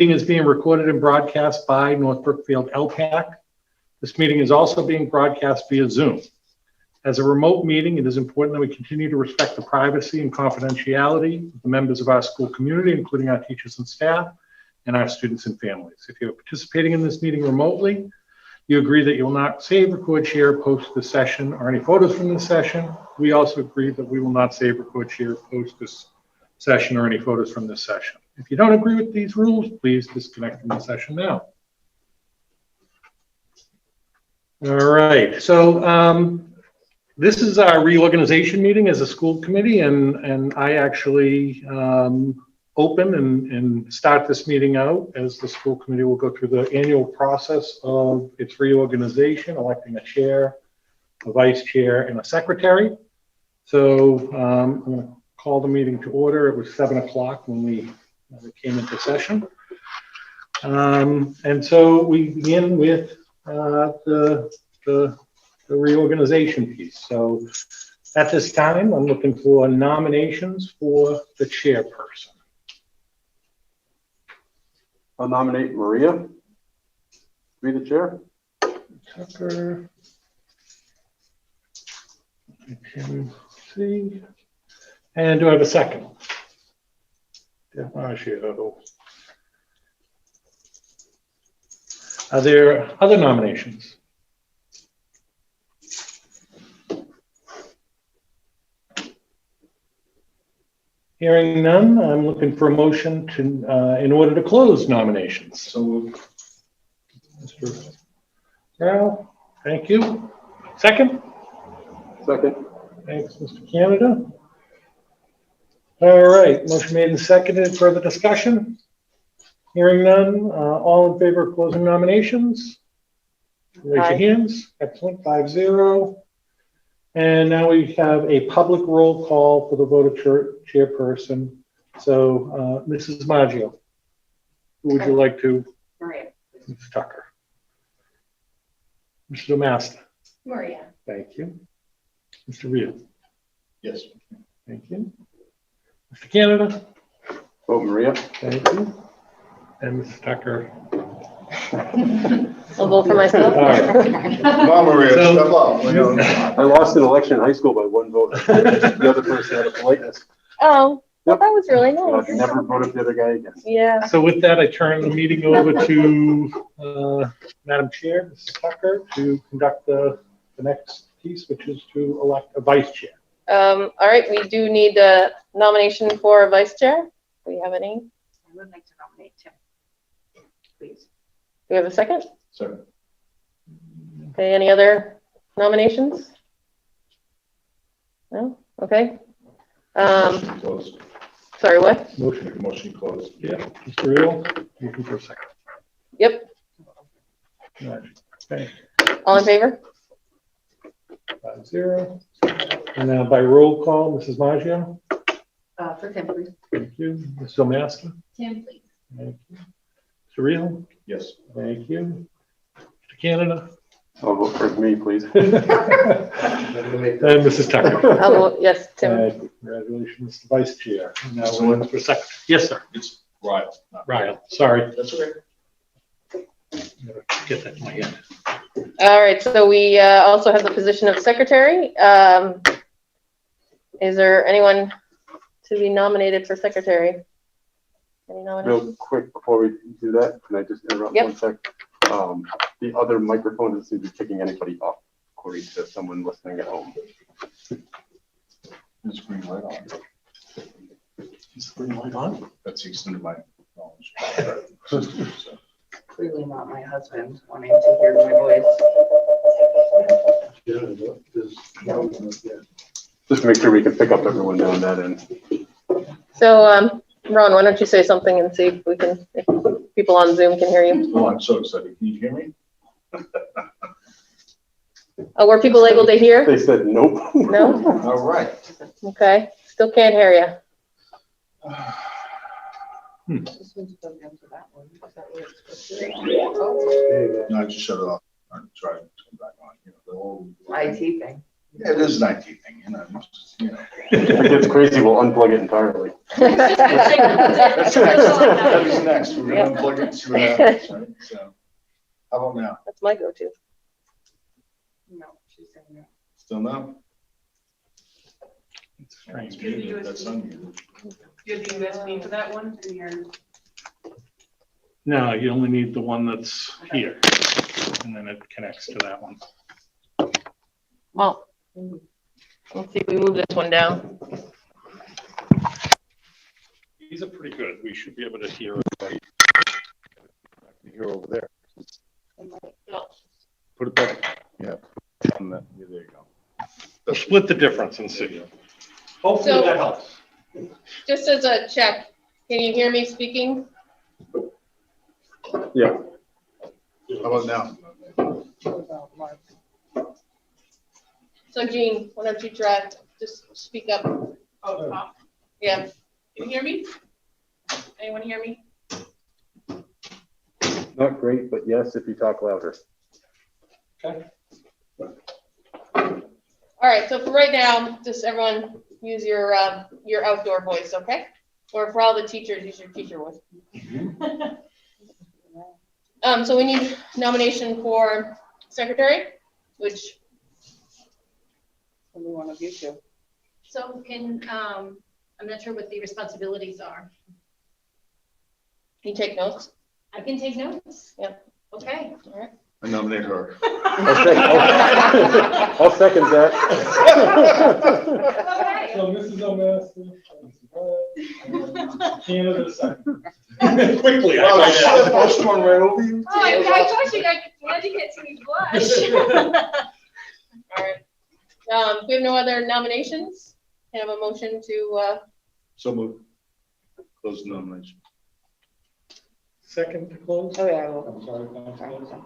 Meeting is being recorded and broadcast by North Brookfield LPAC. This meeting is also being broadcast via Zoom. As a remote meeting, it is important that we continue to respect the privacy and confidentiality of the members of our school community, including our teachers and staff, and our students and families. If you're participating in this meeting remotely, you agree that you will not save, record, share, post the session, or any photos from the session. We also agree that we will not save, record, share, post this session, or any photos from this session. If you don't agree with these rules, please disconnect from the session now. All right, so this is our reorganization meeting as a school committee, and I actually open and start this meeting out, as the school committee will go through the annual process of its reorganization, electing a chair, a vice chair, and a secretary. So I'm going to call the meeting to order. It was 7 o'clock when we came into session. And so we begin with the reorganization piece. So at this time, I'm looking for nominations for the chairperson. I'll nominate Maria to be the chair. Tucker. I can see. And do I have a second? Are there other nominations? Hearing none, I'm looking for a motion to, in order to close nominations. So moved. Mr. Rao, thank you. Second? Second. Thanks, Mr. Canada. All right, motion made and seconded. Further discussion? Hearing none, all in favor of closing nominations? Raise your hands. Excellent, 5-0. And now we have a public roll call for the vote of chairperson. So, Mrs. Maggio, who would you like to? Maria. Mrs. Tucker. Mr. Master. Maria. Thank you. Mr. Real. Yes. Thank you. Mr. Canada. Vote Maria. Thank you. And Mrs. Tucker. I'll vote for myself. All right. Come on, Maria, So- step up. I lost an election in high school by 1 vote. The other person had a politeness. Oh, well, that was really So nice. I'd never vote up the other guy again. Yeah. So with that, I turn the meeting over to Madam Chair, Mrs. Tucker, to conduct the next piece, which is to elect a vice chair. All right, we do need a nomination for a vice chair. Do we have any? I would like to nominate Tim, please. Do we have a second? Sorry. Okay, any other nominations? No? Okay. Closed. Sorry, what? Motion closed. Yeah, Mr. Real, you can for a second. Yep. Okay, All in favor? 5-0. And now by roll call, Mrs. Maggio. For Tim, please. Thank you. Mr. Master. Tim, please. Thank you. Mr. Real. Yes. Thank you. Mr. Canada. I'll vote for me, please. And Mrs. Tucker. I'll vote yes, Tim. Congratulations, Vice Chair. Now we're in for second. Yes, sir. It's Ryle. Ryle, sorry. That's okay. Get that in my head. All right, so we also have the position of secretary. Is there anyone to be nominated for secretary? Any nominations? Real quick before we do that, can I just interrupt Yep. 1 sec? The other microphone doesn't seem to be kicking anybody off, according to someone listening at home. It's green light on. Is the green light on? That's the extent of my knowledge. So, Clearly not my husband wanting to hear my voice. Just to make sure we can pick up everyone down that end. So, Ron, why don't you say something and see if we can, if people on Zoom can hear you. Oh, I'm so excited. Can you hear me? Oh, were people able to hear? They said nope. No? All right. Okay, still can't hear you. This one's plugged into that one. Is that what it's supposed to be? No, I just shut it off. I tried to turn it back on. You know, the whole IT thing. Yeah, it is an IT thing. If it gets crazy, we'll unplug it entirely. That's next. We're gonna unplug it and see what happens, right? So, how about now? That's my go-to. No, she's saying no. Still no? It's strange. That's unmuted. You have the USB for that one in your. No, you only need the one that's here, and then it connects to that one. Well, let's see if we move this one down. These are pretty good. We should be able to hear it right. Here over there. No. Put it back. Yeah. On that. Yeah, there you go. We'll split the difference and see. Hopefully So- that helps. Just as a check, can you hear me speaking? Yeah. How about now? So Jean, why don't you try, just speak up. Oh, top. Yeah, Can you hear me? Anyone hear me? Not great, but yes, if you talk louder. Okay. all right, so for right now, just everyone use your outdoor voice, okay? Or for all the teachers, use your teacher voice. So we need nomination for secretary, which, Only one of you two. So can, I'm not sure what the responsibilities are. you take notes. I can take notes? Yep. Okay. All right. I nominate her. I'll second that. Okay. So Mrs. O'Master, Canada second. Quickly, I Wow, might shit, add. first one right over you. Oh, I thought you got, glad you get to me blush. All right. We have no other nominations. Can I have a motion to, So move. Close the nomination. Second to close? Oh, yeah, I will. I'm sorry, Councilor.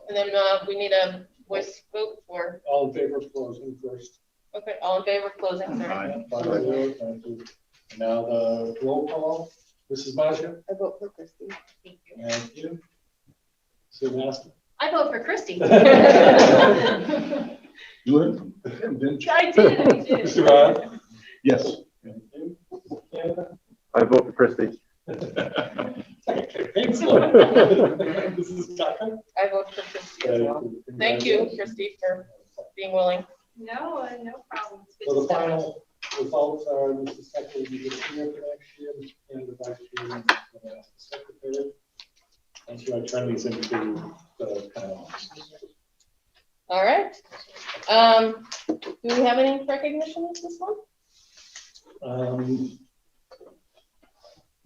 and then we need a voice vote for, All in favor of closing first? okay, all in favor of closing? Sorry. Aye. 5-0, thank you. Now the roll call, Mrs. Baja, I vote for Christie. Thank you. thank you. Sue Master. I vote for Christie. You learned from him, didn't you? I did, I did. Mr. Rod. Yes. Thank you. Canada. I vote for Christie. Campaign slow. Mrs. Tucker. I vote for Christie as well. Thank you, Christie, for being willing. No, no problem. It's good So the stuff. final results are Mrs. Tucker will be the chair for next year, and the vice chair, and the secretary. And so I turn these into the panelists. All right. Do we have any recognitions this one?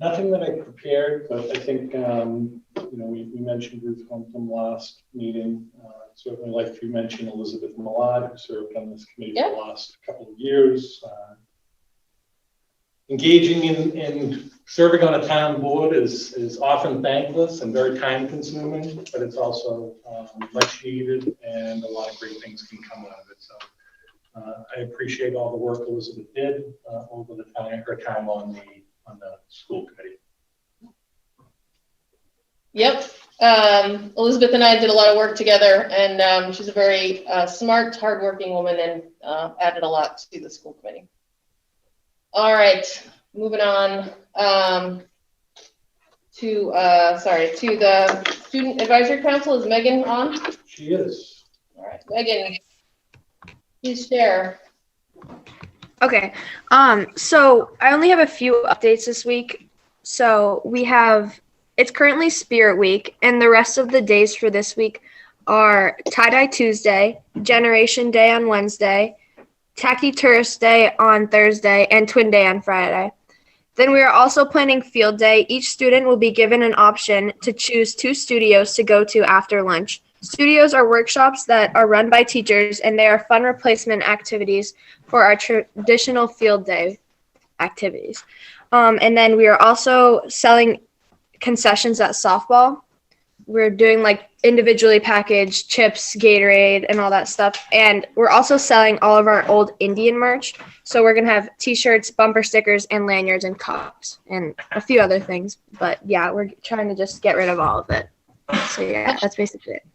Nothing that I prepared, but I think, we mentioned Ruth from last meeting. Certainly like to mention Elizabeth Millard, who served on this committee for the last couple of years. Engaging in serving on a town board is often thankless and very time consuming, but it's also much needed, and a lot of great things can come out of it. So I appreciate all the work Elizabeth did over the time, her time on the school committee. Yep. Elizabeth and I did a lot of work together, and she's a very smart, hardworking woman, and added a lot to the school committee. All right, moving on to the Student Advisory Council. Is Megan on? She is. All right, Megan, please share. Okay, so I only have a few updates this week. So it's currently Spirit Week, and the rest of the days for this week are Tie-Dye Tuesday, Generation Day on Wednesday, Tacky Tourist Day on Thursday, and Twin Day on Friday. Then we are also planning Field Day. Each student will be given an option to choose 2 studios to go to after lunch. Studios are workshops that are run by teachers, and they are fun replacement activities for our traditional Field Day activities. And then we are also selling concessions at softball. We're doing like individually packaged chips, Gatorade, and all that stuff. And we're also selling all of our old Indian merch. So we're going to have t-shirts, bumper stickers, and lanyards and cups and a few other things. But yeah, we're trying to just get rid of all of it. So yeah, that's basically it.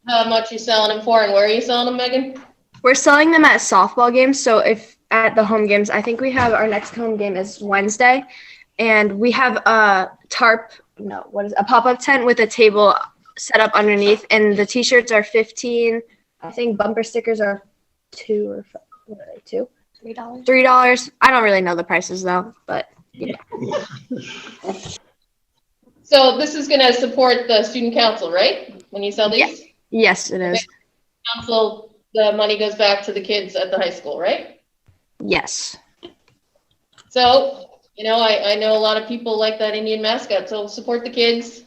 how much you selling them for and where are you selling them, Megan? We're selling them at softball games. So if at the home games, I think we have our next home game is Wednesday, and we have a a pop-up tent with a table set up underneath, and the t-shirts are 15. I think bumper stickers are $2. $3. I don't really know the prices though, but yeah. So this is gonna support the student council, right? When you sell these? Yes, it is. Council, the money goes back to the kids at the high school, right? Yes. So, I know a lot of people like that Indian mascot, so support the kids.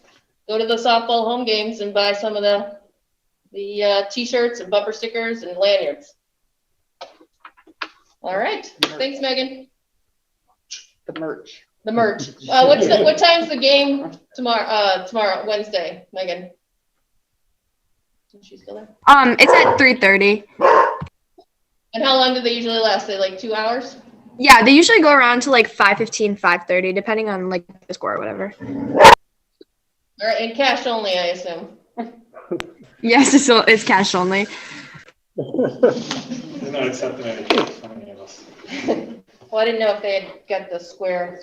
Go to the softball home games and buy some of the t-shirts and bumper stickers and lanyards. All right, thanks, Megan. The merch. The merch. What time's the game tomorrow, Wednesday, Megan? Is she still there? It's at 3:30. And how long do they usually last? They like 2 hours? Yeah, they usually go around to like 5:15, 5:30, depending on like the score or whatever. All right, and cash only, I assume. Yes, it's cash only. They're not accepting any from any of us. Well, I didn't know if they had got the square.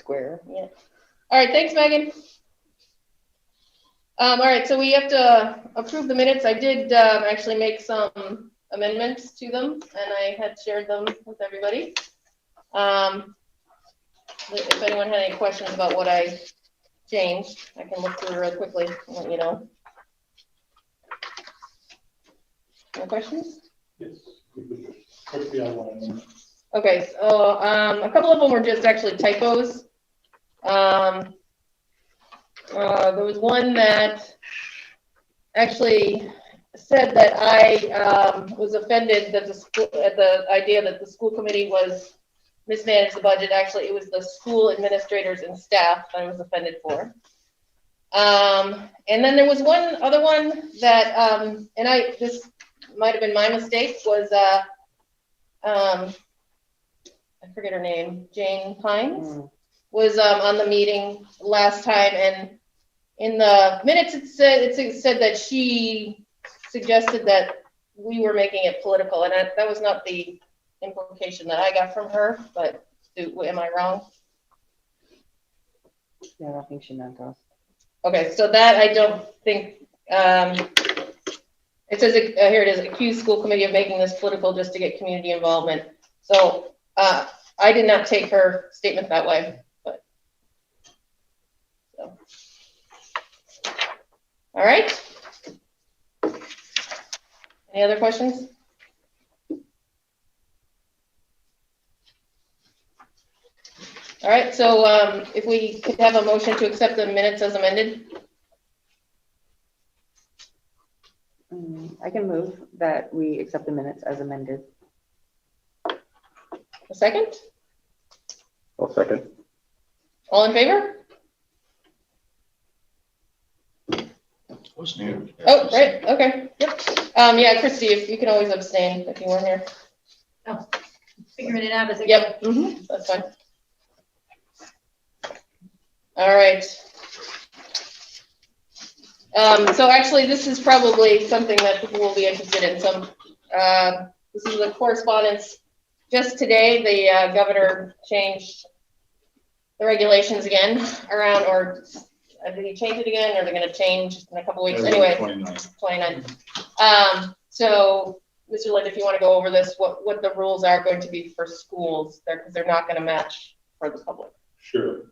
Yeah. All right, thanks, Megan. All right, so we have to approve the minutes. I did actually make some amendments to them, and I had shared them with everybody. If anyone had any questions about what I changed, I can look through real quickly and let you know. No questions? Yes. Quickly outline. Okay, so a couple of them were just actually typos. There was one that actually said that I was offended that at the idea that the school committee was mismanaged the budget. Actually, it was the school administrators and staff I was offended for. And then there was one other one that, this might have been my mistake, was I forget her name, Jane Pines, was on the meeting last time, and in the minutes it said that she suggested that we were making it political, and that was not the implication that I got from her, but am I wrong? Yeah, I don't think she meant us. Okay, so that I don't think, it says, here it is, accuse school committee of making this political just to get community involvement. So I did not take her statement that way, but. So. All right. Any other questions? All right, so if we could have a motion to accept the minutes as amended. I can move that we accept the minutes as amended. A second? I'll second. All in favor? What's new? Oh, right, okay, yep. Yeah, Christy, if you can always abstain if you weren't here. Figuring it out as it Yep, goes. that's fine. All right. So actually, this is probably something that people will be interested in. This is the correspondence. Just today, the governor changed the regulations again around, or did he change it again, or they're going to change in a couple weeks? Anyway, 29. So, Mr. Lind, if you want to go over this, what the rules are going to be for schools there, because they're not going to match for the public. Sure.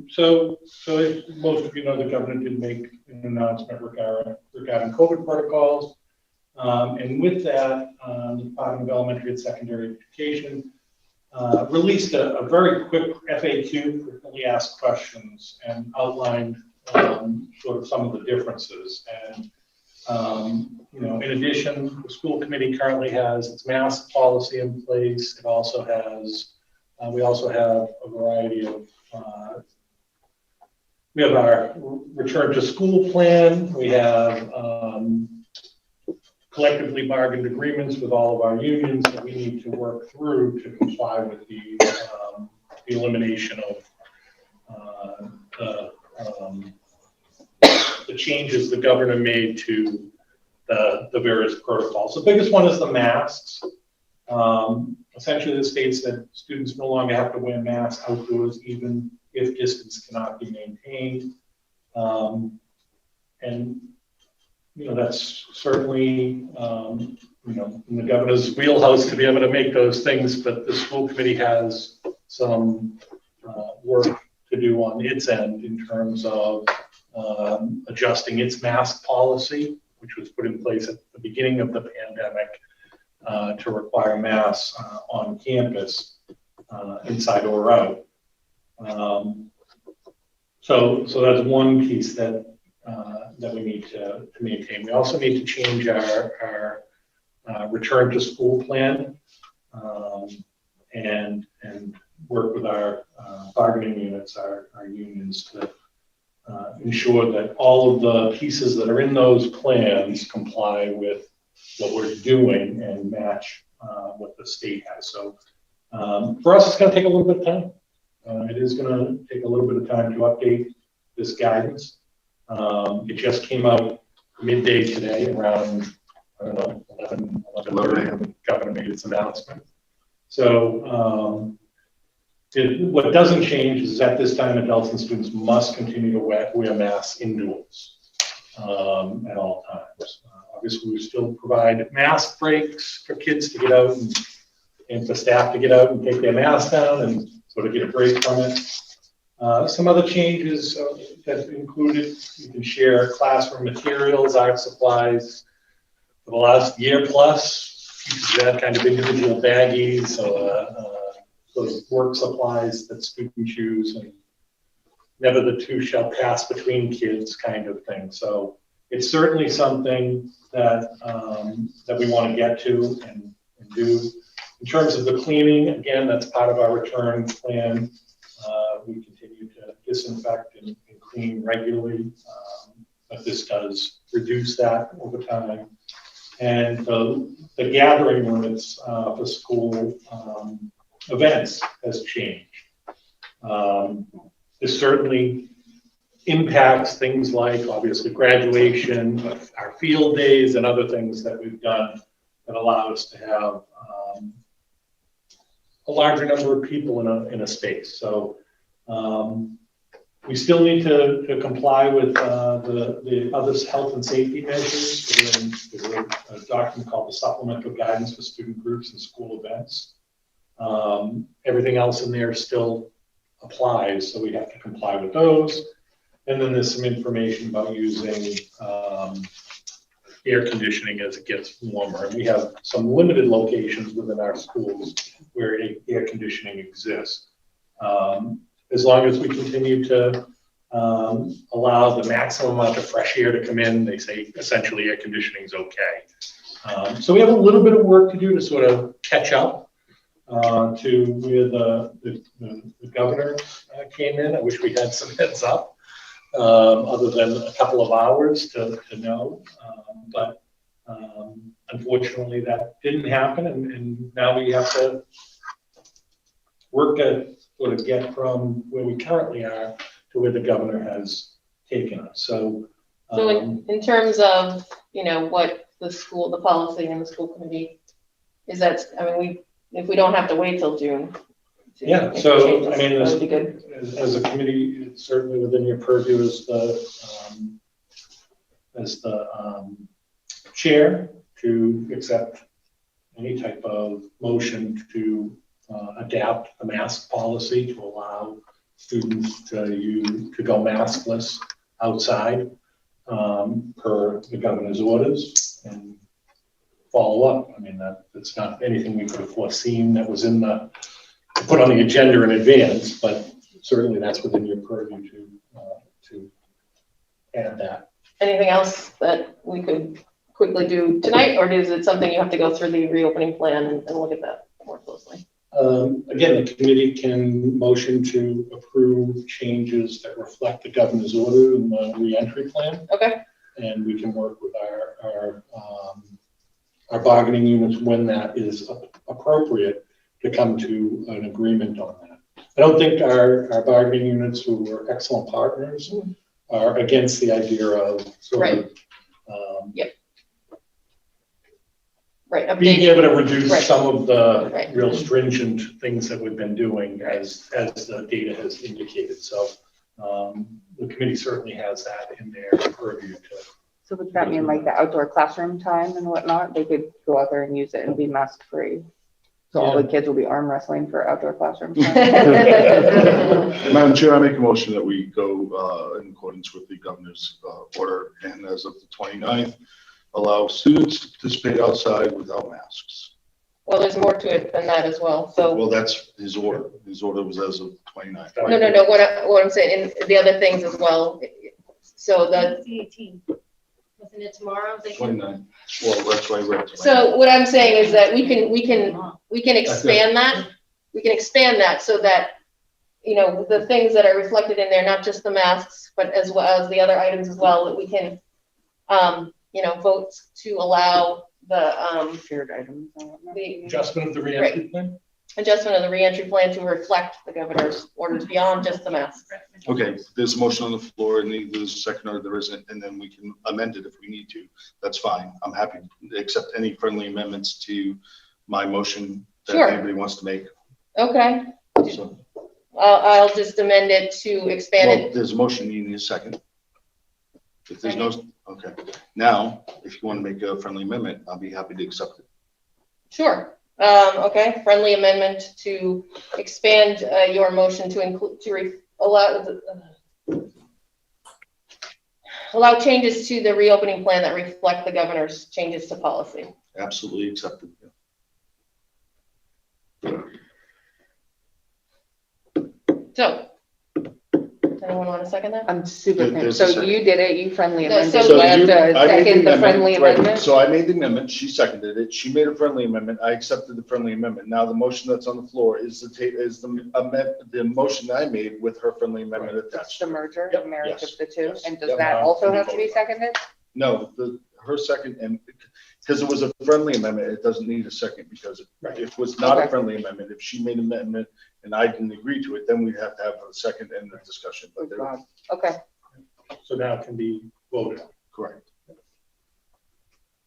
So as most of you know, the governor did make an announcement regarding COVID protocols. And with that, the Department of Elementary and Secondary Education released a very quick FAQ, frequently asked questions, and outlined sort of some of the differences. And in addition, the school committee currently has its mask policy in place. It also has, we also have a variety of, we have our return to school plan. We have collectively bargained agreements with all of our unions that we need to work through to comply with the elimination of the changes the governor made to the the various protocols. The biggest one is the masks. Essentially, the states that students no longer have to wear masks outdoors, even if distance cannot be maintained. And that's certainly in the governor's wheelhouse to be able to make those things, but the school committee has some work to do on its end in terms of adjusting its mask policy, which was put in place at the beginning of the pandemic to require masks on campus, inside or out. So that's one piece that we need to maintain. We also need to change our return to school plan and work with our bargaining units, our unions, to ensure that all of the pieces that are in those plans comply with what we're doing and match what the state has. So for us, it's going to take a little bit of time. It is going to take a little bit of time to update this guidance. It just came out midday today around, I don't know, 11:30, the governor made its announcement. So what doesn't change is at this time, adults and students must continue to wear masks indoors at all times. Obviously, we still provide mask breaks for kids to get out and for staff to get out and take their masks down and sort of get a break from it. Some other changes that included, you can share classroom materials, art supplies. For the last year plus, you had kind of individual baggies, sort of work supplies that students use, and never the two shall pass between kids kind of thing. So it's certainly something that we want to get to and do. In terms of the cleaning, again, that's part of our return plan. We continue to disinfect and clean regularly, but this does reduce that over time. And the gathering limits for school events has changed. This certainly impacts things like, obviously, graduation, our field days, and other things that we've done that allow us to have a larger number of people in a space. So we still need to comply with the other health and safety measures. There's a document called the Supplemental Guidance for Student Groups and School Events. Everything else in there still applies, so we have to comply with those. And then there's some information about using air conditioning as it gets warmer. And we have some limited locations within our schools where air conditioning exists. As long as we continue to allow the maximum amount of fresh air to come in, they say essentially air conditioning is okay. So we have a little bit of work to do to sort of catch up to where the governor came in. I wish we had some heads up, other than a couple of hours to know. But unfortunately, that didn't happen, and now we have to work to sort of get from where we currently are to where the governor has taken us. So in terms of, what the policy and the school committee is, if we don't have to wait till June. Yeah, so I mean, that would be good. as a committee, it's certainly within your purview as the chair to accept any type of motion to adapt the mask policy to allow students to go maskless outside per the governor's orders and follow up. I mean, that's not anything we could have foreseen that was put on the agenda in advance, but certainly that's within your purview to add that. Anything else that we could quickly do tonight, or is it something you have to go through the reopening plan and look at that more closely? Again, the committee can motion to approve changes that reflect the governor's order in the reentry plan. Okay. And we can work with our bargaining units when that is appropriate to come to an agreement on that. I don't think our bargaining units, who were excellent partners, are against the idea of sort of Right, being able to updating, reduce Right. some of the Right. real stringent things that we've been doing as the data has indicated. So the committee certainly has that in their purview to. So would that mean like the outdoor classroom time and whatnot, they could go out there and use it and be mask free? So all the kids will be arm wrestling for outdoor classroom time? Madam Chair, I make a motion that we go in accordance with the governor's order, and as of the 29th, allow students to participate outside without masks. Well, there's more to it than that as well, so. Well, that's his order. His order was as of 29th. No, no, no, what I'm saying, and the other things as well, so That's the 18th. Wasn't it tomorrow? They can- 29th. Well, that's why I read. 29th. so what I'm saying is that we can expand that. We can expand that so that, you know, the things that are reflected in there, not just the masks, but as well as the other items as well, that we can, you know, vote to allow the, Shared items and whatnot. the Adjustment of the reentry plan? adjustment of the reentry plan to reflect the governor's orders beyond just the masks. Okay, there's a motion on the floor, and either there's a second or there isn't, and then we can amend it if we need to. That's fine. I'm happy to accept any friendly amendments to my motion that Sure. anybody wants to make. Okay, So, I'll just amend it to expand well, it. there's a motion, you need a second. If there's no, okay. Now, if you want to make a friendly amendment, I'll be happy to accept it. Sure. Okay, friendly amendment to expand your motion to include, allow changes to the reopening plan that reflect the governor's changes to policy. Absolutely accepted. So, anyone want to second that? I'm super, There's so a second. you did it, you friendly No, amended, so so I have you- to I made second the friendly right. amendment? So I made the amendment, she seconded it, she made a friendly amendment, I accepted the friendly amendment. Now the motion that's on the floor is the motion I made with her friendly amendment It's attached. the merger, Yep. the marriage Yes. of the two, Yes. and does Yep. that also have to be seconded? No, her second, and because it was a friendly amendment, it doesn't need a second, because Right. if it was not a Okay. friendly amendment, if she made an amendment and I didn't agree to it, then we'd have to have a second and a discussion, Oh, but they're God. Okay, So now it can be voted on. correct.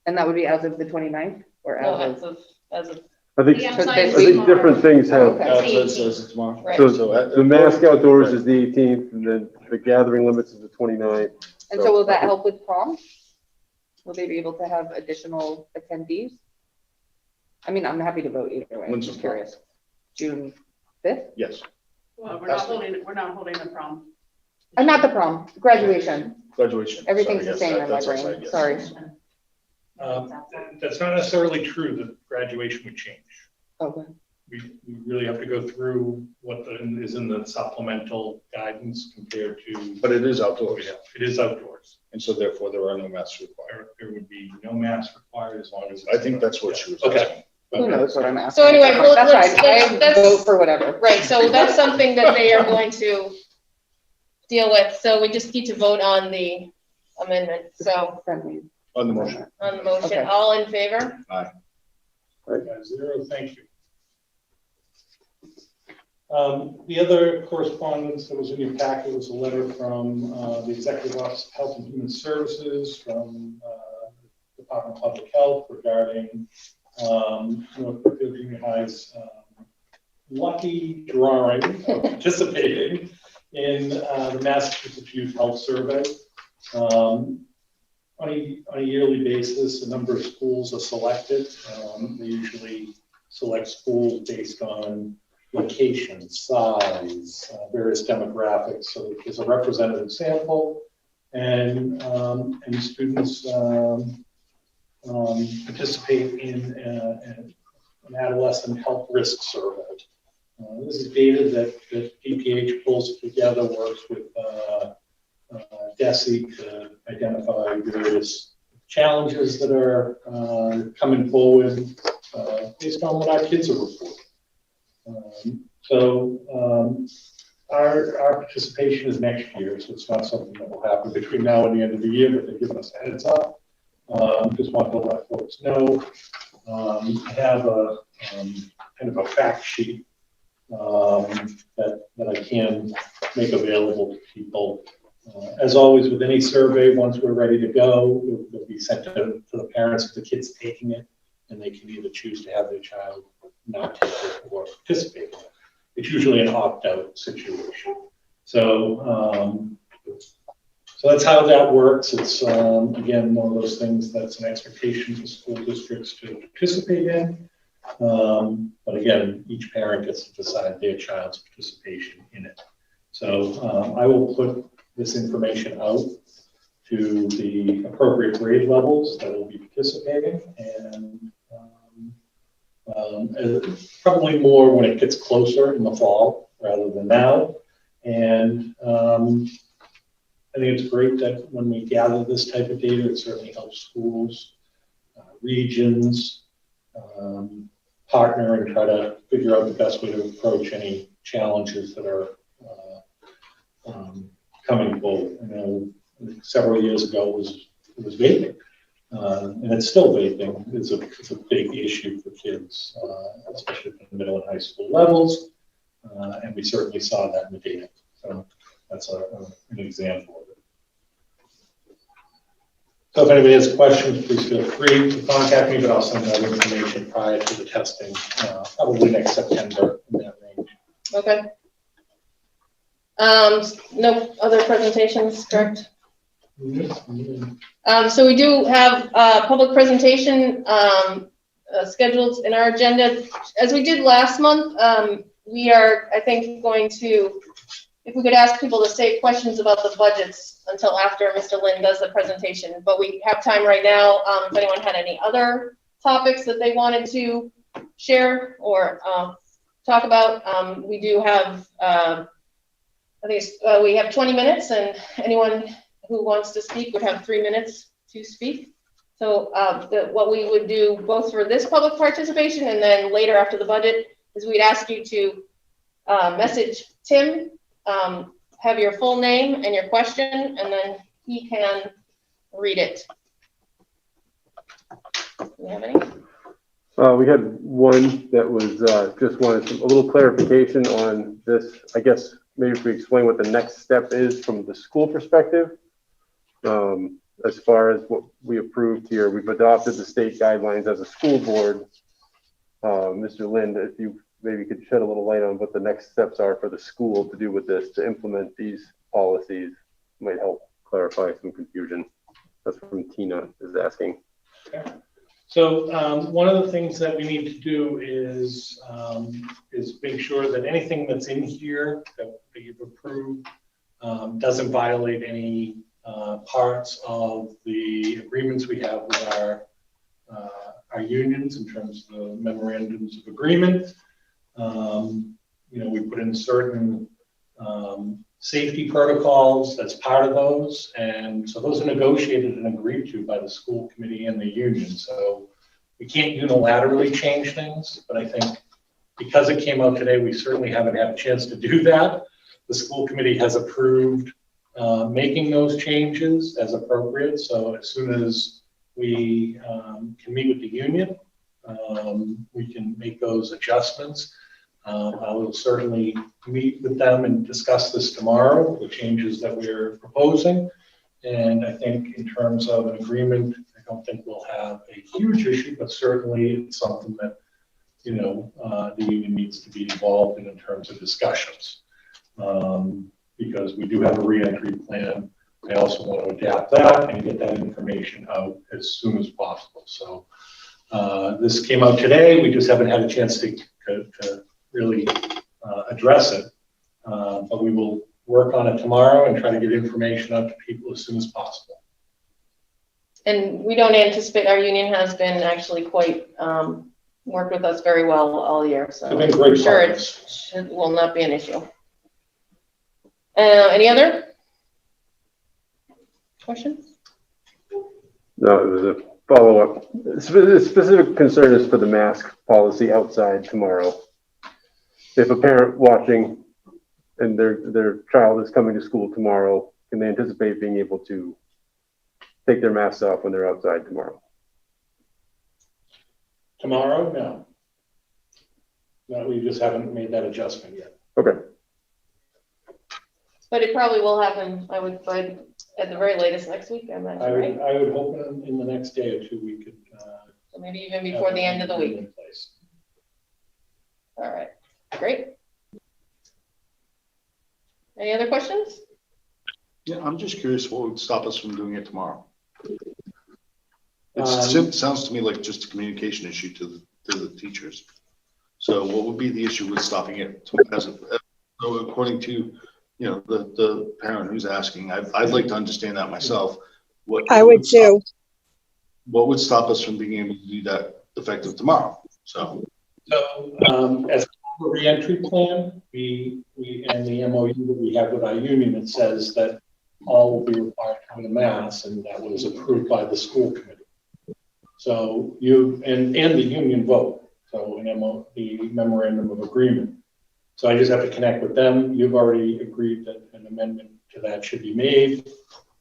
and that would be as of the 29th or No, as of? as of, I think, The So outside this I is week- think different things have, Okay. That's what it says tomorrow. Right. so the mask outdoors is the 18th, and then the gathering limits is the 29th. And so will that help with prom? Will they be able to have additional attendees? I mean, I'm happy to vote either way, I'm When's just the prom? curious. June 5th? Yes, Well, we're not holding the prom. Not the prom, graduation. graduation. Everything's Sorry, the yes, same in my that's brain, outside, yes. sorry. That's not necessarily true, that graduation would change. Okay, We really have to go through what is in the supplemental guidance compared to. But it is outdoors, Yeah, it is outdoors. and so therefore there are no masks required. There would be no mask required as long as. it's I think that's what she was Okay. asking. who knows what I'm asking? So anyway, well, That's let's- fine, I that's- vote for whatever. right, so that's something that they are going to deal with, so we just need to vote on the amendment, so, Friendly. On the motion. on the motion, Okay. all in favor? 5-0, thank you. The other correspondence that was in your packet was a letter from the Executive Office of Health and Human Services, from Department of Public Health regarding North Brookfield Junior High's lucky drawing of participating in the Massachusetts Youth Health Survey. On a yearly basis, a number of schools are selected. They usually select schools based on location, size, various demographics. So there's a representative sample, and students participate in an adolescent health risk survey. This is data that DPH pulls together, works with DESE to identify various challenges that are coming forward based on what our kids are reporting. Our participation is next year, so it's not something that will happen between now and the end of the year, but they've given us a heads up. Just want to let folks know. I have a kind of a fact sheet that I can make available to people. As always, with any survey, once we're ready to go, it'll be sent to the parents of the kids taking it. and they can either choose to have their child not take it or participate. It's usually an opt-out situation. So, so that's how that works. It's, again, one of those things that's an expectation for school districts to participate in. But again, each parent gets to decide their child's participation in it. So I will put this information out to the appropriate grade levels that will be participating, and probably more when it gets closer in the fall rather than now. And I think it's great that when we gather this type of data, it certainly helps schools, regions, partner and try to figure out the best way to approach any challenges that are coming forward. I know several years ago it was vaping, and it's still vaping. It's a big issue for kids, especially at the middle and high school levels, and we certainly saw that in the data. So that's an example of it. So if anybody has questions, please feel free to contact me, but I'll send that information prior to the testing, probably next September in that range. Okay. No other presentations, correct? So we do have a public presentation scheduled in our agenda. As we did last month, we are, I think, going to, if we could ask people to save questions about the budgets until after Mr. Lynn does the presentation. But we have time right now. If anyone had any other topics that they wanted to share or talk about, we do have, I think we have 20 minutes, and anyone who wants to speak would have 3 minutes to speak. So what we would do both for this public participation and then later after the budget is we'd ask you to message Tim, have your full name and your question, and then he can read it. Do we have any? We had one that was just wanted a little clarification on this. I guess maybe if we explain what the next step is from the school perspective. As far as what we approved here, we've adopted the state guidelines as a school board. Mr. Lind, if you maybe could shed a little light on what the next steps are for the school to do with this, to implement these policies, might help clarify some confusion. That's from Tina is asking. Okay. So one of the things that we need to do is make sure that anything that's in here that you've approved doesn't violate any parts of the agreements we have with our unions in terms of the memorandums of agreement. You know, we put in certain safety protocols that's part of those, and so those are negotiated and agreed to by the school committee and the union. So we can't unilaterally change things, but I think because it came out today, we certainly haven't had a chance to do that. The school committee has approved making those changes as appropriate. So as soon as we can meet with the union, we can make those adjustments. I will certainly meet with them and discuss this tomorrow, the changes that we're proposing. And I think in terms of an agreement, I don't think we'll have a huge issue, but certainly it's something that, you know, the union needs to be involved in terms of discussions. Because we do have a re-entry plan. I also want to adapt that and get that information out as soon as possible. So this came out today. We just haven't had a chance to really address it. But we will work on it tomorrow and try to get information out to people as soon as possible. And we don't anticipate, our union has been actually quite, worked with us very well all year. So They've been great I'm sure partners. it will not be an issue. Any other questions? No, it was a follow-up. The specific concern is for the mask policy outside tomorrow. If a parent watching and their child is coming to school tomorrow, can they anticipate being able to take their masks off when they're outside tomorrow? Tomorrow, no. No, we just haven't made that adjustment yet. Okay. But it probably will happen, I would, at the very latest next week, I imagine, right? I would hope in the next day or two we could So maybe even before the end of the week. All right, great. Any other questions? Yeah, I'm just curious what would stop us from doing it tomorrow? It sounds to me like just a communication issue to the teachers. So what would be the issue with stopping it so according to, the parent who's asking, I'd like to understand that myself. I would too. What would stop us from being able to do that effective tomorrow? So As a reentry plan, we and the MOU that we have with our union, it says that all will be required to come to mass, and that was approved by the school committee. So you and the union vote. So the memorandum of agreement. So I just have to connect with them. You've already agreed that an amendment to that should be made.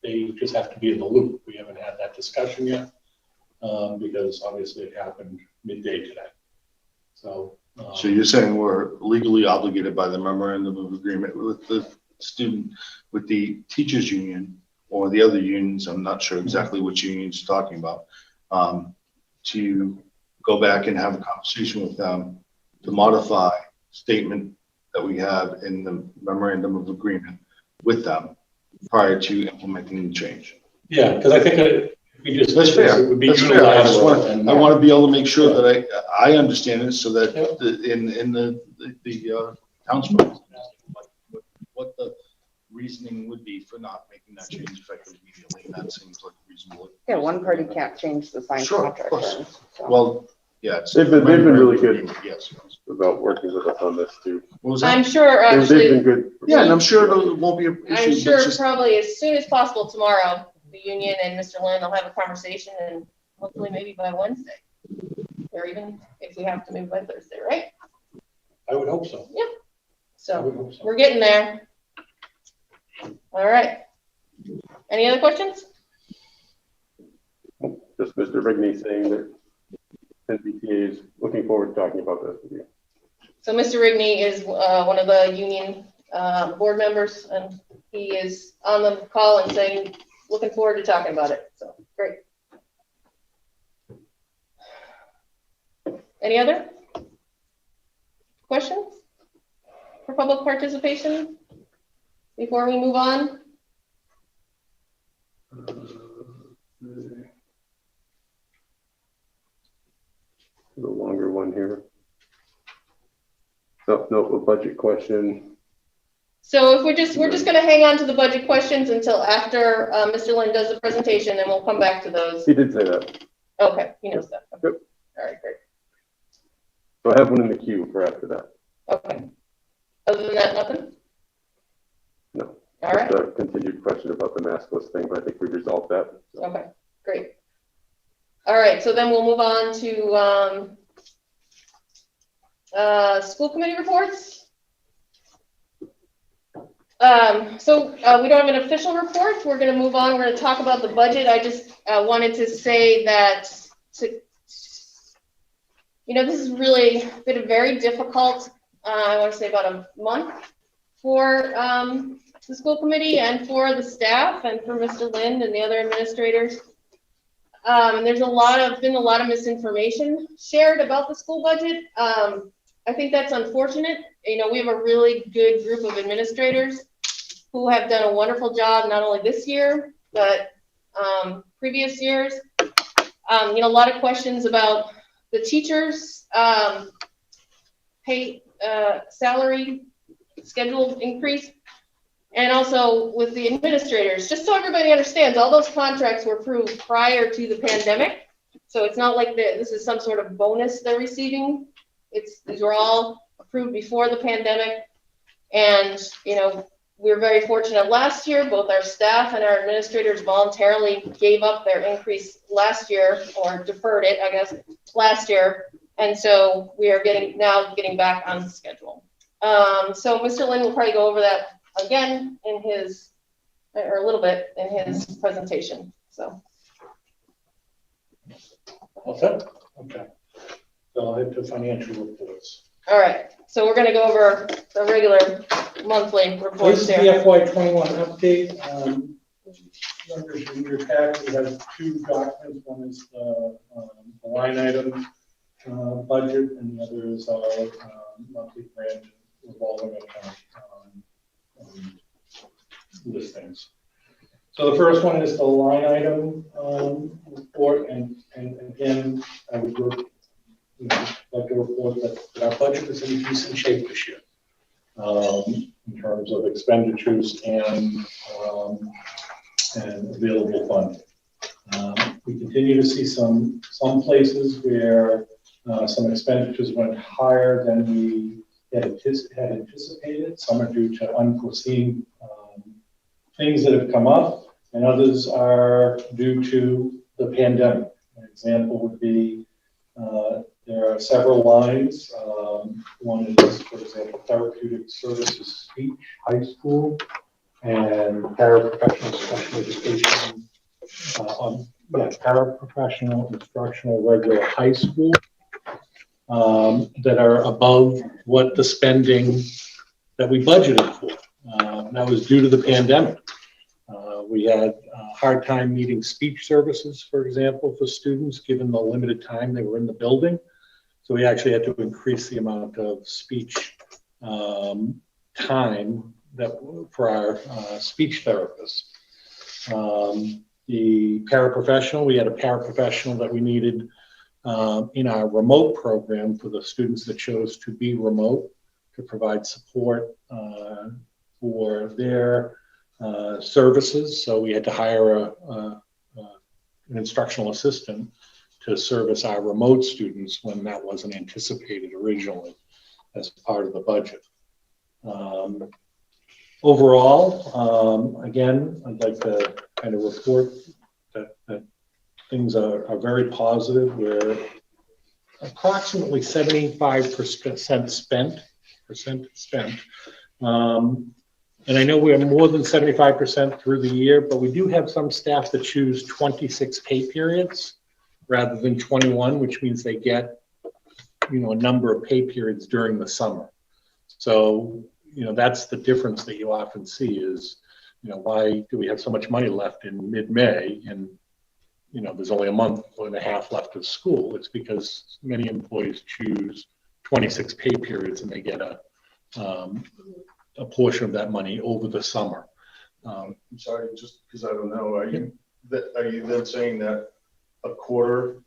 They just have to be in the loop. We haven't had that discussion yet because obviously it happened midday today. So you're saying we're legally obligated by the memorandum of agreement with the teachers union or the other unions, I'm not sure exactly which unions you're talking about, to go back and have a conversation with them to modify statement that we have in the memorandum of agreement with them prior to implementing the change. yeah, because I think if we just That's fair. it would be That's fair. I want to be able to make sure that I understand it so that in the townspeople, what the reasoning would be for not making that change effective immediately. And that seems like reasonable. Yeah, one party can't change the signed Sure, of contract course. terms. So. Well, yeah, They've been really good. Yes. About working with us on this too. What was that? I'm sure They've actually, been good. Yeah, and I'm sure it won't be an issue. I'm but sure just- probably as soon as possible tomorrow, the union and Mr. Lynn will have a conversation and hopefully maybe by Wednesday. Or even if we have to move by Thursday, right? I would hope so. Yeah. I So would hope so. we're getting there. All right. Any other questions? Just Mr. Rigney saying that NPTA is looking forward to talking about this with you. So Mr. Rigney is one of the union board members, and he is on the call and saying, looking forward to talking about it. So great. Any other questions for public participation before we move on? The longer one here. No, a budget question. So if we're just going to hang on to the budget questions until after Mr. Lynn does the presentation, and we'll come back to those. He did say that. Okay, he knows that. Yep. All right, great. So I have one in the queue for after that. Okay. Other than that, nothing? No. All right. Just a continued question about the maskless thing, but I think we resolved that. So. Okay, great. All right, so then we'll move on to school committee reports. So we don't have an official report. We're going to move on. We're going to talk about the budget. I just wanted to say that, this has really been a very difficult, I want to say about a month for the school committee and for the staff and for Mr. Lind and the other administrators. There's been a lot of misinformation shared about the school budget. I think that's unfortunate. We have a really good group of administrators who have done a wonderful job, not only this year, but previous years. A lot of questions about the teachers' pay, salary schedule increase, and also with the administrators. Just so everybody understands, all those contracts were approved prior to the pandemic. So it's not like this is some sort of bonus they're receiving. These were all approved before the pandemic. And, we were very fortunate last year, both our staff and our administrators voluntarily gave up their increase last year, or deferred it, I guess, last year. And so we are getting back on the schedule. So Mr. Lynn will probably go over that again in a little bit in his presentation. So. Okay. So I'll hit the financial reports. All right, so we're going to go over the regular monthly This reports is there. the FY21 update. Members, in your pack, we have two documents. One is the line item budget, and the other is our monthly grant revolving account listings. So the first one is the line item report, and again, I would like to report that our budget is in decent shape this year in terms of expenditures and available funding. We continue to see some places where some expenditures went higher than we had anticipated. Some are due to unforeseen things that have come up, and others are due to the pandemic. An example would be there are several lines. One is, for example, therapeutic services speech, high school, and paraprofessional special education, paraprofessional instructional regular high school that are above what the spending that we budgeted for. That was due to the pandemic. We had a hard time meeting speech services, for example, for students, given the limited time they were in the building. So we actually had to increase the amount of speech time for our speech therapists. The paraprofessional, we had a paraprofessional that we needed in our remote program for the students that chose to be remote to provide support for their services. So we had to hire an instructional assistant to service our remote students when that wasn't anticipated originally as part of the budget. Overall, again, I'd like to kind of report that things are very positive. We're approximately 75% spent. And I know we're more than 75% through the year, but we do have some staff that choose 26 pay periods rather than 21, which means they get, a number of pay periods during the summer. So, that's the difference that you often see is, why do we have so much money left in mid-May and, there's only a month and a half left of school? It's because many employees choose 26 pay periods and they get a portion of that money over the summer. I'm sorry, just because I don't know, are you then saying that a quarter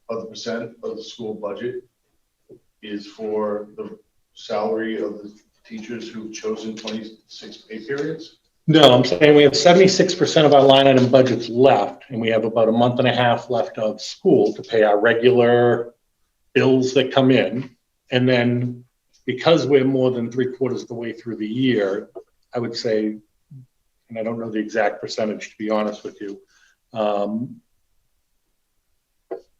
of the percent of the school budget is for the salary of the teachers who've chosen 26 pay periods? No, I'm saying we have 76% of our line item budgets left, and we have about a month and a half left of school to pay our regular bills that come in. And then because we're more than 3/4 of the way through the year, I would say, and I don't know the exact percentage to be honest with you,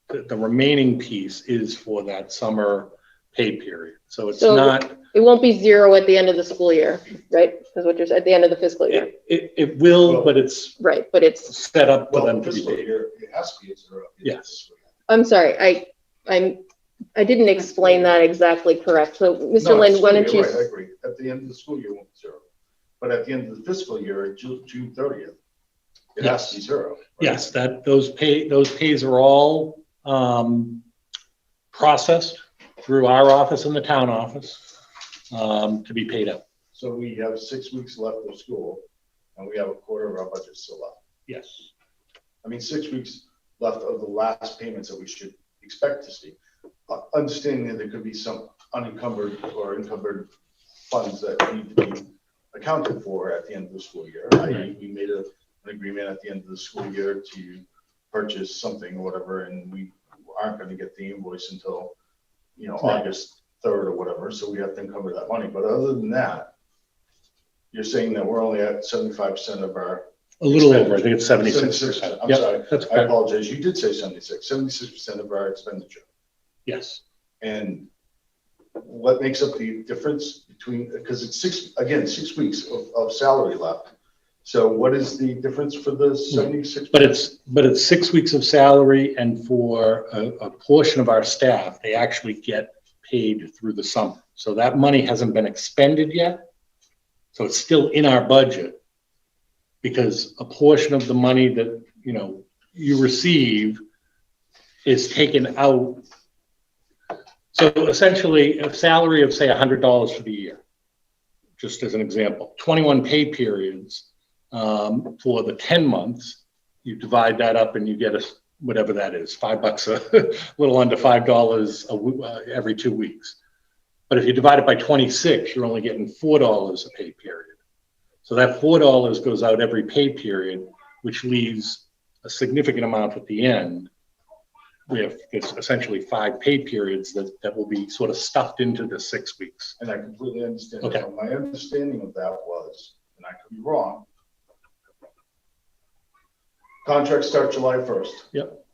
the remaining piece is for that summer pay period. So it's not. It won't be zero at the end of the school year, right? Is what you're saying, at the end of the fiscal year. It will, but it's Right, but it's, set up for them to be Fiscal paid. year, it has to be zero. Yes. I'm sorry, I didn't explain that exactly correct. So, Mr. No, Lynn, why don't you? right, I agree. At the end of the school year, it won't be zero. But at the end of the fiscal year, June 30th, it has to be zero. Right? Yes, those pays are all processed through our office and the town office to be paid out. So we have 6 weeks left of school, and we have a quarter of our budget still left. Yes. I mean, 6 weeks left of the last payments that we should expect to see. Understanding that there could be some unencumbered or encumbered funds that need to be accounted for at the end of the school year. Right. We made an agreement at the end of the school year to purchase something or whatever, and we aren't going to get the invoice until, Right. August 3rd or whatever. So we have to encumber that money. But other than that, you're saying that we're only at 75% of our. A little over, I think it's 76%. I'm Yep, sorry, that's I correct. apologize. You did say 76% of our expenditure. Yes. And what makes up the difference between, because it's 6 weeks of salary left. So what is the difference for the 76? But it's 6 weeks of salary, and for a portion of our staff, they actually get paid through the summer. So that money hasn't been expended yet. So it's still in our budget. because a portion of the money that, you receive is taken out. So essentially, a salary of, say, $100 for the year, just as an example, 21 pay periods for the 10 months, you divide that up and you get whatever that is, $5, a little under $5 every 2 weeks. But if you divide it by 26, you're only getting $4 a pay period. So that $4 goes out every pay period, which leaves a significant amount at the end. It's essentially 5 pay periods that will be sort of stuffed into the 6 weeks. And I completely understand. Okay. So my understanding of that was, and I could be wrong, contracts start July 1st. Yep.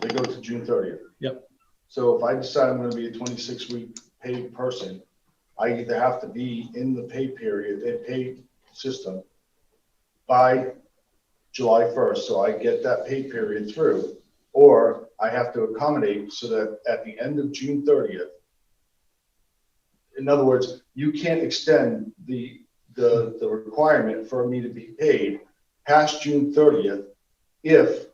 They go to June 30th. Yep. So if I decide I'm going to be a 26-week paid person, I either have to be in the pay system by July 1st, so I get that pay period through, or I have to accommodate so that at the end of June 30th, in other words, you can't extend the requirement for me to be paid past June 30th if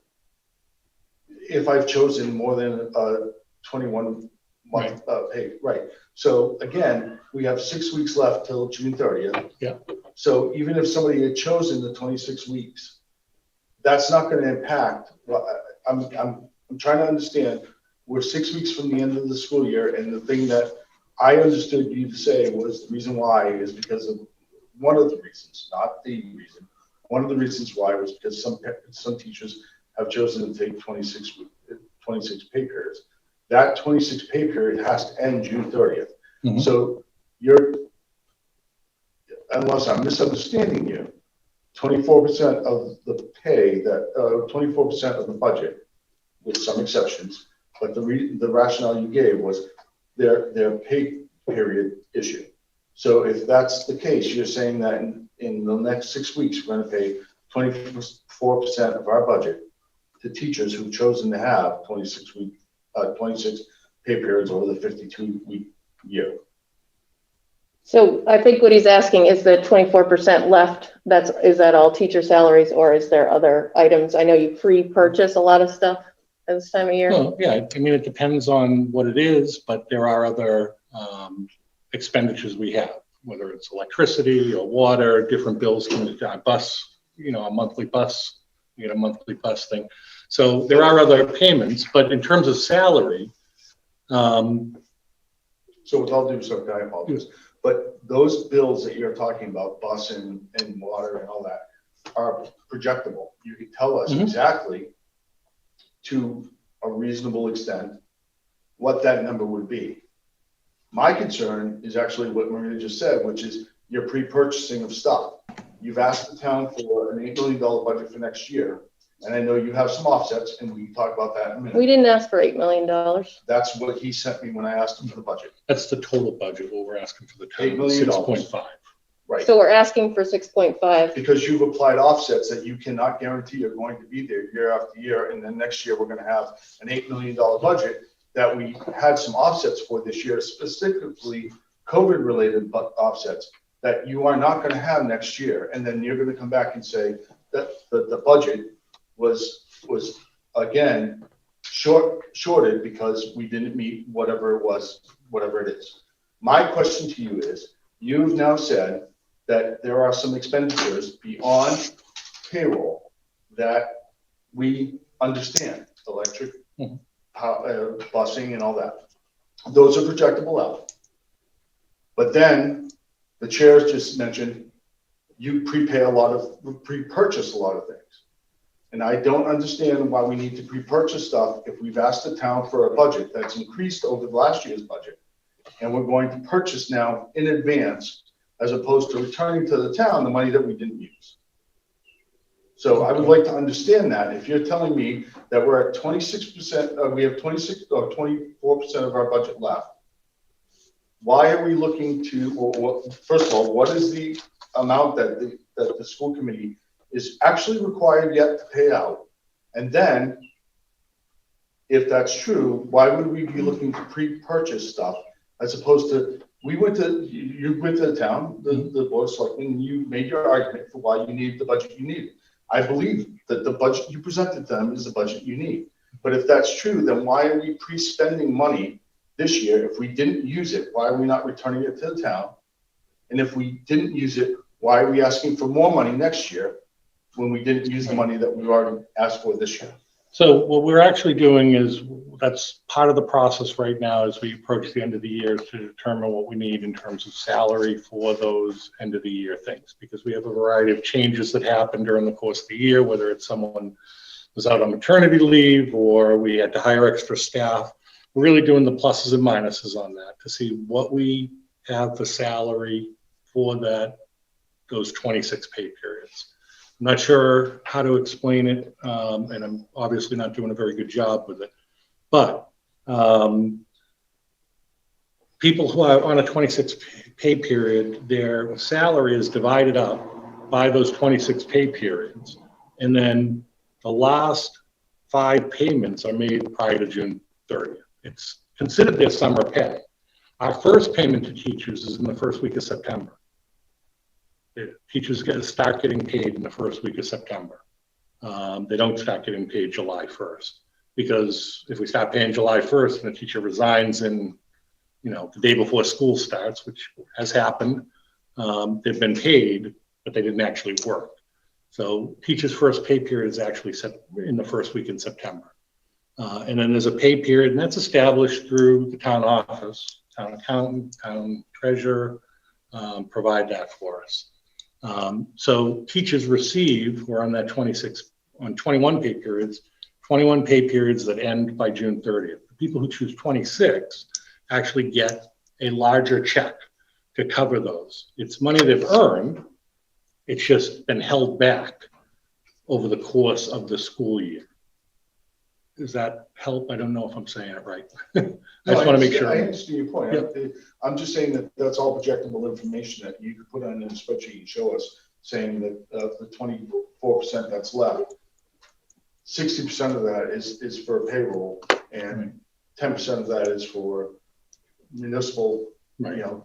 I've chosen more than a 21 month pay. Right. So again, we have 6 weeks left till June 30th. Yeah. So even if somebody had chosen the 26 weeks, that's not going to impact. I'm trying to understand. We're 6 weeks from the end of the school year, and the thing that I understood you to say was the reason why is because of one of the reasons, not the reason. One of the reasons why was because some teachers have chosen to take 26 pay periods. That 26 pay period has to end June 30th. Mm-hmm. So unless I'm misunderstanding you, 24% of the pay, 24% of the budget, with some exceptions, but the rationale you gave was their pay period issue. So if that's the case, you're saying that in the next 6 weeks, we're going to pay 24% of our budget to teachers who've chosen to have 26 pay periods over the 52-week year. So I think what he's asking is the 24% left, is that all teacher salaries, or is there other items? I know you pre-purchase a lot of stuff at this time of year. Well, yeah, I mean, it depends on what it is, but there are other expenditures we have, whether it's electricity or water, different bills, bus, a monthly bus, you get a monthly bus thing. So there are other payments, but in terms of salary. So with all due respect, I apologize, but those bills that you're talking about, bus and water and all that, are projectable. You can tell us exactly, to a reasonable extent, what that number would be. My concern is actually what Maria just said, which is your pre-purchasing of stuff. You've asked the town for an $8 million budget for next year, and I know you have some offsets, and we can talk about that in a minute. We didn't ask for $8 million. That's what he sent me when I asked him for the budget. That's the total budget, what we're asking for the town, $8 million. 6.5. Right. So we're asking for 6.5. Because you've applied offsets that you cannot guarantee are going to be there year after year, and then next year we're going to have an $8 million budget that we had some offsets for this year, specifically COVID-related offsets that you are not going to have next year, and then you're going to come back and say that the budget was again shorted because we didn't meet whatever it is. My question to you is, you've now said that there are some expenditures beyond payroll that we understand, electric, busing and all that. Those are projectable out. But then the chair just mentioned you pre-purchase a lot of things. And I don't understand why we need to pre-purchase stuff if we've asked the town for a budget that's increased over the last year's budget. And we're going to purchase now in advance, as opposed to returning to the town the money that we didn't use. So I would like to understand that. If you're telling me that we're at 26%, we have 26 or 24% of our budget left, why are we looking to, first of all, what is the amount that the school committee is actually required yet to pay out? And then, if that's true, why would we be looking to pre-purchase stuff as opposed to We went to, you went to the town, the board of selectmen, and you made your argument for why you need the budget you need. I believe that the budget you presented to them is the budget you need. But if that's true, then why are we pre-spending money this year? If we didn't use it, why are we not returning it to the town? And if we didn't use it, why are we asking for more money next year when we didn't use the money that we already asked for this year? So what we're actually doing is, that's part of the process right now as we approach the end of the year to determine what we need in terms of salary for those end of the year things. Because we have a variety of changes that happen during the course of the year, whether it's someone was out on maternity leave or we had to hire extra staff. We're really doing the pluses and minuses on that to see what we have for salary for those 26 pay periods. I'm not sure how to explain it, and I'm obviously not doing a very good job with it. But people who are on a 26 pay period, their salary is divided up by those 26 pay periods. And then the last 5 payments are made prior to June 30th. It's considered their summer pay. Our first payment to teachers is in the first week of September. Teachers start getting paid in the first week of September. They don't start getting paid July 1st, because if we start paying July 1st and a teacher resigns in, the day before school starts, which has happened, they've been paid, but they didn't actually work. So teachers' first pay period is actually set in the first week in September. And then there's a pay period, and that's established through the town office, town accountant, town treasurer, provide that for us. So teachers receive, who are on that 21 pay periods, 21 pay periods that end by June 30th. The people who choose 26 actually get a larger check to cover those. It's money they've earned. It's just been held back over the course of the school year. Does that help? I don't know if I'm saying it right. I just want to make sure. I understand your point. Yep. I'm just saying that that's all projectable information that you could put on in a spreadsheet and show us, saying that the 24% that's left, 60% of that is for payroll, and 10% of that is for municipal,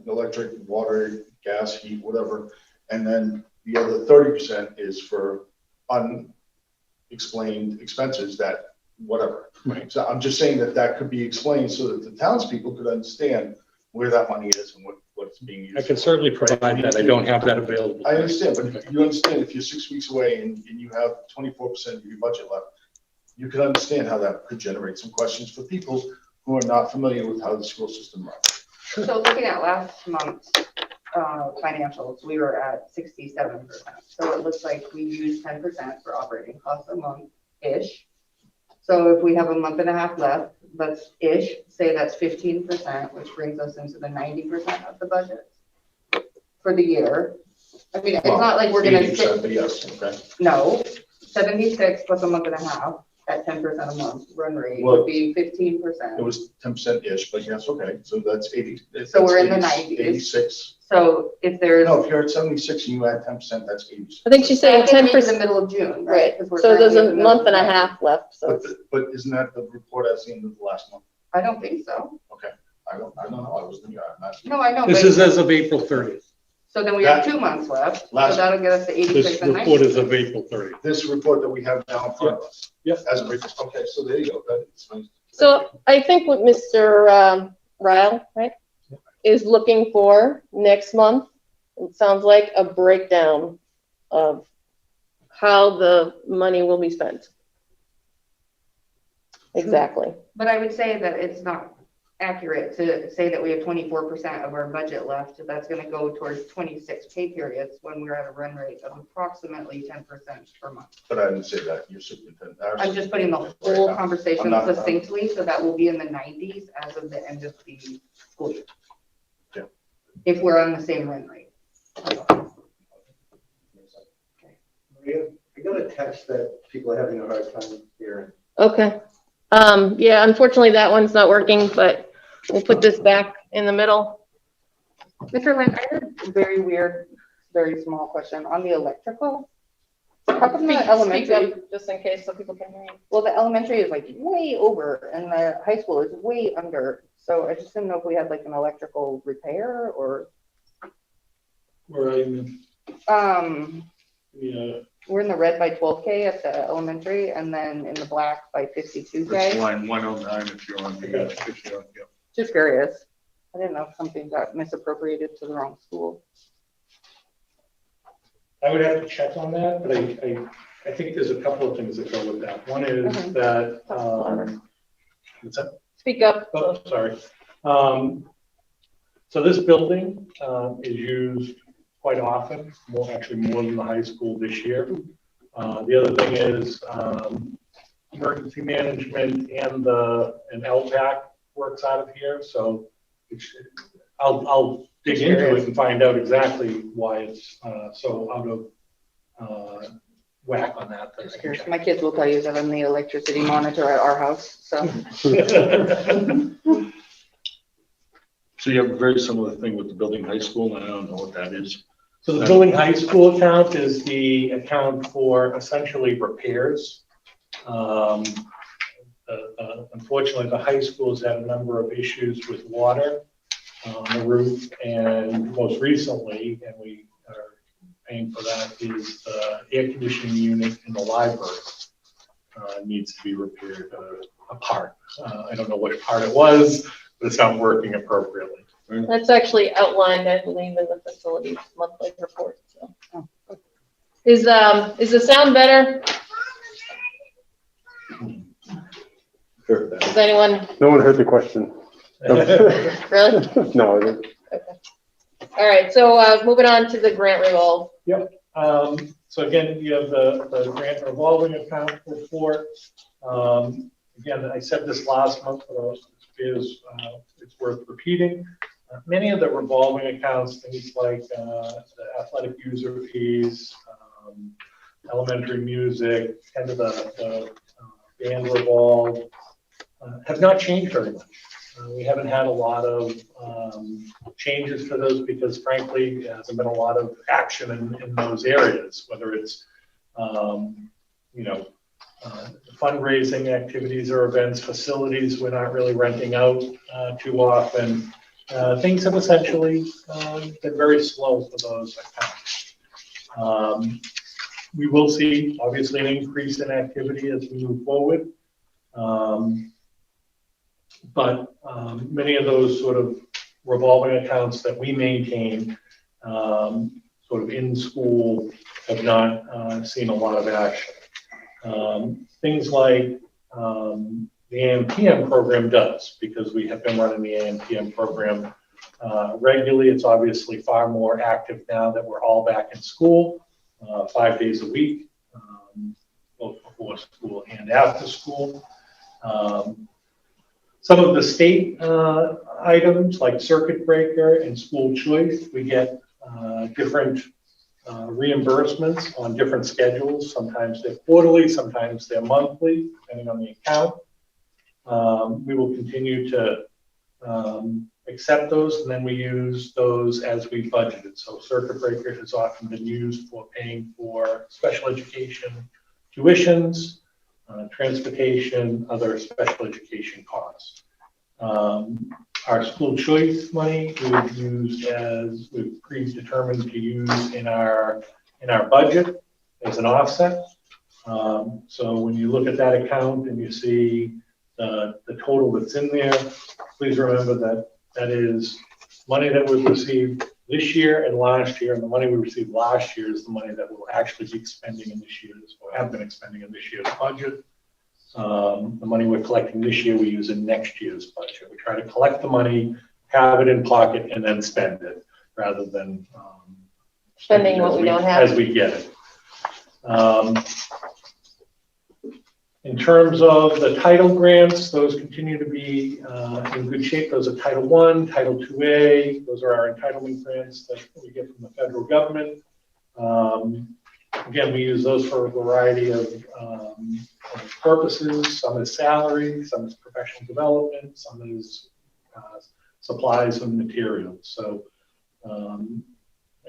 electric, water, gas, heat, whatever, and then the other 30% is for unexplained expenses that whatever. Right. So I'm just saying that could be explained so that the townspeople could understand where that money is and what it's being used. I can certainly provide that. I don't have that available. I understand, but if you understand, if you're 6 weeks away and you have 24% of your budget left, you can understand how that could generate some questions for people who are not familiar with how the school system runs. So looking at last month's financials, we were at 67%. So it looks like we used 10% for operating costs a month-ish. So if we have a month and a half left, let's say that's 15%, which brings us into the 90% of the budget for the year. I mean, it's not like we're gonna sit. But yes, okay. No, 76 plus a month and a half at 10% a month run rate would be 15%. It was 10%-ish, but yes, okay. So that's 80. So we're in the 90s. 86. So if there's. No, if you're at 76 and you add 10%, that's 86. I think she's saying That gets me to 10%. the middle of June, Right, right? 'Cause we're so there's currently in a the middle month and a of May. half left, so. But isn't that the report as the end of the last month? I don't think so. Okay. I don't know. I was thinking. No, I know. This but- is as of April 30th. So then we have 2 months left, so Last- that'll get us to 86 This and report 90. is of April 30th. This report that we have now in front of us. Yep. As of April. Okay, so there you go. That's nice. So I think what Mr. Ryle, right, is looking for next month, it sounds like a breakdown of how the money will be spent. Exactly. But I would say that it's not accurate to say that we have 24% of our budget left. That's going to go towards 26 pay periods when we're at a run rate of approximately 10% per month. But I didn't say that. You're superintendent. I'm just putting the whole conversation succinctly so that we'll be in the 90s as of the end of the school year. Yeah. If we're on the same run rate. I got a text that people are having a hard time hearing. Okay. Yeah, unfortunately that one's not working, but we'll put this back in the middle. Mr. Lynn, I had a very weird, very small question on the electrical. How come the Speak elementary, up just in case so people can hear you. well, the elementary is like way over and the high school is way under. So I just didn't know if we had like an electrical repair or, Where are you? Yeah. we're in the red by 12K at the elementary and then in the black by It's 52K. line 109 if you're on the, if you're on, yeah. Just curious. I didn't know if something got misappropriated to the wrong school. I would have to check on that, but I think there's a couple of things that go with that. One is Mhm. that, Louder. what's that? Speak up. Oh, sorry. So this building is used quite often, actually more than the high school this year. The other thing is emergency management and LPAC works out of here. So I'll dig into it and find out exactly why it's so out of whack on that. Just curious. My kids will tell you that I'm the electricity monitor at our house, so. So you have a very similar thing with the building high school, and I don't know what that is. So the building high school account is the account for essentially repairs. Unfortunately, the high schools had a number of issues with water on the roof, and most recently, and we are paying for that, is the air conditioning unit in the library needs to be repaired apart. I don't know which part it was, but it's not working appropriately. That's actually outlined, I believe, in the facilities monthly report. So, is the sound better? Heard that. Does anyone No one heard the question. really? No, I didn't. All right. So moving on to the grant revolve. So again, you have the grant revolving account report. Again, I said this last month, but it's worth repeating. Many of the revolving accounts, things like the athletic user fees, elementary music, kind of the band revolve, have not changed very much. We haven't had a lot of changes for those because frankly, there hasn't been a lot of action in those areas, whether it's, fundraising activities or events, facilities we're not really renting out too often. Things have essentially been very slow for those accounts. We will see obviously an increase in activity as we move forward. But many of those sort of revolving accounts that we maintain sort of in school have not seen a lot of action. Things like the AMPM program does, because we have been running the AMPM program regularly. It's obviously far more active now that we're all back in school 5 days a week, both before school and after school. Some of the state items like circuit breaker and school choice, we get different reimbursements on different schedules. Sometimes they're quarterly, sometimes they're monthly, depending on the account. We will continue to accept those, and then we use those as we budgeted. So circuit breaker has often been used for paying for special education tuitions, transportation, other special education costs. Our school choice money we've used as we've predetermined to use in our budget as an offset. So when you look at that account and you see the total that's in there, please remember that that is money that we've received this year and last year, and the money we received last year is the money that we'll actually be expending in this year's, or have been expending in this year's budget. The money we're collecting this year, we use in next year's budget. We try to collect the money, have it in pocket, and then spend it, rather than Spending what we don't have. as we get it. In terms of the title grants, those continue to be in good shape. Those are Title I, Title IIA. Those are our entitlement grants that we get from the federal government. Again, we use those for a variety of purposes. Some is salaries, some is professional development, some is supplies and materials. So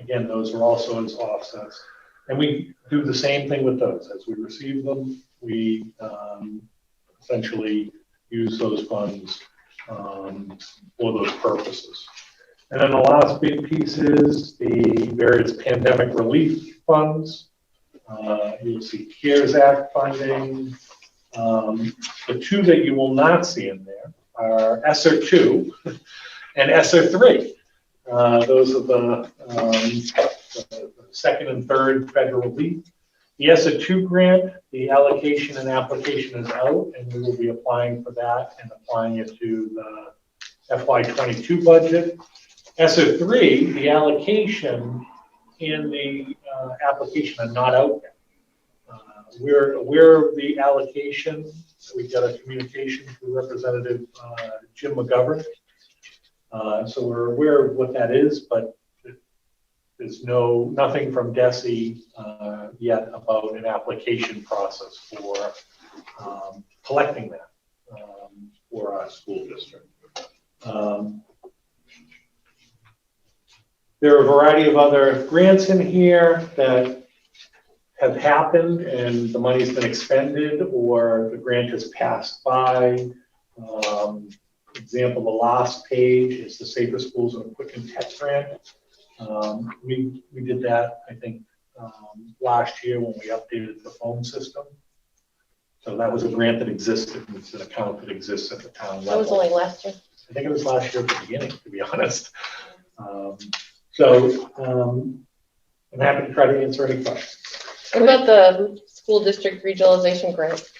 again, those are also as offsets. And we do the same thing with those. As we receive them, we essentially use those funds for those purposes. And then the last big piece is the various pandemic relief funds. You'll see CARES Act funding. The two that you will not see in there are ESSER 2 and ESSER 3. Those are the second and third federal relief. The ESSER 2 grant, the allocation and application is out, and we will be applying for that and applying it to the FY22 budget. ESSER 3, the allocation and the application are not out yet. We're aware of the allocation. We got a communication from Representative Jim McGovern. So we're aware of what that is, but there's nothing from DESE yet about an application process for collecting that for our school district. There are a variety of other grants in here that have happened and the money's been expended or the grant has passed by. Example, the last page is the Safer Schools and Quick and Tech grant. We did that, I think, last year when we updated the phone system. So that was a grant that existed. It's an account that exists at the town level. That was only last year. I think it was last year at the beginning, to be honest. I'm happy to try to answer any questions. What about the school district regionalization grant?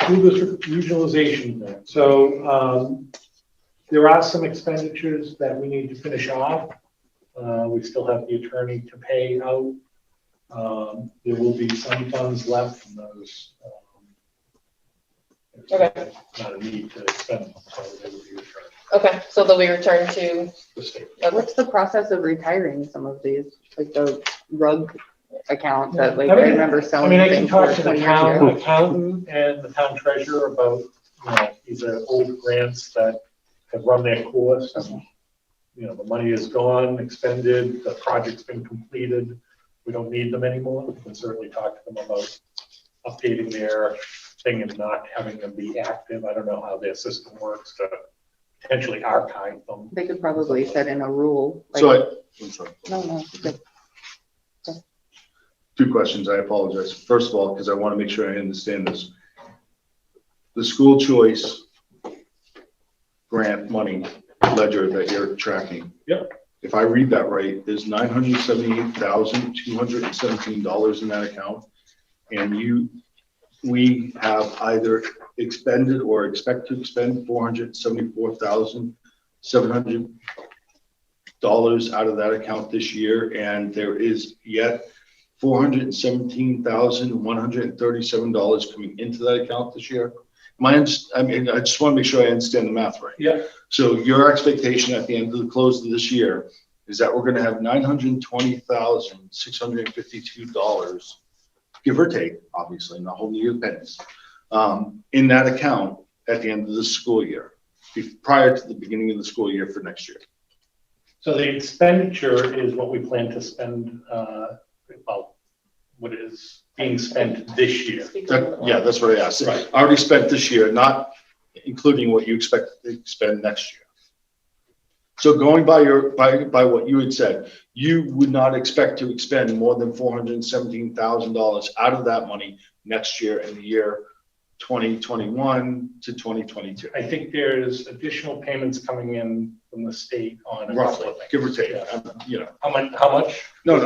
School district regionalization grant. So there are some expenditures that we need to finish off. We still have the attorney to pay out. There will be some funds left from those. Okay. Not a need to expend them, so they will be returned Okay, so they'll be returned to to the state. What's the process of retiring some of these, like the rug account that like I I mean- remember I selling mean, I can things talk for to the 20 years ago? accountant and the town treasurer about, these are old grants that have run their course. And, the money is gone, expended, the project's been completed. We don't need them anymore. We can certainly talk to them about updating their thing and not having them be active. I don't know how their system works to potentially archive them. They could probably set in a rule. Like, So I'm sorry. no, good. Two questions, I apologize. First of all, because I want to make sure I understand this. The school choice grant money ledger that you're tracking. Yep. If I read that right, there's $978,217 in that account. And we have either expended or expect to expend $474,700 out of that account this year. And there is yet $417,137 coming into that account this year. I just want to make sure I understand the math right. Yeah. So your expectation at the end of the close of this year is that we're going to have $920,652, give or take, obviously, not holding you to pennies, in that account at the end of the school year, prior to the beginning of the school year for next year. So the expenditure is what we plan to spend, what is being spent this year. Yeah, that's what I asked. Right. Already spent this year, not including what you expect to spend next year. So going by what you had said, you would not expect to expend more than $417,000 out of that money next year in the year 2021 to 2022. I think there's additional payments coming in from the state on a couple Roughly, of things. give or take. Yeah. How much? No,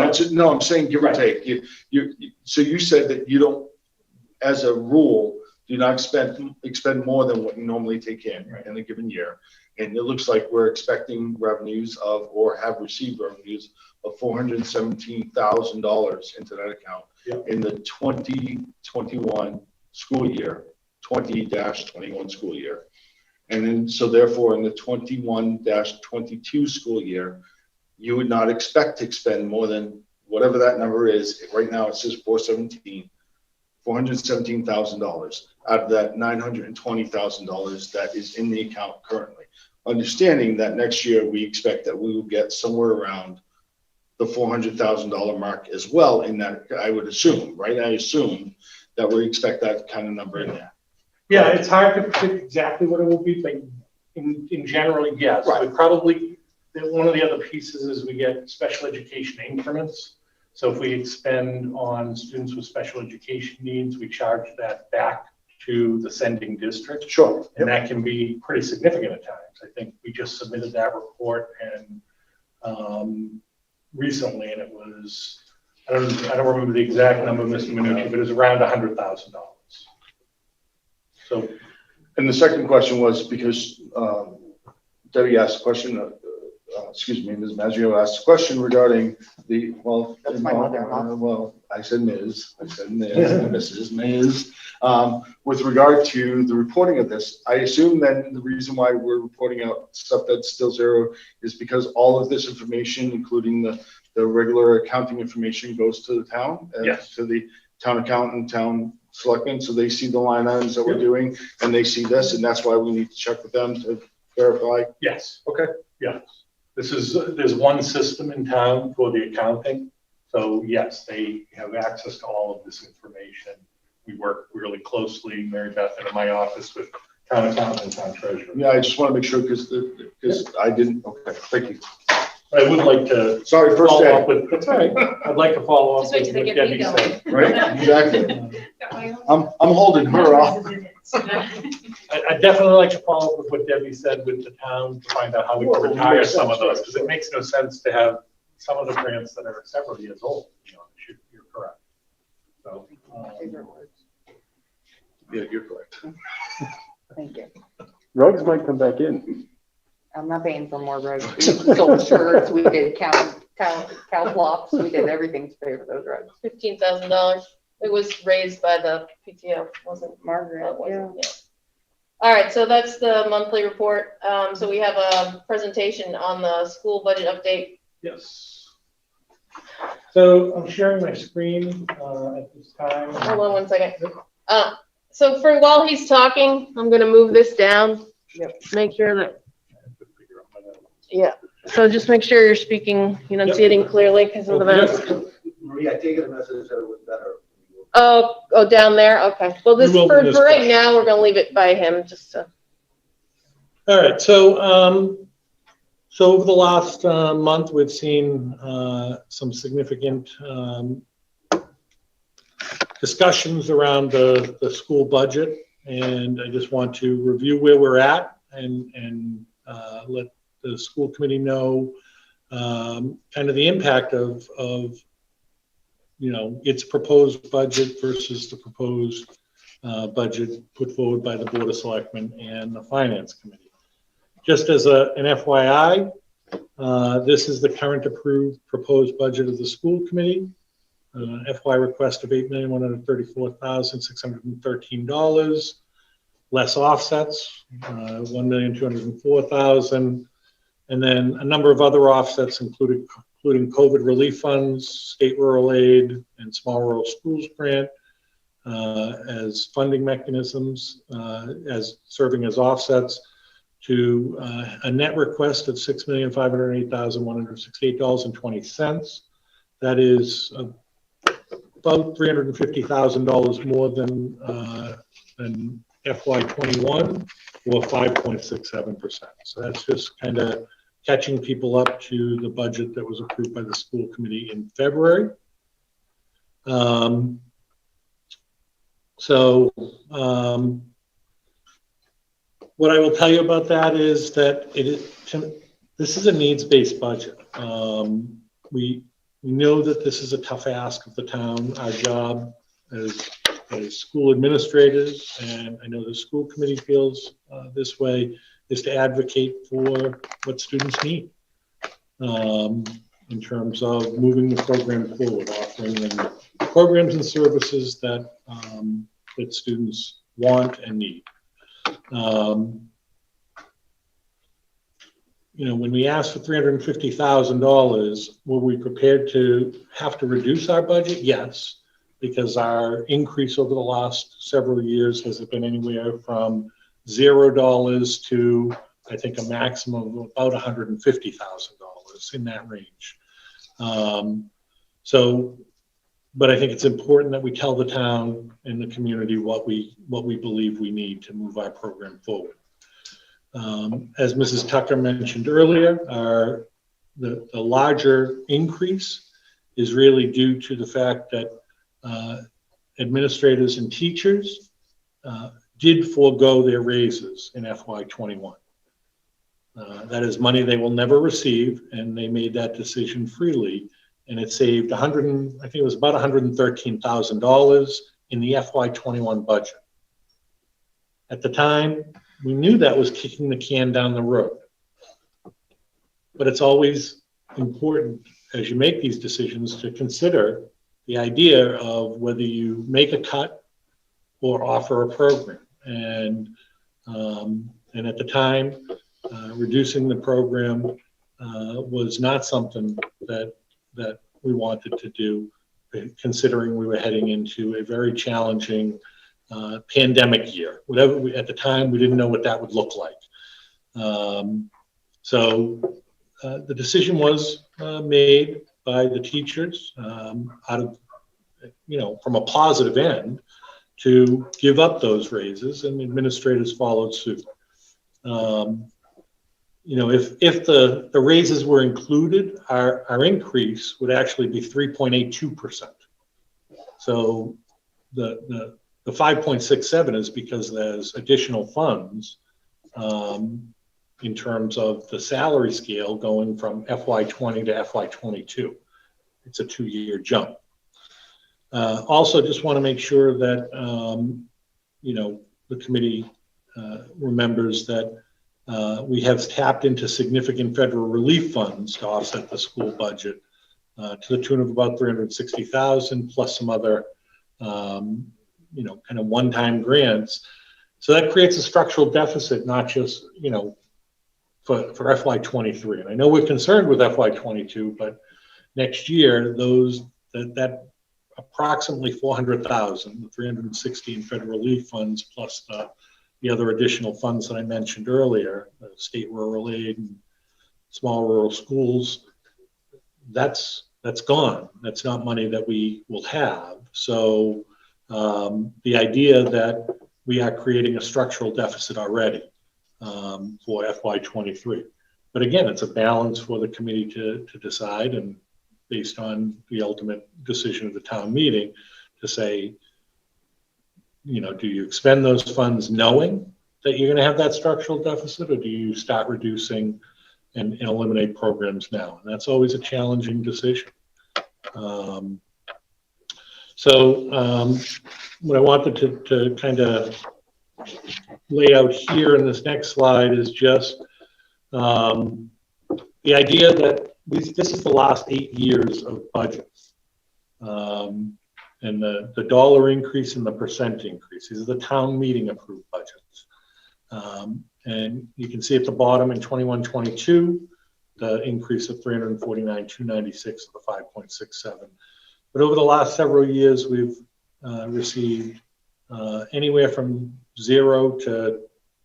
I'm saying give or Right. take. So you said that you don't, as a rule, do not expend more than what you normally take in in a given year. And it looks like we're expecting revenues of, or have received revenues of $417,000 into that account in the 2021 school year, 20-21 school year. And then, so therefore, in the 21-22 school year, you would not expect to expend more than whatever that number is. Right now, it says $417,000 out of that $920,000 that is in the account currently. Understanding that next year, we expect that we will get somewhere around the $400,000 mark as well in that, I would assume, right? I assume that we expect that kind of number in there. Yeah, it's hard to predict exactly what it will be, but in general, yes. Right. We probably, one of the other pieces is we get special education increments. So if we expend on students with special education needs, we charge that back to the sending district. Sure. And that can be pretty significant at times. I think we just submitted that report and recently, and it was, I don't remember the exact number, Mr. Minucci, but it was around $100,000. So, And the second question was because Debbie asked a question, excuse me, Ms. Maggio asked a question regarding the, well, That's my mother-in-law. well, I said Ms., and Mrs. Ms. With regard to the reporting of this, I assume then the reason why we're reporting out stuff that's still zero is because all of this information, including the regular accounting information, goes to the town? Yes. To the town accountant, town selectmen, so they see the line items that we're doing, and they see this, and that's why we need to check with them to verify? yes. Okay. Yes. There's one system in town for the accounting. So yes, they have access to all of this information. We work really closely, Mary Beth and in my office, with town accountant and town treasurer. Yeah, I just want to make sure because I didn't, okay, thank you. I would like to Sorry, first follow day. up with, that's all right. I'd like to follow up Just wait with till they what get me Debbie going. said. Right, exactly. I'm holding her off. I'd definitely like to follow up with what Debbie said with the town to find out how we can Well, retire makes some of sense, those, right, because it makes no sense to have some of the grants that are several years old. You know, you're correct. So, Yeah, you're correct. Thank you. Rugs might come back in. I'm not paying for more rugs. We sold shirts, we did cow flops, we did everything to pay for those rugs. $15,000. It was raised by the PTO, wasn't Margaret, it? Wasn't, yeah. All right, so that's the monthly report. So we have a presentation on the school budget update. yes. So I'm sharing my screen at this time. Hold on one second. So for while he's talking, I'm gonna move this down. Yep. Make sure that, yeah. So just make sure you're speaking, enunciating clearly because of the mask. Maria, I take it the message that it was better. Oh, down there? Okay. Well, this, We will for discuss. right now, we're gonna leave it by him, just to. All right, so over the last month, we've seen some significant discussions around the school budget, and I just want to review where we're at and let the school committee know kind of the impact of its proposed budget versus the proposed budget put forward by the Board of Selectmen and the Finance Committee. Just as an FYI, this is the current approved proposed budget of the school committee. FY request of $8,134,613, less offsets, $1,204,000, and then a number of other offsets, including COVID relief funds, state rural aid, and small rural schools grant as funding mechanisms, as serving as offsets to a net request of $6,508,168.20. That is about $350,000 more than FY21, or 5.67%. So that's just kind of catching people up to the budget that was approved by the school committee in February. What I will tell you about that is that this is a needs-based budget. We know that this is a tough ask of the town. Our job as school administrators, and I know the school committee feels this way, is to advocate for what students need in terms of moving the program forward, offering them programs and services that that students want and need. When we asked for $350,000, were we prepared to have to reduce our budget? Yes, because our increase over the last several years has been anywhere from $0 to, I think, a maximum of about $150,000 in that range. But I think it's important that we tell the town and the community what we believe we need to move our program forward. As Mrs. Tucker mentioned earlier, the larger increase is really due to the fact that administrators and teachers did forego their raises in FY21. That is money they will never receive, and they made that decision freely, and it saved I think it was about $113,000 in the FY21 budget. At the time, we knew that was kicking the can down the road, but it's always important as you make these decisions to consider the idea of whether you make a cut or offer a program. And at the time, reducing the program was not something that we wanted to do, considering we were heading into a very challenging pandemic year. At the time, we didn't know what that would look like. So the decision was made by the teachers out of, from a positive end, to give up those raises, and administrators followed suit. If the raises were included, our increase would actually be 3.82%. So the 5.67 is because there's additional funds in terms of the salary scale going from FY20 to FY22. It's a 2-year jump. Also, just want to make sure that the committee remembers that we have tapped into significant federal relief funds to offset the school budget to the tune of about $360,000 plus some other kind of one-time grants. So that creates a structural deficit, not just for FY23. And I know we're concerned with FY22, but next year that approximately $400,000, the 360 in federal relief funds plus the other additional funds that I mentioned earlier, state rural aid and small rural schools, that's gone. That's not money that we will have. So the idea that we are creating a structural deficit already for FY23. But again, it's a balance for the committee to decide, and based on the ultimate decision of the town meeting, to say, do you expend those funds knowing that you're going to have that structural deficit, or do you start reducing and eliminate programs now? And that's always a challenging decision. What I wanted to kind of lay out here in this next slide is just the idea that this is the last 8 years of budgets. And the dollar increase and the percent increase. These are the town meeting approved budgets. And you can see at the bottom in 21-22, the increase of 349,296 of the 5.67. But over the last several years, we've received anywhere from 0 to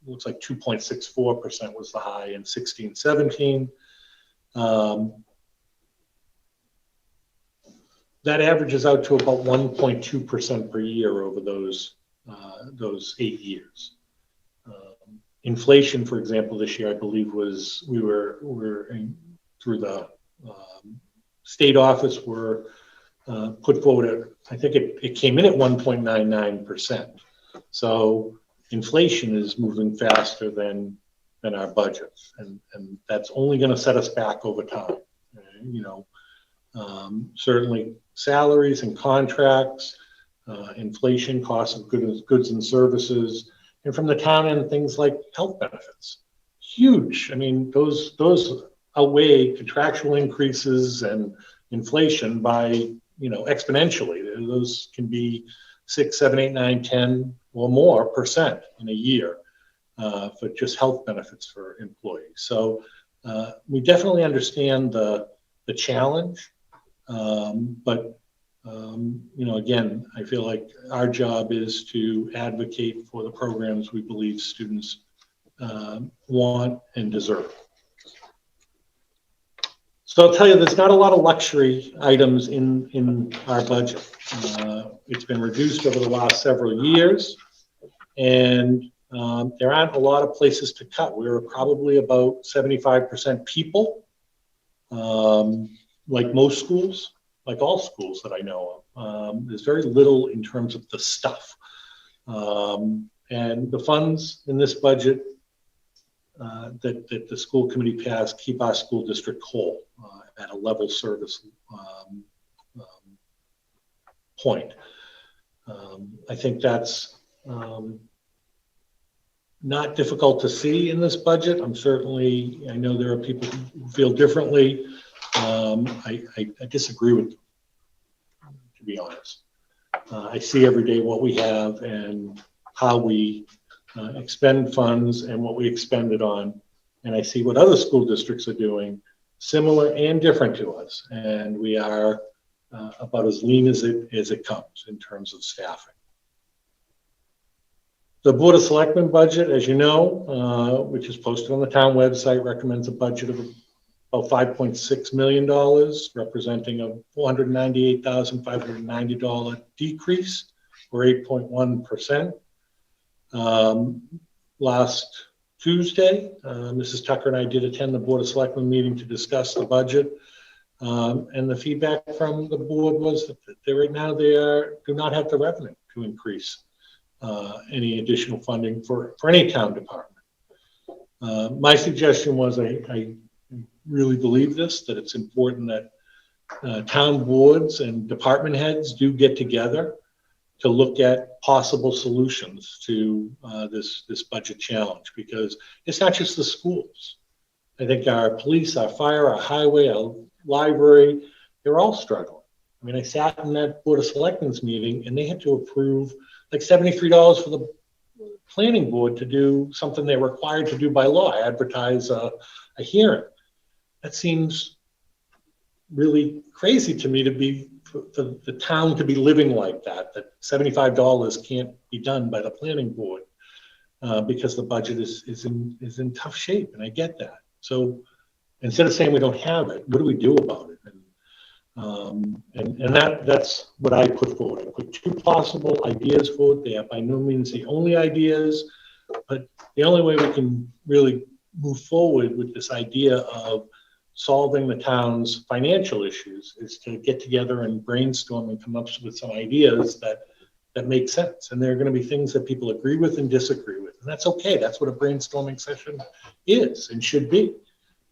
looks like 2.64% was the high in 16-17. That averages out to about 1.2% per year over those 8 years. Inflation, for example, this year I believe we were through the state office were put forward at, I think it came in at 1.99%. So inflation is moving faster than our budgets, and that's only going to set us back over time. Certainly salaries and contracts, inflation, costs of goods and services, and from the town end, things like health benefits. Huge. I mean, those outweigh contractual increases and inflation by, exponentially. Those can be 6, 7, 8, 9, 10 or more % in a year for just health benefits for employees. So we definitely understand the challenge. But again, I feel like our job is to advocate for the programs we believe students want and deserve. So I'll tell you, there's not a lot of luxury items in our budget. It's been reduced over the last several years, and there aren't a lot of places to cut. We were probably about 75% people, like most schools, like all schools that I know of. There's very little in terms of the stuff. And the funds in this budget that the school committee passed keep our school district whole at a level service point. I think that's not difficult to see in this budget. I know there are people who feel differently. I disagree with them, to be honest. I see every day what we have and how we expend funds and what we expend it on. And I see what other school districts are doing, similar and different to us. And we are about as lean as it comes in terms of staffing. The Board of Selectmen budget, as you know, which is posted on the town website, recommends a budget of about $5.6 million, representing a $498,590 decrease, or 8.1%. Last Tuesday, Mrs. Tucker and I did attend the Board of Selectmen meeting to discuss the budget. And the feedback from the board was that right now they do not have the revenue to increase any additional funding for any town department. My suggestion was, I really believe this, that it's important that town boards and department heads do get together to look at possible solutions to this budget challenge, because it's not just the schools. I think our police, our fire, our highway, our library, they're all struggling. I mean, I sat in that Board of Selectmen's meeting and they had to approve like $73 for the planning board to do something they're required to do by law, advertise a hearing. That seems really crazy to me, to be the town to be living like that $75 can't be done by the planning board because the budget is in tough shape, and I get that. So instead of saying we don't have it, what do we do about it? And that's what I put forward. I put two possible ideas forward. They are by no means the only ideas, but the only way we can really move forward with this idea of solving the town's financial issues is to get together and brainstorm and come up with some ideas that make sense. And there are going to be things that people agree with and disagree with, and that's okay. That's what a brainstorming session is and should be,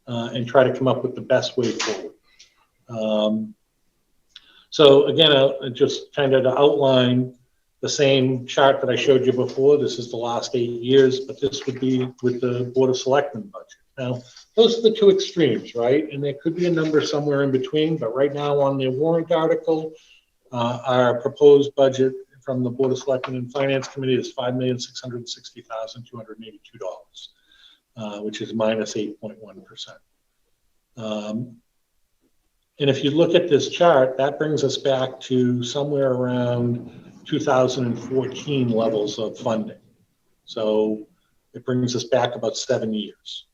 and try to come up with the best way forward. So again, I'll just kind of to outline the same chart that I showed you before. This is the last 8 years, but this would be with the Board of Selectmen budget. Now, those are the two extremes, right? And there could be a number somewhere in between, but right now on the warrant article, our proposed budget from the Board of Selectmen and Finance Committee is $5,660,282, which is minus 8.1%. And if you look at this chart, that brings us back to somewhere around 2014 levels of funding. So it brings us back about 7 years.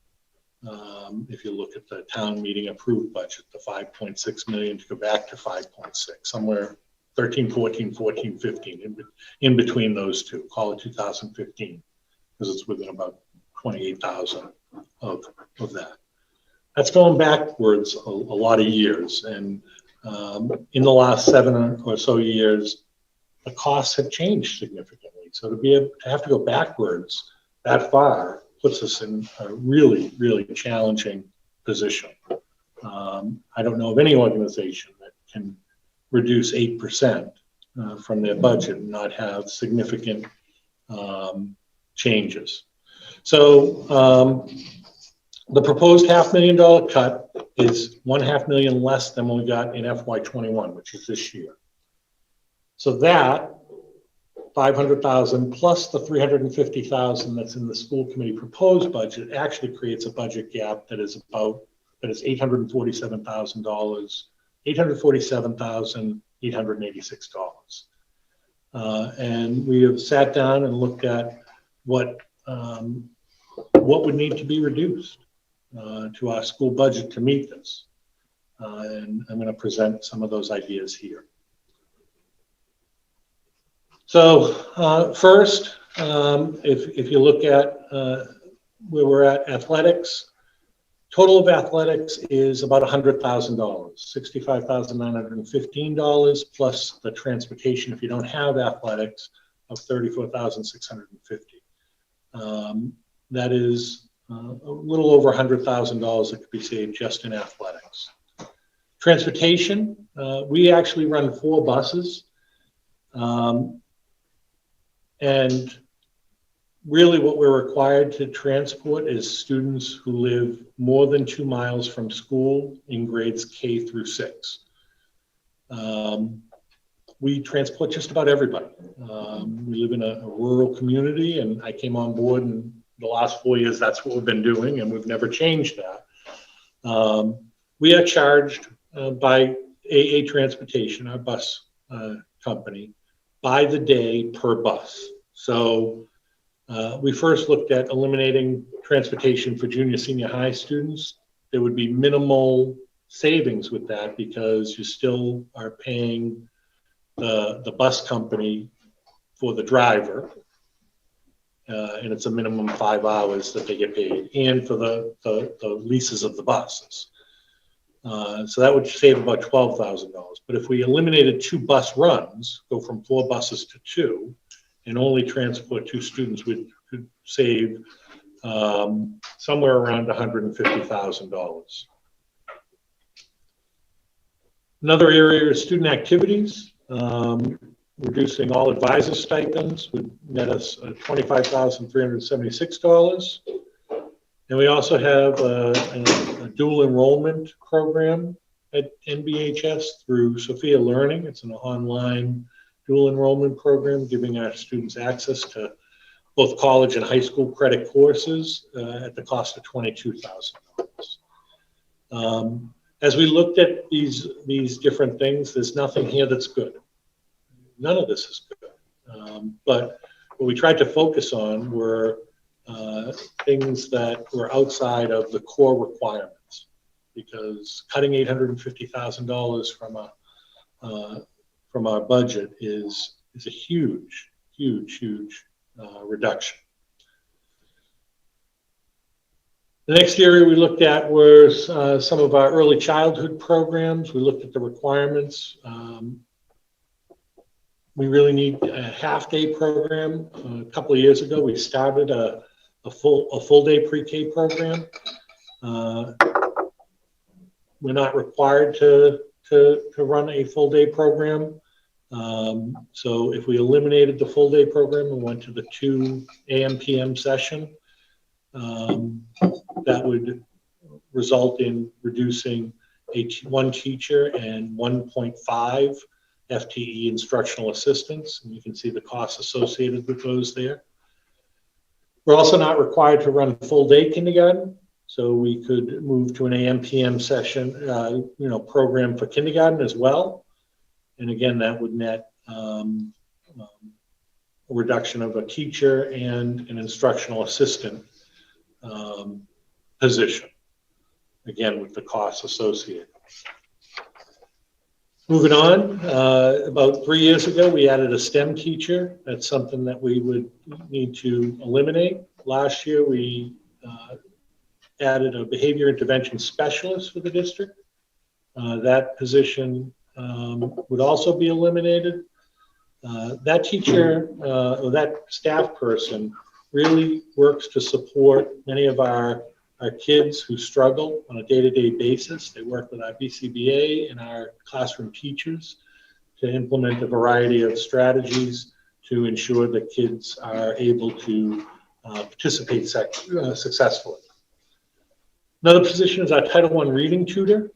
If you look at the town meeting approved budget, the 5.6 million to go back to 5.6, somewhere 13, 14, 14, 15, in between those two, call it 2015, because it's within about 28,000 of that. That's going backwards a lot of years. And in the last 7 or so years, the costs have changed significantly. So to have to go backwards that far puts us in a really, really challenging position. I don't know of any organization that can reduce 8% from their budget and not have significant changes. So the proposed $500,000 cut is $500,000 less than what we got in FY21, which is this year. So that $500,000 plus the $350,000 that's in the school committee proposed budget actually creates a budget gap that is $847,000, $847,886. And we have sat down and looked at what would need to be reduced to our school budget to meet this. And I'm going to present some of those ideas here. So first, if you look at where we're at athletics, total of athletics is about $100,000, $65,915 plus the transportation if you don't have athletics of $34,650. That is a little over $100,000 that could be saved just in athletics. Transportation, we actually run 4 buses. And really what we're required to transport is students who live more than 2 miles from school in grades K through 6. We transport just about everybody. We live in a rural community, and I came on board in the last 4 years, that's what we've been doing, and we've never changed that. We are charged by AA Transportation, our bus company, by the day per bus. So we first looked at eliminating transportation for junior, senior high students. There would be minimal savings with that because you still are paying the bus company for the driver. And it's a minimum 5 hours that they get paid, and for the leases of the buses. So that would save about $12,000. But if we eliminated 2 bus runs, go from 4 buses to 2, and only transport 2 students, we could save somewhere around $150,000. Another area is student activities. Reducing all advisor stipends would net us $25,376. And we also have a dual enrollment program at NBHS through Sophia Learning. It's an online dual enrollment program giving our students access to both college and high school credit courses at the cost of $22,000. As we looked at these different things, there's nothing here that's good. None of this is good. But what we tried to focus on were things that were outside of the core requirements, because cutting $850,000 from our budget is a huge reduction. The next area we looked at was some of our early childhood programs. We looked at the requirements. We really need a half-day program. A couple of years ago, we started a full-day pre-K program. We're not required to run a full-day program. So if we eliminated the full-day program and went to the 2 a.m. p.m. session, that would result in reducing one teacher and 1.5 FTE instructional assistants, and you can see the costs associated with those there. We're also not required to run full-day kindergarten, so we could move to an AM PM session, program for kindergarten as well. And again, that would net a reduction of a teacher and an instructional assistant position, again with the costs associated. Moving on, about 3 years ago, we added a STEM teacher. That's something that we would need to eliminate. Last year, we added a behavior intervention specialist for the district. That position would also be eliminated. That teacher, or that staff person, really works to support many of our kids who struggle on a day-to-day basis. They work with our BCBA and our classroom teachers to implement a variety of strategies to ensure that kids are able to participate successfully. Another position is our Title I reading tutor.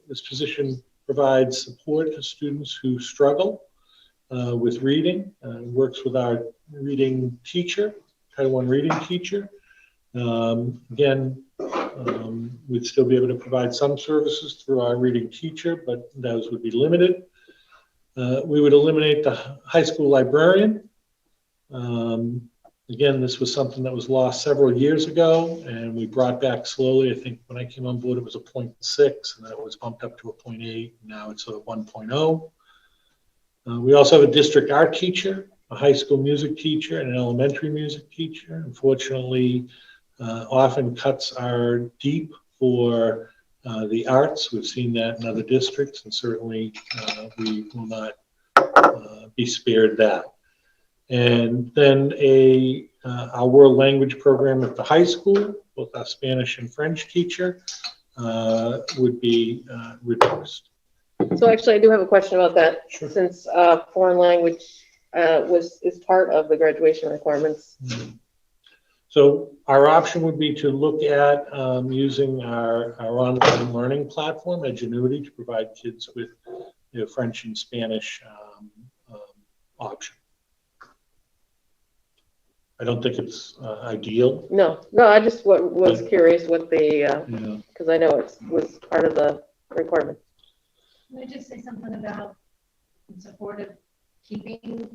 This position provides support to students who struggle with reading, works with our reading teacher, Title I reading teacher. Again, we'd still be able to provide some services through our reading teacher, but those would be limited. We would eliminate the high school librarian. Again, this was something that was lost several years ago, and we brought back slowly. I think when I came on board, it was a 0.6, and then it was bumped up to a 0.8. Now it's a 1.0. We also have a district art teacher, a high school music teacher, and an elementary music teacher. Unfortunately, often cuts are deep for the arts. We've seen that in other districts, and certainly we will not be spared that. And then our world language program at the high school, both our Spanish and French teacher, would be reduced. So actually, I do have a question about that. Sure. Since foreign language is part of the graduation requirements. So our option would be to look at using our online learning platform, Edgenuity, to provide kids with French and Spanish option. I don't think it's ideal. No, I just was curious what the, because I know it was part of the requirement. Can I just say something about in support of keeping,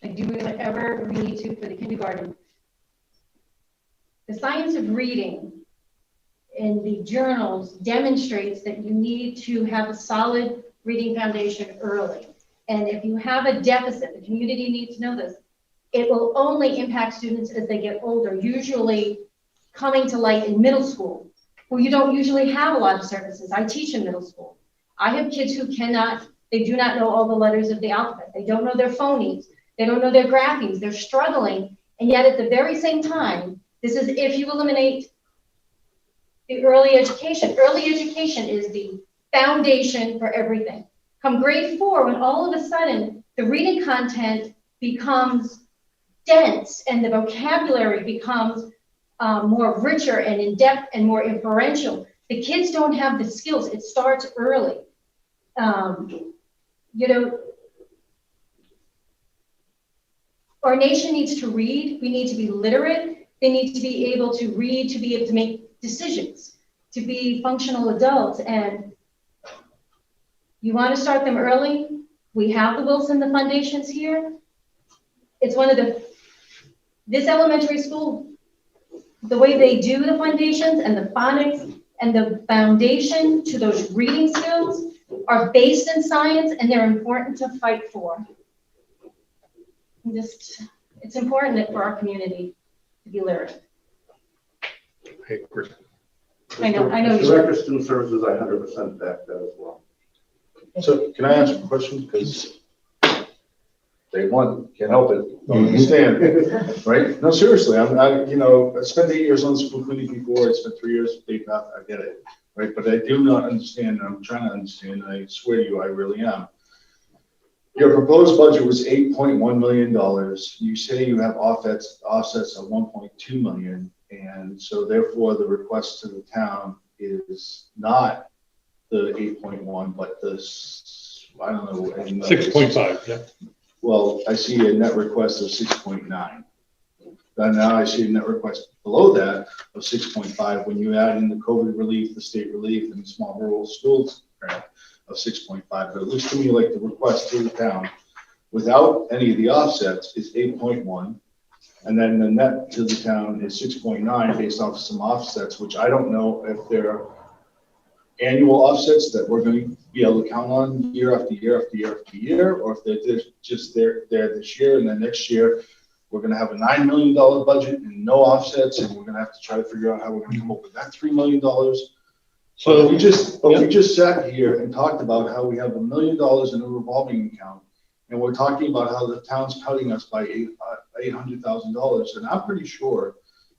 like doing whatever we need to for the kindergarten? The science of reading in the journals demonstrates that you need to have a solid reading foundation early. And if you have a deficit, the community needs to know this, it will only impact students as they get older, usually coming to light in middle school, where you don't usually have a lot of services. I teach in middle school. I have kids who they do not know all the letters of the alphabet. They don't know their phonemes. They don't know their graphemes. They're struggling. And yet at the very same time, this is if you eliminate the early education. Early education is the foundation for everything. Come grade 4, when all of a sudden the reading content becomes dense and the vocabulary becomes more richer and in-depth and more inferential, the kids don't have the skills. It starts early. Our nation needs to read. We need to be literate. They need to be able to read, to be able to make decisions, to be functional adults. And you want to start them early? We have the Wilson, the foundations here. It's one of this elementary school, the way they do the foundations and the phonics and the foundation to those reading skills are based in science, and they're important to fight for. It's important for our community to be literate. I agree. I know. Director of Student Services, I 100% back that as well. So can I ask a question? Because they want, can't help it, don't understand, right? No, seriously, I spent 8 years on the school committee before, I spent 3 years at Big Mouth, I get it, right? But I do not understand, and I'm trying to understand, and I swear to you, I really am. Your proposed budget was $8.1 million. You say you have offsets of 1.2 million, and so therefore the request to the town is not the 8.1, but the, I don't know. 6.5, yeah. Well, I see a net request of 6.9. Then now I see a net request below that of 6.5 when you add in the COVID relief, the state relief, and the small rural schools grant of 6.5. But it looks to me like the request to the town without any of the offsets is 8.1. And then the net to the town is 6.9 based off of some offsets, which I don't know if they're annual offsets that we're going to be able to count on year after year after year after year, or if they're just there this year, and then next year we're going to have a $9 million budget and no offsets, and we're going to have to try to figure out how we're going to come up with that $3 million. So we just sat here and talked about how we have $1 million in a revolving account, and we're talking about how the town's cutting us by $800,000, and I'm pretty sure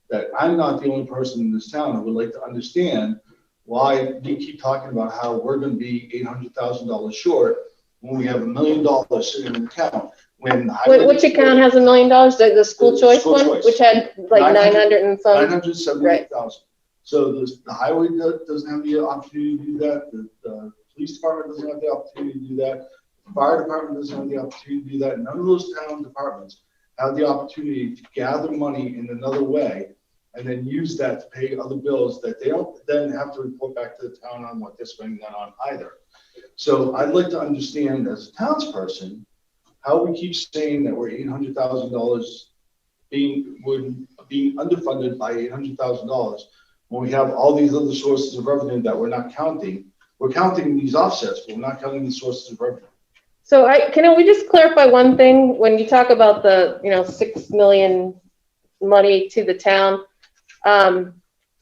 that I'm not the only person in this town who would like to understand why we keep talking about how we're going to be $800,000 short when we have $1 million sitting in the account. Which account has $1 million? The school choice one, which had like 900 and some. 978,000. Right. So the highway doesn't have the opportunity to do that. The police department doesn't have the opportunity to do that. The fire department doesn't have the opportunity to do that. None of those town departments have the opportunity to gather money in another way and then use that to pay other bills that they don't then have to report back to the town on what they're spending that on either. So I'd like to understand as a townsperson how we keep saying that we're $800,000 we're being underfunded by $800,000 when we have all these other sources of revenue that we're not counting. We're counting these offsets, but we're not counting the sources of revenue. So can we just clarify one thing? When you talk about the, 6 million money to the town,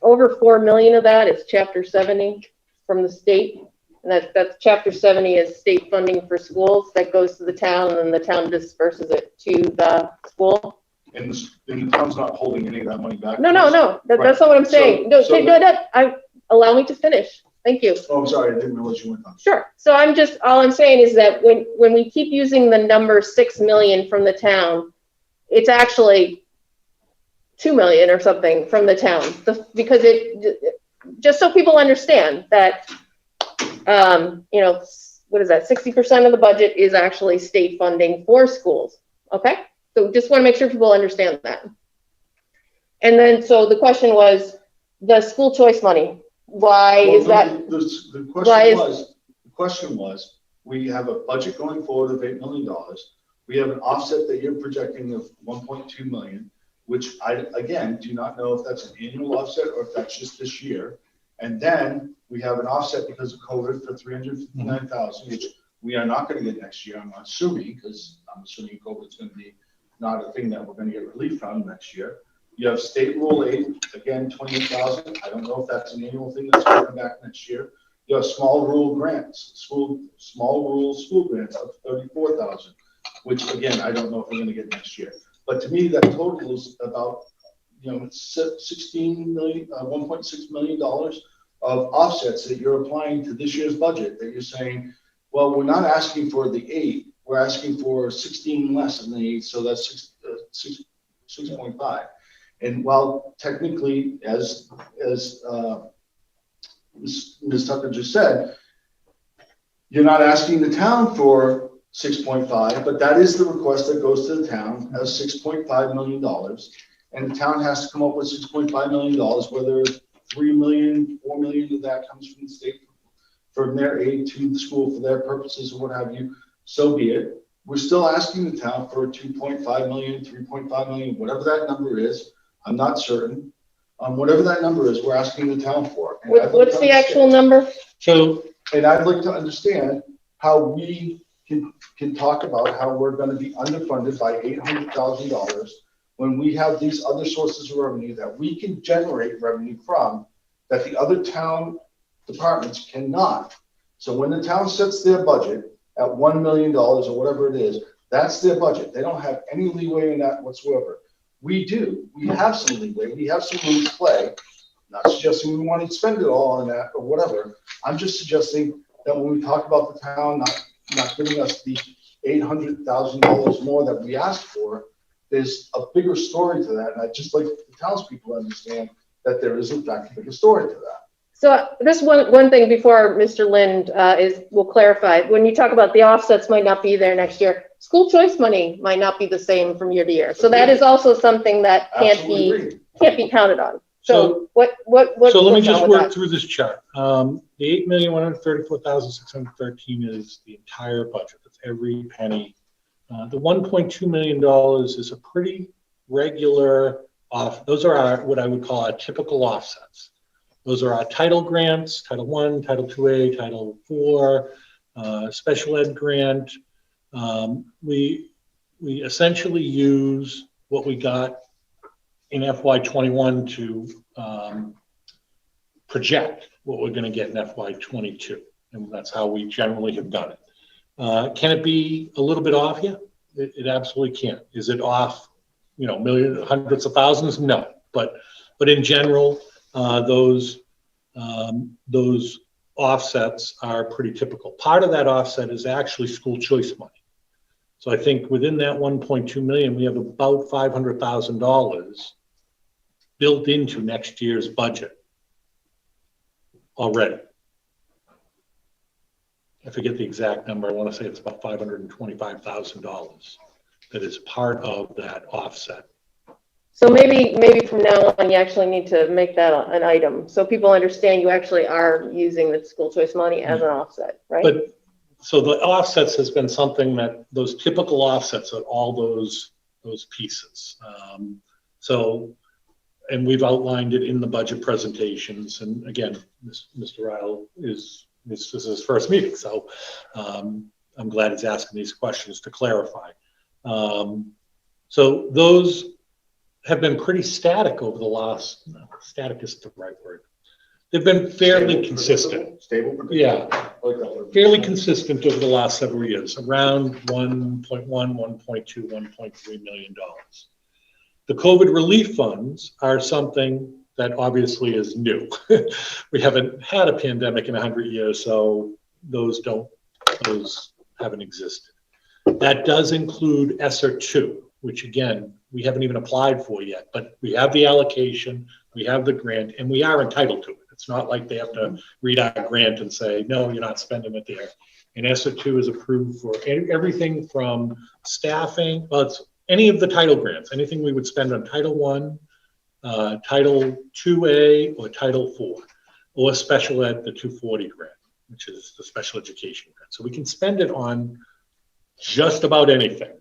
over 4 million of that is Chapter 70 from the state. And that's Chapter 70 is state funding for schools that goes to the town, and then the town disperses it to the school. And the town's not holding any of that money back. No. That's not what I'm saying. Allow me to finish. Thank you. Oh, I'm sorry, I didn't realize you went on. Sure. So all I'm saying is that when we keep using the number 6 million from the town, it's actually 2 million or something from the town, because just so people understand that, what is that? 60% of the budget is actually state funding for schools. Okay. So just want to make sure people understand that. And then, so the question was the school choice money. Why Well, is that? The question was, we have a budget going forward of $8 million. We have an offset that you're projecting of 1.2 million, which I, again, do not know if that's an annual offset or if that's just this year. And then we have an offset because of COVID for 359,000, which we are not going to get next year. I'm assuming, because I'm assuming COVID is going to be not a thing that we're going to get relief from next year. You have state rural aid, again, 28,000. I don't know if that's an annual thing that's coming back next year. You have small rural grants, small rural school grants up to 34,000, which again, I don't know if we're going to get next year. But to me, that totals about, 16 million, $1.6 million of offsets that you're applying to this year's budget. That you're saying, well, we're not asking for the 8, we're asking for 16 less than the 8, so that's 6.5. And while technically, as Ms. Tucker just said, you're not asking the town for 6.5, but that is the request that goes to the town as $6.5 million. And the town has to come up with $6.5 million, whether 3 million, 4 million of that comes from the state, from their aid to the school for their purposes or what have you, so be it. We're still asking the town for 2.5 million, 3.5 million, whatever that number is. I'm not certain. Whatever that number is, we're asking the town for. What's the actual number? So, and I'd like to understand how we can talk about how we're going to be underfunded by $800,000 when we have these other sources of revenue that we can generate revenue from that the other town departments cannot. So when the town sets their budget at $1 million or whatever it is, that's their budget. They don't have any leeway in that whatsoever. We do. We have some leeway. We have some room to play. Not suggesting we want to spend it all on that or whatever. I'm just suggesting that when we talk about the town not giving us the $800,000 more that we asked for, there's a bigger story to that. And I'd just like the townspeople to understand that there is, in fact, a bigger story to that. So this one thing before Mr. Lind will clarify. When you talk about the offsets might not be there next year, school choice money might not be the same from year to year. So that is also something that can't be counted on. So what? So let me just work through this chart. The 8,134,613 is the entire budget. That's every penny. The $1.2 million is a pretty regular off. Those are what I would call our typical offsets. Those are our title grants, Title I, Title IIA, Title IV, special ed grant. We essentially use what we got in FY21 to project what we're going to get in FY22. And that's how we generally have done it. Can it be a little bit off? Yeah, it absolutely can. Is it off, millions, hundreds of thousands? No, but in general, those offsets are pretty typical. Part of that offset is actually school choice money. So I think within that 1.2 million, we have about $500,000 built into next year's budget already. I forget the exact number. I want to say it's about $525,000 that is part of that offset. So maybe from now on, you actually need to make that an item so people understand you actually are using the school choice money as an offset, right? But so the offsets has been something that those typical offsets that all those those pieces. And we've outlined it in the budget presentations. And again, Mr. Ryle this is his first meeting, so I'm glad he's asking these questions to clarify. So those have been pretty static over the last, static is the right word. They've been fairly consistent. Stable? Yeah, I like that word. fairly consistent over the last several years, around 1.1, 1.2, $1.3 million. The COVID relief funds are something that obviously is new. We haven't had a pandemic in 100 years, so those haven't existed. That does include ESSER 2, which again, we haven't even applied for yet, but we have the allocation, we have the grant, and we are entitled to it. It's not like they have to read our grant and say, no, you're not spending it there. And ESSER 2 is approved for everything from staffing, well, it's any of the title grants, anything we would spend on Title I, Title 2A, or Title 4, or special ed, the 240 grant, which is the special education grant. So we can spend it on just about anything.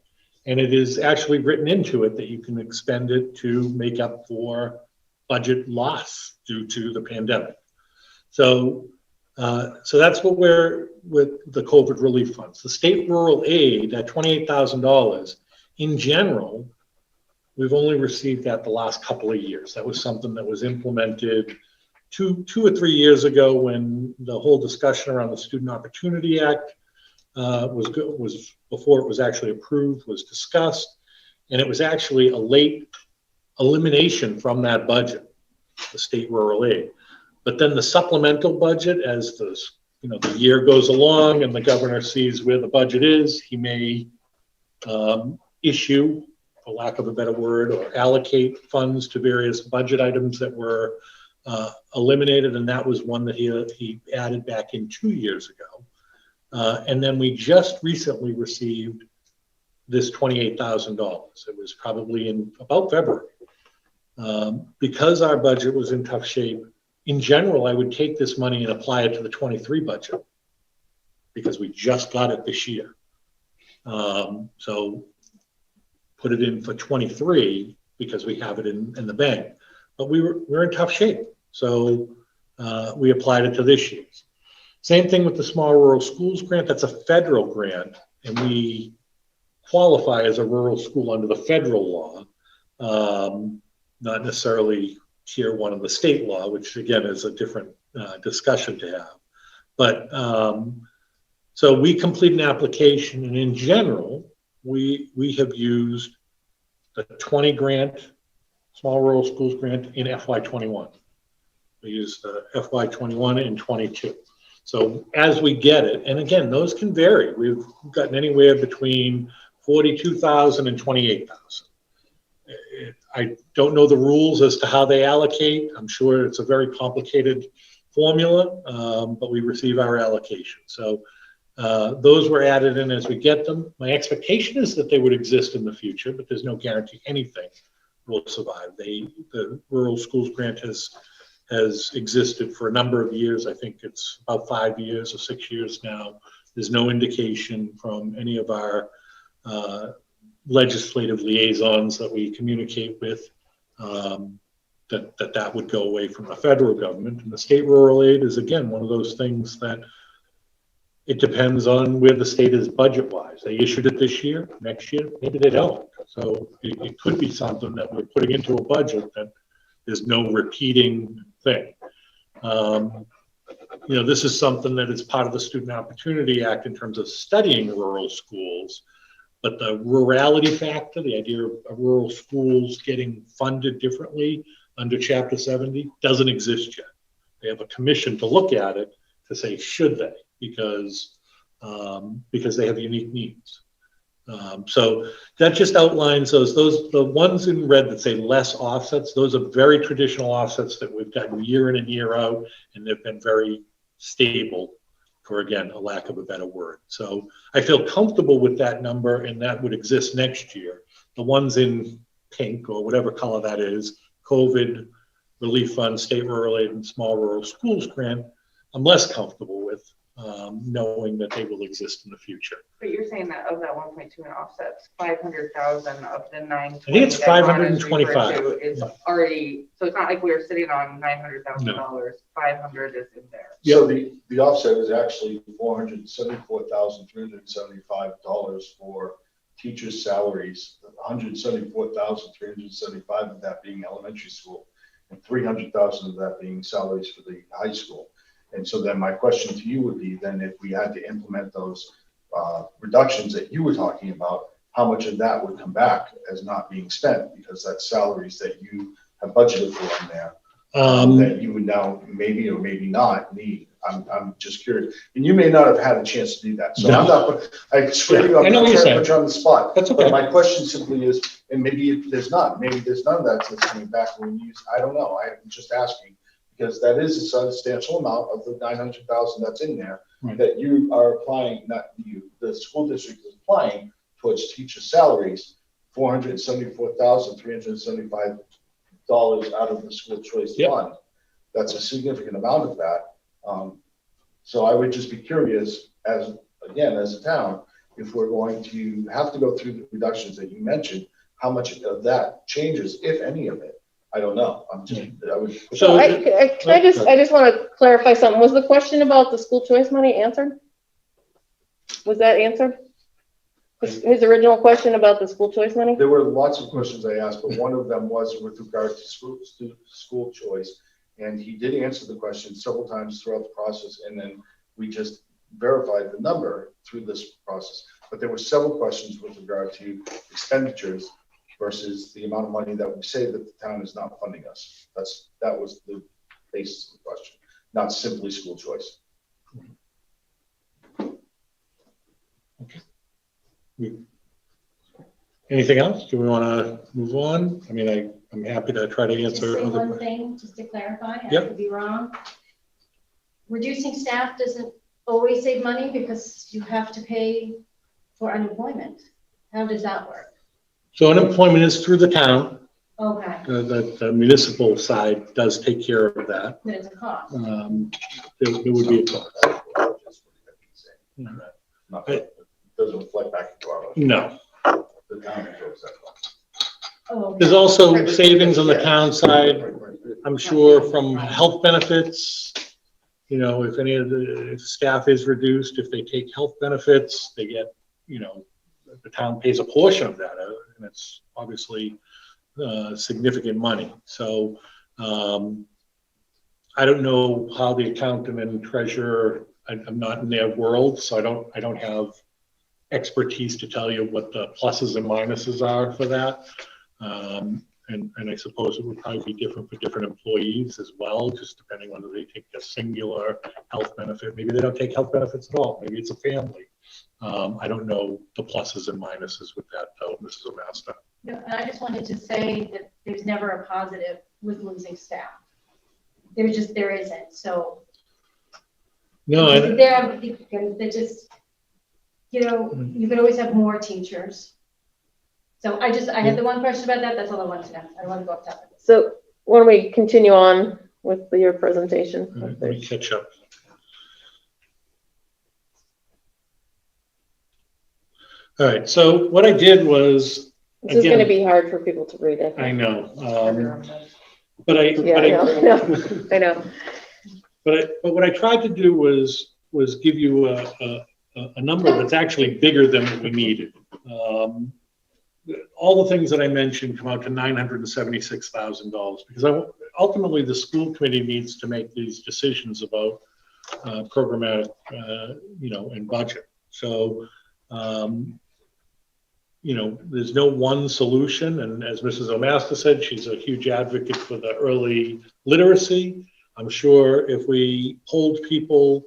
And it is actually written into it that you can expend it to make up for budget loss due to the pandemic. So that's what we're with the COVID relief funds. The state rural aid at $28,000, in general, we've only received that the last couple of years. That was something that was implemented two or 3 years ago when the whole discussion around the Student Opportunity Act was before it was actually approved, was discussed, and it was actually a late elimination from that budget, the state rural aid. But then the supplemental budget, as the year goes along and the governor sees where the budget is, he may issue, for lack of a better word, or allocate funds to various budget items that were eliminated, and that was one that he added back in 2 years ago. And then we just recently received this $28,000. It was probably in about February. Because our budget was in tough shape, in general, I would take this money and apply it to the 23 budget because we just got it this year. So put it in for 23 because we have it in the bank. But we're in tough shape. So we applied it to this year's. Same thing with the Small Rural Schools Grant. That's a federal grant, and we qualify as a rural school under the federal law, not necessarily tier 1 of the state law, which again is a different discussion to have. But so we complete an application, and in general, we have used the 20 grant, Small Rural Schools Grant in FY21. We used the FY21 and 22. So as we get it, and again, those can vary. We've gotten anywhere between 42,000 and 28,000. I don't know the rules as to how they allocate. I'm sure it's a very complicated formula, but we receive our allocation. So those were added in as we get them. My expectation is that they would exist in the future, but there's no guarantee anything will survive. The Rural Schools Grant has existed for a number of years. I think it's about 5 years or 6 years now. There's no indication from any of our legislative liaisons that we communicate with that would go away from the federal government. And the state rural aid is, again, one of those things that it depends on where the state is budget-wise. They issued it this year, next year, maybe they don't. So it could be something that we're putting into a budget that there's no repeating thing. This is something that is part of the Student Opportunity Act in terms of studying rural schools, but the rurality factor, the idea of rural schools getting funded differently under Chapter 70 doesn't exist yet. They have a commission to look at it to say, should they? Because they have unique needs. So that just outlines the ones in red that say less offsets. Those are very traditional offsets that we've gotten year in and year out, and they've been very stable, for again, a lack of a better word. So I feel comfortable with that number, and that would exist next year. The ones in pink or whatever color that is, COVID, relief fund, state rural aid, and small rural schools grant, I'm less comfortable with. knowing that they will exist in the future. But you're saying that of that 1.2 in offsets, 500,000 of the 920. I think it's that Ron has 525. referred to is already, so it's not like we were sitting on $900,000. No. 500 is in there. So the offset is actually $474,375 for teachers' salaries, $174,375 of that being elementary school, and $300,000 of that being salaries for the high school. And so then my question to you would be, then if we had to implement those reductions that you were talking about, how much of that would come back as not being spent? Because that's salaries that you have budgeted for in there, that you would now maybe or maybe not need. I'm just curious. And you may not have had a chance to do that. So I'm not, I swear to you, I'm not trying to put you on the spot. That's okay. But my question simply is, and maybe there's none of that that's coming back when we use, I don't know. I'm just asking. Because that is a substantial amount of the 900,000 that's in there, right, that you are applying, not you, the school district is applying towards teacher salaries, $474,375 out of the school choice fund. That's a significant amount of that. So I would just be curious, as a town, if we're going to have to go through the reductions that you mentioned, how much of that changes, if any of it. I don't know. I just want to clarify something. Was the question about the school choice money answered? Was that answered? His original question about the school choice money? There were lots of questions I asked, but one of them was with regard to school choice. And he did answer the question several times throughout the process. And then we just verified the number through this process. But there were several questions with regard to expenditures versus the amount of money that we say that the town is not funding us. That was the basis of the question, not simply school choice. Okay. Anything else? Do we want to move on? I mean, I'm happy to try to answer. Just say one thing, just to clarify, I could be wrong. Reducing staff doesn't always save money because you have to pay for unemployment. How does that work? So unemployment is through the town. Okay. The municipal side does take care of that. But it's a cost. There would be a cost. It doesn't reflect back into our. No. The town absorbs that cost. Oh, okay. There's also savings on the town side, I'm sure, from health benefits. You know, if any of the staff is reduced, if they take health benefits, they get, the town pays a portion of that, and it's obviously significant money. So I don't know how the accountant and treasurer, I'm not in their world, so I don't have expertise to tell you what the pluses and minuses are for that. And I suppose it would probably be different for different employees as well, just depending on whether they take a singular health benefit. Maybe they don't take health benefits at all. Maybe it's a family. I don't know the pluses and minuses with that, though, Mrs. O'Master. No, and I just wanted to say that there's never a positive with losing staff. There isn't. So No, they just, you can always have more teachers. So I had the one question about that. That's all I wanted to know. I don't want to go off topic. So why don't we continue on with your presentation? let me catch up. All right, so what I did was, this is going to be hard for people to read. I know, I know. But what I tried to do was give you a number that's actually bigger than what we needed. All the things that I mentioned come out to $976,000 because ultimately the school committee needs to make these decisions about programmatic, and budget. So, there's no one solution. And as Mrs. O'Master said, she's a huge advocate for the early literacy. I'm sure if we polled people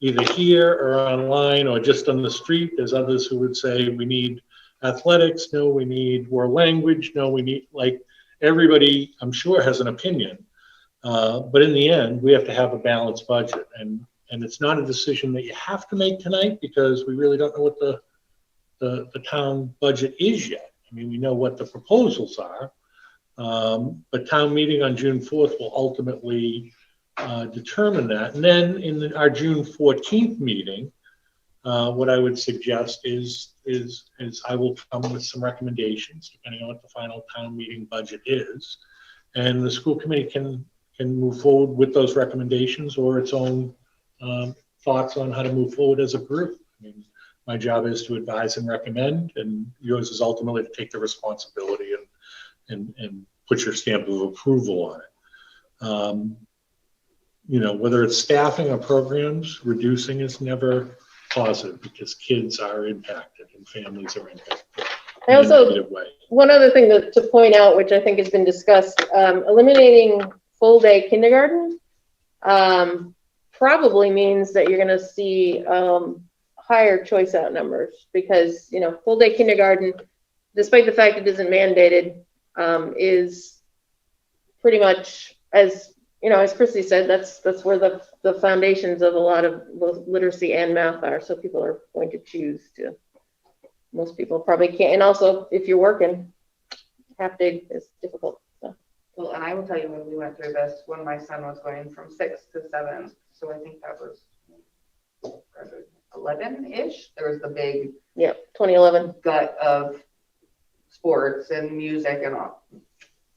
either here or online or just on the street, there's others who would say we need athletics, no, we need world language, no, we need, everybody, I'm sure, has an opinion. But in the end, we have to have a balanced budget. And it's not a decision that you have to make tonight because we really don't know what the town budget is yet. I mean, we know what the proposals are, but town meeting on June 4th will ultimately determine that. And then in our June 14th meeting, what I would suggest is I will come with some recommendations, depending on what the final town meeting budget is. And the school committee can move forward with those recommendations or its own thoughts on how to move forward as a group. I mean, my job is to advise and recommend, and yours is ultimately to take the responsibility and put your stamp of approval on it. You know, whether it's staffing or programs, reducing is never positive because kids are impacted and families are impacted I in a also, negative way. one other thing to point out, which I think has been discussed, eliminating full day kindergarten probably means that you're going to see higher choice out numbers because, you know, full day kindergarten, despite the fact it isn't mandated, is pretty much, as you know, as Chrissy said, that's where the foundations of a lot of both literacy and math are. So people are going to choose to. Most people probably can't. And also, if you're working, half day is difficult. So. Well, and I will tell you, when we went through this, when my son was going from 6 to 7, so I think that was 11-ish, there was the big 2011 gut of sports and music and all.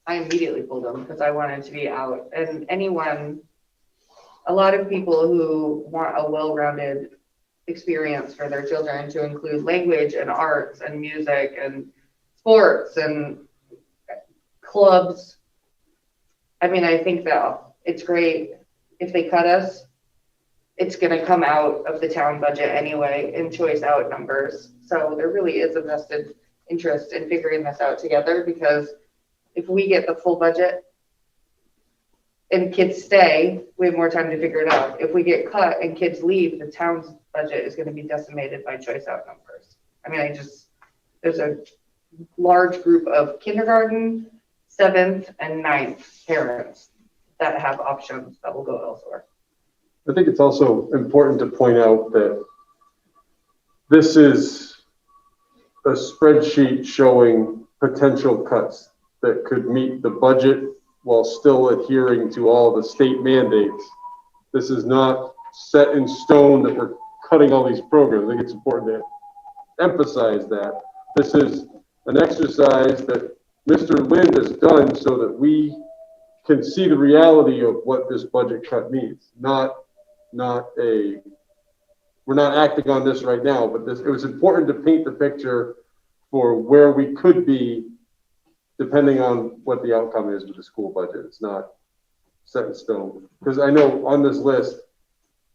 I immediately pulled him because I wanted to be out. And a lot of people who want a well-rounded experience for their children to include language and arts and music and sports and clubs. I mean, I think that it's great if they cut us. It's going to come out of the town budget anyway in choice out numbers. So there really is a vested interest in figuring this out together, because if we get the full budget and kids stay, we have more time to figure it out. If we get cut and kids leave, the town's budget is going to be decimated by choice out numbers. I mean, there's a large group of kindergarten, 7th, and 9th parents that have options that will go elsewhere. I think it's also important to point out that this is a spreadsheet showing potential cuts that could meet the budget while still adhering to all the state mandates. This is not set in stone that we're cutting all these programs. I think it's important to emphasize that. This is an exercise that Mr. Lind has done so that we can see the reality of what this budget cut means. We're not acting on this right now, but it was important to paint the picture for where we could be depending on what the outcome is with the school budget. It's not set in stone. Because I know on this list,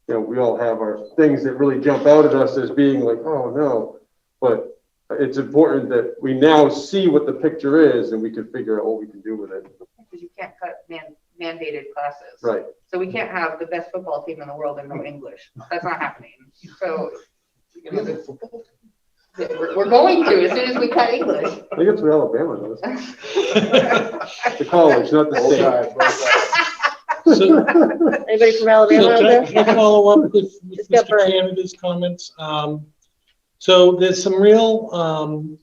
you know, we all have our things that really jump out at us as being like, oh no, but it's important that we now see what the picture is and we can figure out what we can do with it. Because you can't cut mandated classes. Right. So we can't have the best football team in the world and no English. That's not happening. So, you know, we're going to as soon as we cut English. I think it's what Alabama does. The college, not the state. So, Anybody from Alabama out there? can I follow up with Just got Mr. burned. Canada's comments? So there's some real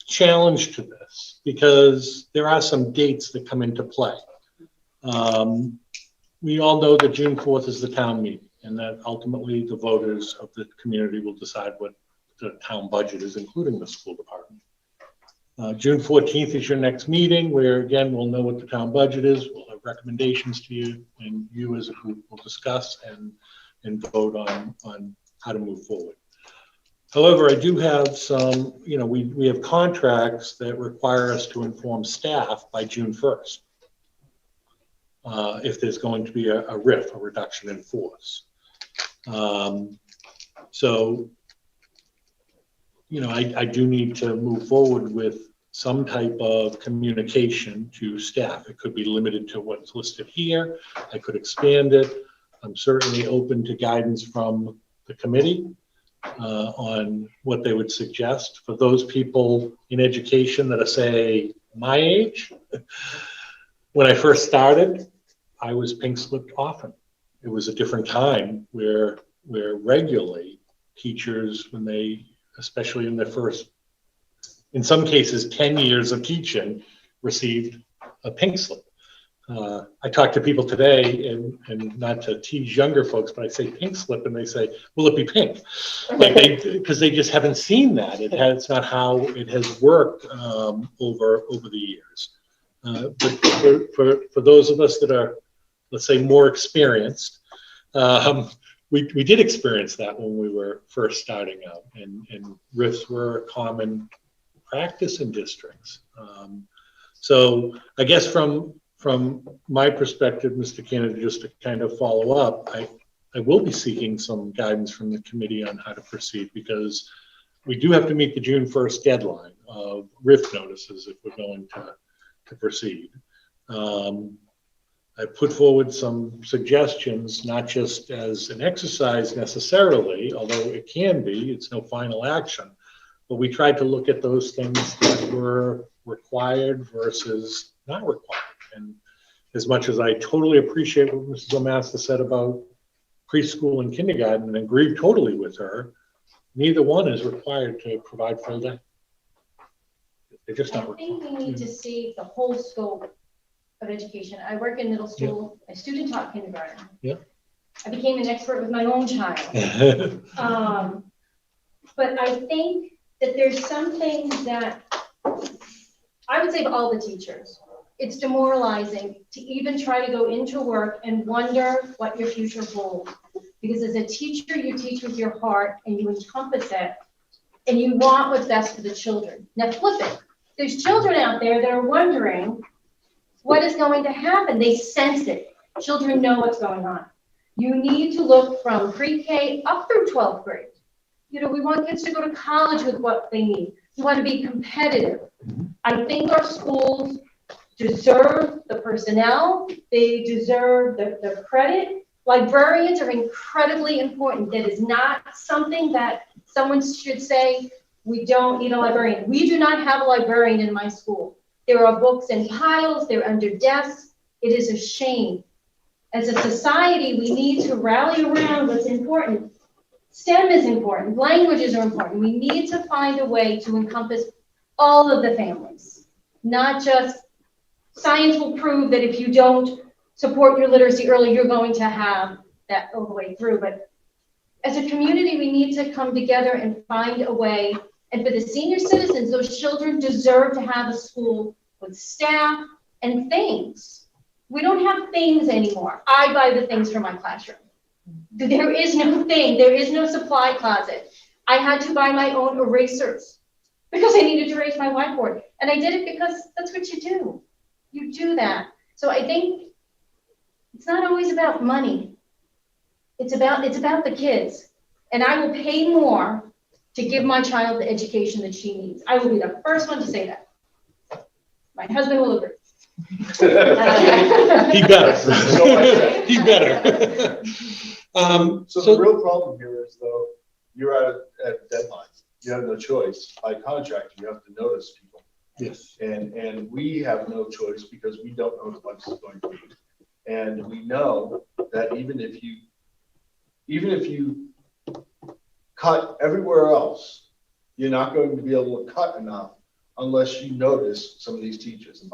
challenge to this because there are some dates that come into play. We all know that June 4th is the town meeting and that ultimately the voters of the community will decide what the town budget is, including the school department. June 14th is your next meeting where again, we'll know what the town budget is. We'll have recommendations to you and you as a group will discuss and vote on how to move forward. However, I do have some, you know, we have contracts that require us to inform staff by June 1st. If there's going to be a RIF, a reduction in force. So, you know, I do need to move forward with some type of communication to staff. It could be limited to what's listed here. I could expand it. I'm certainly open to guidance from the committee on what they would suggest for those people in education that are, say, my age. When I first started, I was pink slipped often. It was a different time where regularly teachers, when they, especially in their first, in some cases, 10 years of teaching, received a pink slip. I talk to people today, and not to tease younger folks, but I say pink slip, and they say, "Will it be pink?" Like because they just haven't seen that. It's not how it has worked over the years. But for those of us that are, let's say, more experienced, we did experience that when we were first starting out, and RIFs were a common practice in districts. So I guess from my perspective, Mr. Kennedy, just to kind of follow up, I will be seeking some guidance from the committee on how to proceed, because we do have to meet the June 1st deadline of RIF notices if we're going to proceed. I put forward some suggestions, not just as an exercise necessarily, although it can be, it's no final action, but we tried to look at those things that were required versus not required. And as much as I totally appreciate what Mrs. O'Masta said about preschool and kindergarten, and agree totally with her, neither one is required to provide full day. They're just not I think required. we need to see the whole scope of education. I work in middle school. I student taught kindergarten. Yeah. I became an expert with my own child. But I think that there's some things that I would say to all the teachers, it's demoralizing to even try to go into work and wonder what your future holds. Because as a teacher, you teach with your heart and you encompass it, and you want what's best for the children. Now flip it. There's children out there that are wondering what is going to happen. They sense it. Children know what's going on. You need to look from pre-K up through 12th grade. You know, we want kids to go to college with what they need. We want to be competitive. I think our schools deserve the personnel. They deserve the credit. Librarians are incredibly important. That is not something that someone should say, we don't need a librarian. We do not have a librarian in my school. There are books in piles, they're under desks. It is a shame. As a society, we need to rally around what's important. STEM is important, languages are important. We need to find a way to encompass all of the families, not just science will prove that if you don't support your literacy early, you're going to have that all the way through. But as a community, we need to come together and find a way. And for the senior citizens, those children deserve to have a school with staff and things. We don't have things anymore. I buy the things for my classroom. There is no thing. There is no supply closet. I had to buy my own erasers because I needed to erase my whiteboard. And I did it because that's what you do. You do that. So I think it's not always about money. It's about the kids. And I will pay more to give my child the education that she needs. I will be the first one to say that. My husband will agree. He better. He better. So the real problem here is, though, you're at deadline. You have no choice. By contract, you have to notice people. Yes. And we have no choice because we don't know what it's going to be. And we know that even if you cut everywhere else, you're not going to be able to cut enough unless you notice some of these teachers. And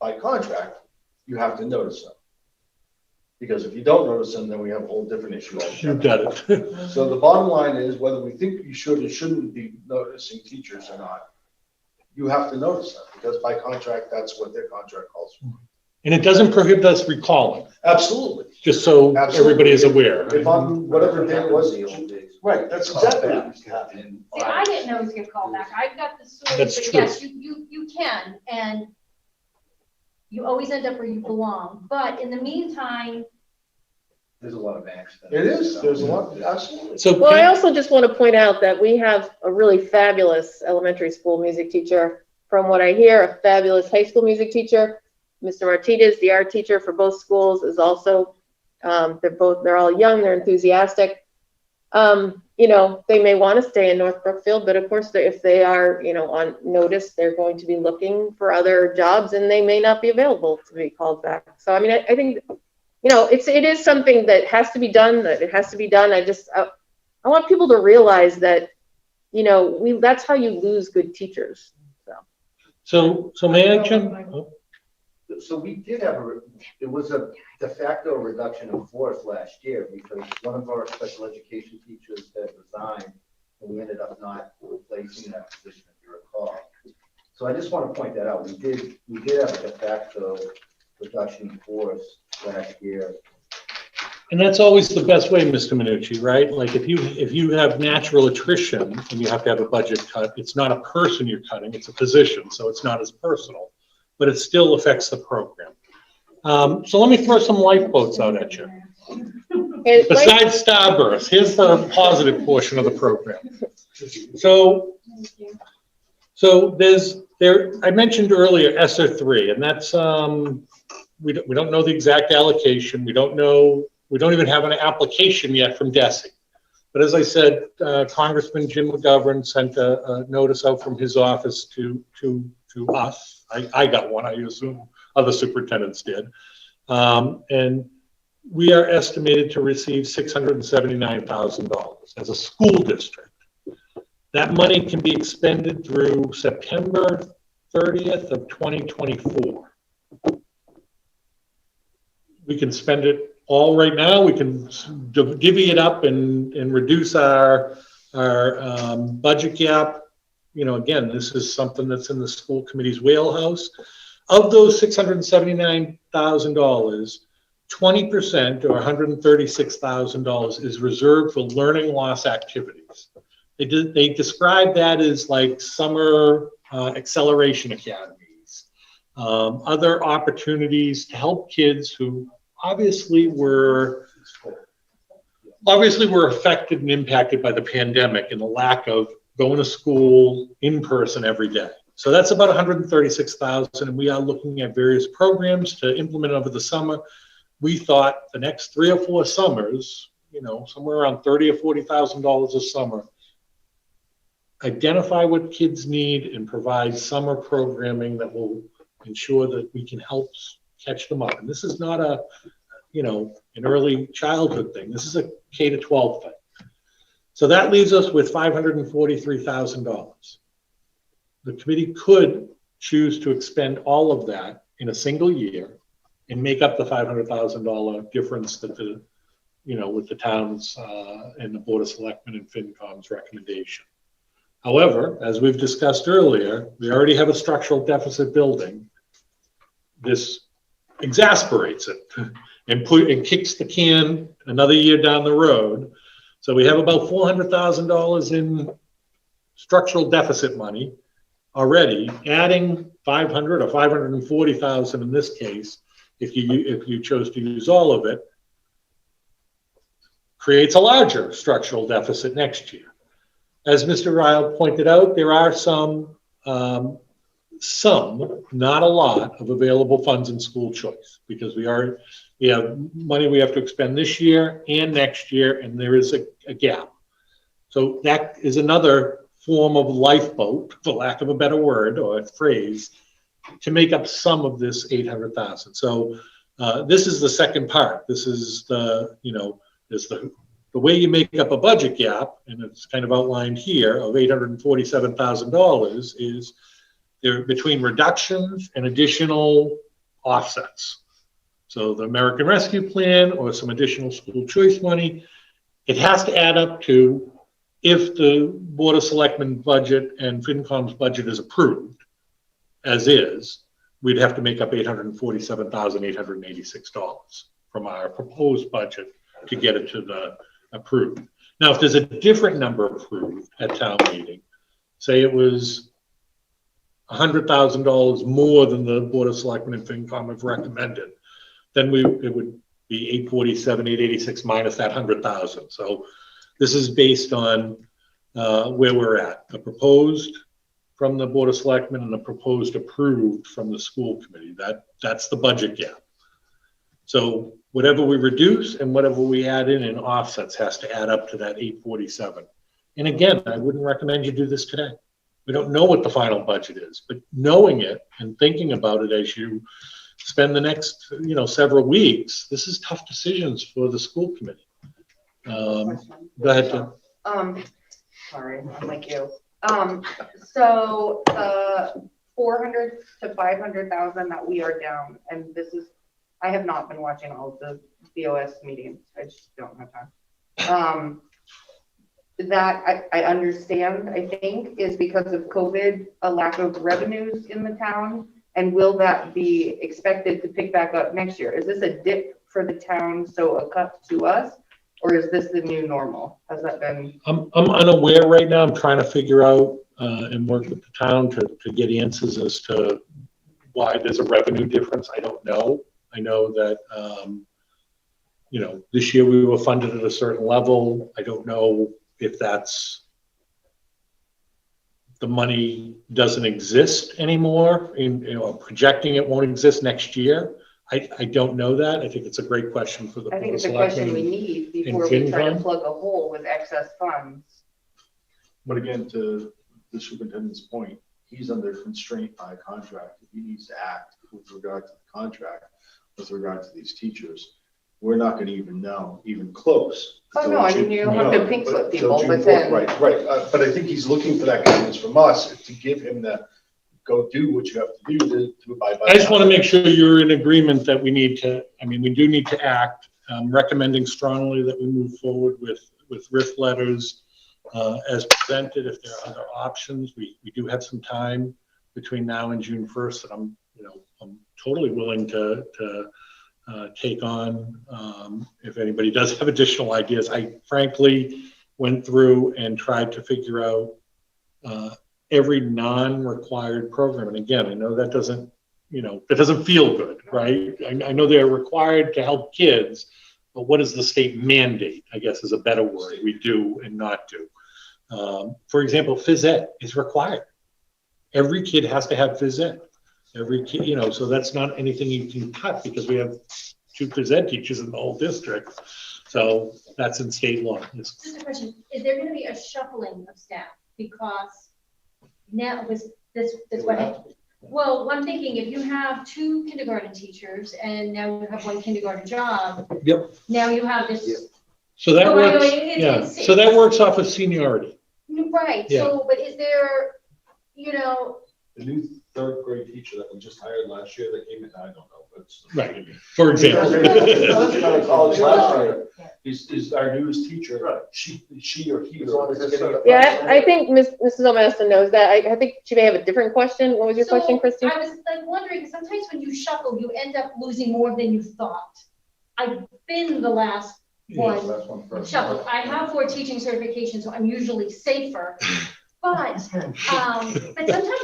by contract, you have to notice them. Because if you don't notice them, then we have a whole different issue. You got it. So the bottom line is, whether we think you should or shouldn't be noticing teachers or not, you have to notice them, because by contract, that's what their contract calls for. And it doesn't prohibit us recalling, Absolutely. just so everybody is aware. If on whatever day it was, right, that's exactly what happened. See, I didn't always get called back. I've got the story, That's but true. yes, you can, and you always end up where you belong. But in the meantime, There's a lot of accidents. It is, there's a lot, absolutely. So Well, I also just want to point out that we have a really fabulous elementary school music teacher. From what I hear, a fabulous high school music teacher. Mr. Martinez, the art teacher for both schools, is also, they're all young, they're enthusiastic. You know, they may want to stay in North Brookfield, but of course, if they are, you know, on notice, they're going to be looking for other jobs and they may not be available to be called back. So, I mean, I think, you know, it is something that has to be done, that it has to be done. I want people to realize that, you know, that's how you lose good teachers. may I jump? Oh. So we did have it was a de facto reduction in force last year because one of our special education teachers had resigned and we ended up not replacing that position, if you recall. So I just want to point that out. We did have a de facto reduction in force last year. And that's always the best way, Mr. Minucci, right? Like if you have natural attrition and you have to have a budget cut, it's not a person you're cutting, it's a position, so it's not as personal, but it still affects the program. So let me throw some lifeboats out at you. Besides Starburst, here's the positive portion of the program. So I mentioned earlier ESSER 3, and that's we don't know the exact allocation. We don't even have an application yet from DESE. But as I said, Congressman Jim McGovern sent a notice out from his office to us. I got one, I assume other superintendents did. And we are estimated to receive $679,000 as a school district. That money can be expended through September 30th of 2024. We can spend it all right now. We can divvy it up and reduce our budget gap. You know, again, this is something that's in the school committee's wheelhouse. Of those $679,000, 20% or $136,000 is reserved for learning loss activities. They describe that as like summer acceleration academies, other opportunities to help kids who obviously were affected and impacted by the pandemic and the lack of going to school in person every day. So that's about $136,000, and we are looking at various programs to implement over the summer. We thought the next 3 or 4 summers, you know, somewhere around $30,000 or $40,000 a summer, identify what kids need and provide summer programming that will ensure that we can help catch them up. And this is not a, you know, an early childhood thing. This is a K-12 thing. So that leaves us with $543,000. The committee could choose to expend all of that in a single year and make up the $500,000 difference that the, you know, with the towns and the Board of Selectmen and FinCom's recommendation. However, as we've discussed earlier, we already have a structural deficit building. This exasperates it and kicks the can another year down the road. So we have about $400,000 in structural deficit money already. Adding 500 or 540,000 in this case, if you chose to use all of it, creates a larger structural deficit next year. As Mr. Ryle pointed out, there are some, not a lot, of available funds in school choice because we have money we have to expend this year and next year, and there is a gap. So that is another form of lifeboat, for lack of a better word or a phrase, to make up some of this $800,000. So this is the second part. This is the, you know, is the way you make up a budget gap, and it's kind of outlined here, of $847,000 is there between reductions and additional offsets. So the American Rescue Plan or some additional school choice money, it has to add up to, if the Board of Selectmen budget and FinCom's budget is approved, as is, we'd have to make up $847,886 from our proposed budget to get it to the approved. Now, if there's a different number approved at town meeting, say it was $100,000 more than the Board of Selectmen and FinCom have recommended, then it would be 847,886 minus that 100,000. So this is based on where we're at, the proposed from the Board of Selectmen and the proposed approved from the school committee. That's the budget gap. So whatever we reduce and whatever we add in offsets has to add up to that 847. And again, I wouldn't recommend you do this today. We don't know what the final budget is, but knowing it and thinking about it as you spend the next, you know, several weeks, this is tough decisions for the school committee. Go ahead, Tim. Sorry, I'm like you. So the 400 to 500,000 that we are down, and this is, I have not been watching all of the BOS meetings, I just don't have time. That I understand, I think, is because of COVID, a lack of revenues in the town, and will that be expected to pick back up next year? Is this a dip for the town, so a cut to us, or is this the new normal? Has that been? I'm unaware right now. I'm trying to figure out and work with the town to get answers as to why there's a revenue difference. I don't know. I know that, you know, this year we were funded at a certain level. I don't know if that's the money doesn't exist anymore, in, you know, projecting it won't exist next year. I don't know that. I think it's a great question for the. I think it's a question we need before we try to plug a hole with excess funds. But again, to the superintendent's point, he's under constraint by contract. If he needs to act with regard to the contract, with regard to these teachers, we're not going to even know, even close. Oh, no, I mean, you don't have to pink slip people, June but 4th, then. Right. But I think he's looking for that guidance from us to give him the, go do what you have to do to abide by. I just want to make sure you're in agreement that we need to, I mean, we do need to act. Recommending strongly that we move forward with RIF letters as presented. If there are other options, we do have some time between now and June 1st that I'm totally willing to take on. If anybody does have additional ideas, I frankly went through and tried to figure out every non-required program. And again, I know that doesn't, that doesn't feel good, right? I know they're required to help kids, but what is the state mandate, I guess is a better word, we do and not do. For example, phys ed is required. Every kid has to have phys ed. Every kid, so that's not anything you can cut because we have 2 phys ed teachers in the whole district. So that's in state law. Just a question, is there going to be a shuffling of staff? Because now this what, well, I'm thinking if you have 2 kindergarten teachers and now you have 1 kindergarten job. Yep. Now you have this. Yep. So that works, so that works off of seniority. Right, Yeah. so, but is there, The new 3rd grade teacher that we just hired last year that came in, I don't know, but. Right, for example. College last year, is our newest teacher, she or he. Yeah, I think Mrs. O'Maston knows that. I think she may have a different question. What was your question, Christy? I was like wondering, sometimes when you shuffle, you end up losing more than you thought. I've been the last one shuffled. I have 4 teaching certifications, so I'm usually safer. But sometimes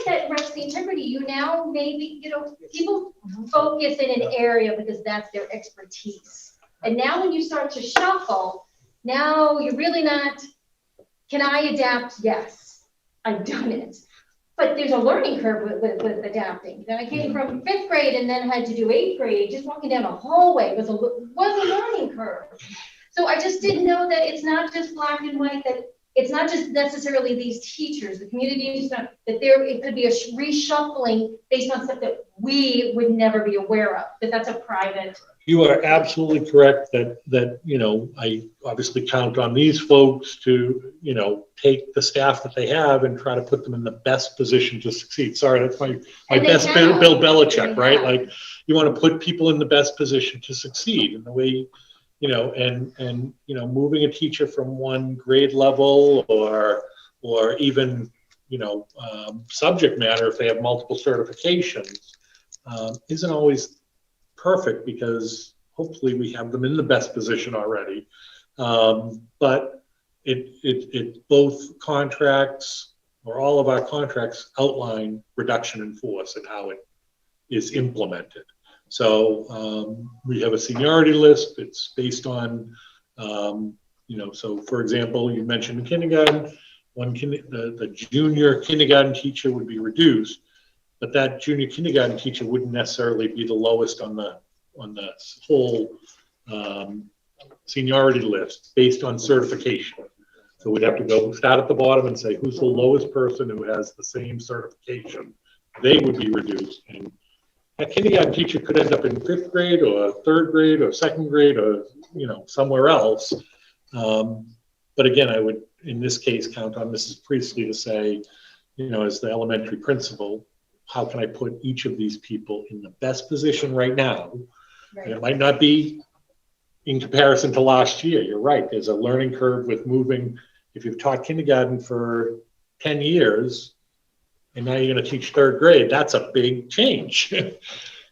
that wrecks the integrity. You now maybe, people focus in an area because that's their expertise. And now when you start to shuffle, now you're really not, can I adapt? Yes, I've done it. But there's a learning curve with adapting. Then I came from 5th grade and then had to do 8th grade. Just walking down a hallway was a learning curve. So I just didn't know that it's not just black and white, that it's not just necessarily these teachers, the community is not, that it could be a reshuffling based on stuff that we would never be aware of, that that's a private. You are absolutely correct that I obviously count on these folks to, take the staff that they have and try to put them in the best position to succeed. Sorry, that's my best Bill Belichick, right? Like you want to put people in the best position to succeed, and the way, moving a teacher from one grade level or even, subject matter if they have multiple certifications isn't always perfect because hopefully we have them in the best position already. But it both contracts or all of our contracts outline reduction in force and how it is implemented. So we have a seniority list. It's based on, so for example, you mentioned kindergarten, the junior kindergarten teacher would be reduced, but that junior kindergarten teacher wouldn't necessarily be the lowest on the whole seniority list based on certification. So we'd have to start at the bottom and say, who's the lowest person who has the same certification? They would be reduced. And a kindergarten teacher could end up in 5th grade or 3rd grade or 2nd grade or, somewhere else. But again, I would, in this case, count on Mrs. Priestley to say, as the elementary principal, how can I put each of these people in the best position right now? And it might not be in comparison to last year. You're right. There's a learning curve with moving. If you've taught kindergarten for 10 years and now you're going to teach third grade, that's a big change.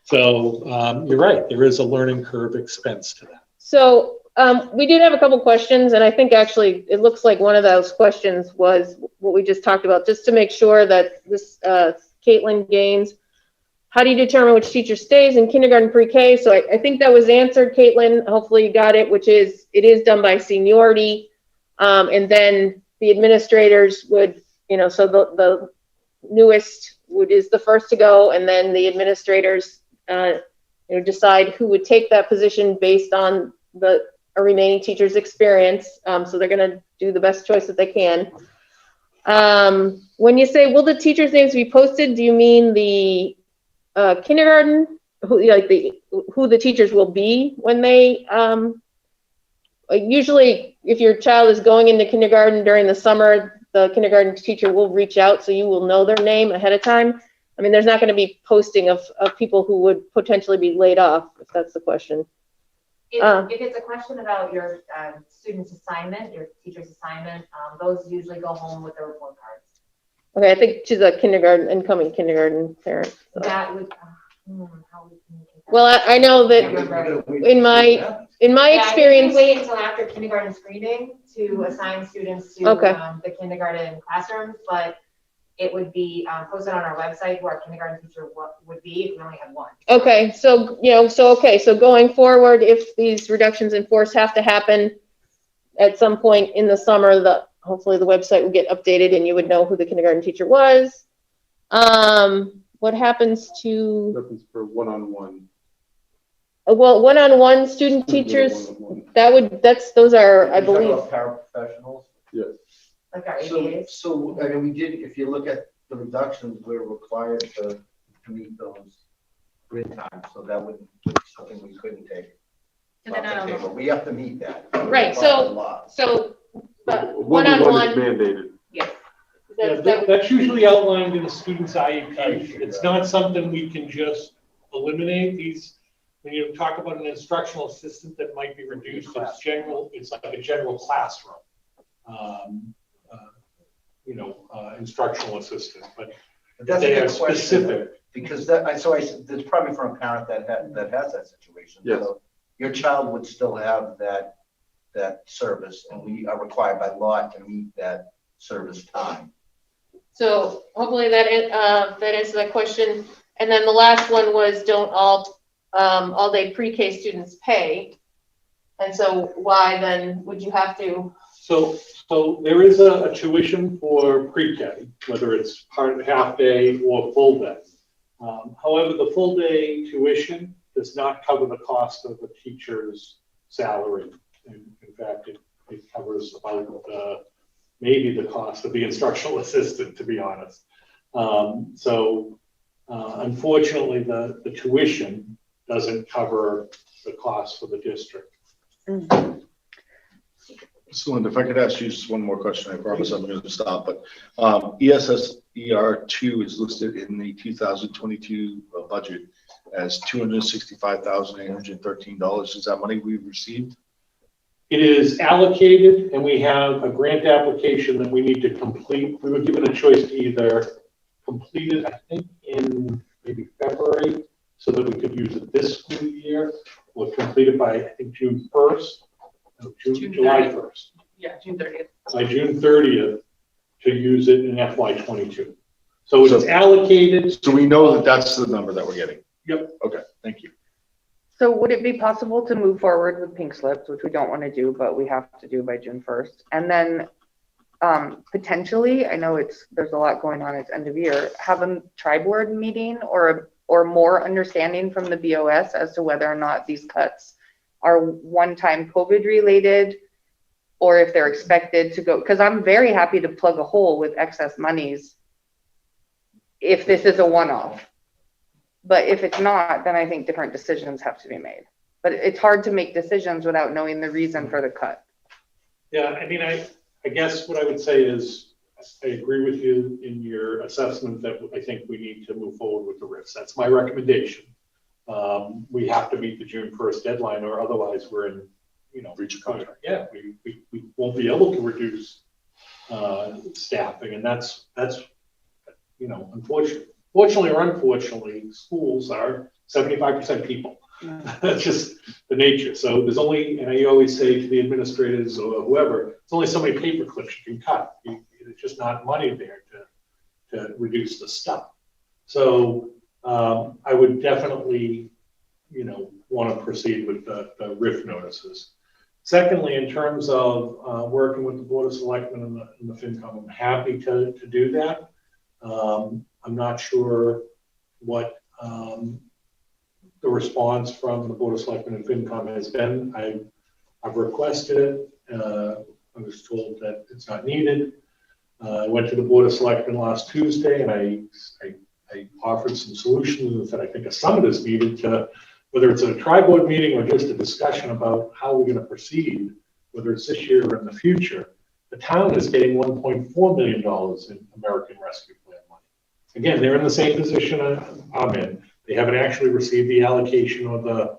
So you're right. There is a learning curve expense to that. So we did have a couple questions, and I think actually it looks like one of those questions was what we just talked about, just to make sure that this, Caitlin Gaines, how do you determine which teacher stays in kindergarten pre-K? So I think that was answered, Caitlin. Hopefully you got it, which is, it is done by seniority. And then the administrators would, so the newest is the first to go, and then the administrators decide who would take that position based on the remaining teacher's experience. So they're going to do the best choice that they can. When you say, will the teachers' names be posted, do you mean the kindergarten, who the teachers will be when they, usually if your child is going into kindergarten during the summer, the kindergarten teacher will reach out, so you will know their name ahead of time. I mean, there's not going to be posting of people who would potentially be laid off, if that's the question. If it's a question about your student's assignment, your teacher's assignment, those usually go home with their report cards. Okay, I think she's a incoming kindergarten parent. So. That would, how we communicate that. Well, I know that in my experience. Wait until after kindergarten screening to assign students to the kindergarten classrooms, but it would be posted on our website where our kindergarten teacher would be if we only had one. Okay, so, so going forward, if these reductions in force have to happen at some point in the summer, hopefully the website will get updated and you would know who the kindergarten teacher was. What happens to? Happens for one-on-one. Well, one-on-one student teachers, those are, I believe. Paraprofessionals. Yes. Like our ABAs. So, I mean, we did, if you look at the reductions, we're required to meet those grid times, so that would be something we couldn't take. So they're not on the- But we have to meet that. Right, so One-on-one is mandated. Yes. That's usually outlined in the student's IEP. It's not something we can just eliminate. When you talk about an instructional assistant that might be reduced, it's like a general classroom. Instructional assistant, but that's they a are good question, specific. because there's probably from a parent that has that situation. Yes. So your child would still have that service, and we are required by law to meet that service time. So hopefully that answers that question. And then the last one was, don't all day pre-K students pay? And so why then would you have to? So there is a tuition for pre-K, whether it's half day or full day. However, the full day tuition does not cover the cost of a teacher's salary. In fact, it covers about maybe the cost of the instructional assistant, to be honest. Unfortunately, the tuition doesn't cover the cost for the district. Mm-hmm. So Linda, if I could ask you just one more question, I promise I'm going to stop, but ESSER2 is listed in the 2022 budget as $265,813. Is that money we've received? It is allocated, and we have a grant application that we need to complete. We were given a choice to either complete it, I think, in maybe February, so that we could use it this school year, or complete it by, I think, June 1st. No, July 1st. Yeah, June 30th. By June 30th to use it in FY22. So it's allocated. So we know that that's the number that we're getting. Yep. Okay, thank you. So would it be possible to move forward with pink slips, which we don't want to do, but we have to do by June 1st? And then potentially, I know there's a lot going on, it's end of year, have a tri-board meeting or more understanding from the BOS as to whether or not these cuts are one-time COVID related, or if they're expected to go, because I'm very happy to plug a hole with excess monies if this is a one-off. But if it's not, then I think different decisions have to be made. But it's hard to make decisions without knowing the reason for the cut. Yeah, I mean, I guess what I would say is I agree with you in your assessment that I think we need to move forward with the RIFs. That's my recommendation. We have to meet the June 1st deadline, or otherwise we're in, breach of contract. Yeah, we won't be able to reduce staffing, and that's unfortunately. Fortunately or unfortunately, schools are 75% people. That's just the nature. So there's only, and I always say to the administrators or whoever, there's only so many paper clips you can cut. There's just not money there to reduce the stuff. So I would definitely, want to proceed with the RIF notices. Secondly, in terms of working with the Board of Selectmen and the FinCom, I'm happy to do that. I'm not sure what the response from the Board of Selectmen and FinCom has been. I've requested it. I was told that it's not needed. I went to the Board of Selectmen last Tuesday and I offered some solutions and said I think a summit is needed to, whether it's a tri-board meeting or just a discussion about how we're going to proceed, whether it's this year or in the future. The town is getting $1.4 million in American Rescue Plan money. Again, they're in the same position I'm in. They haven't actually received the allocation or the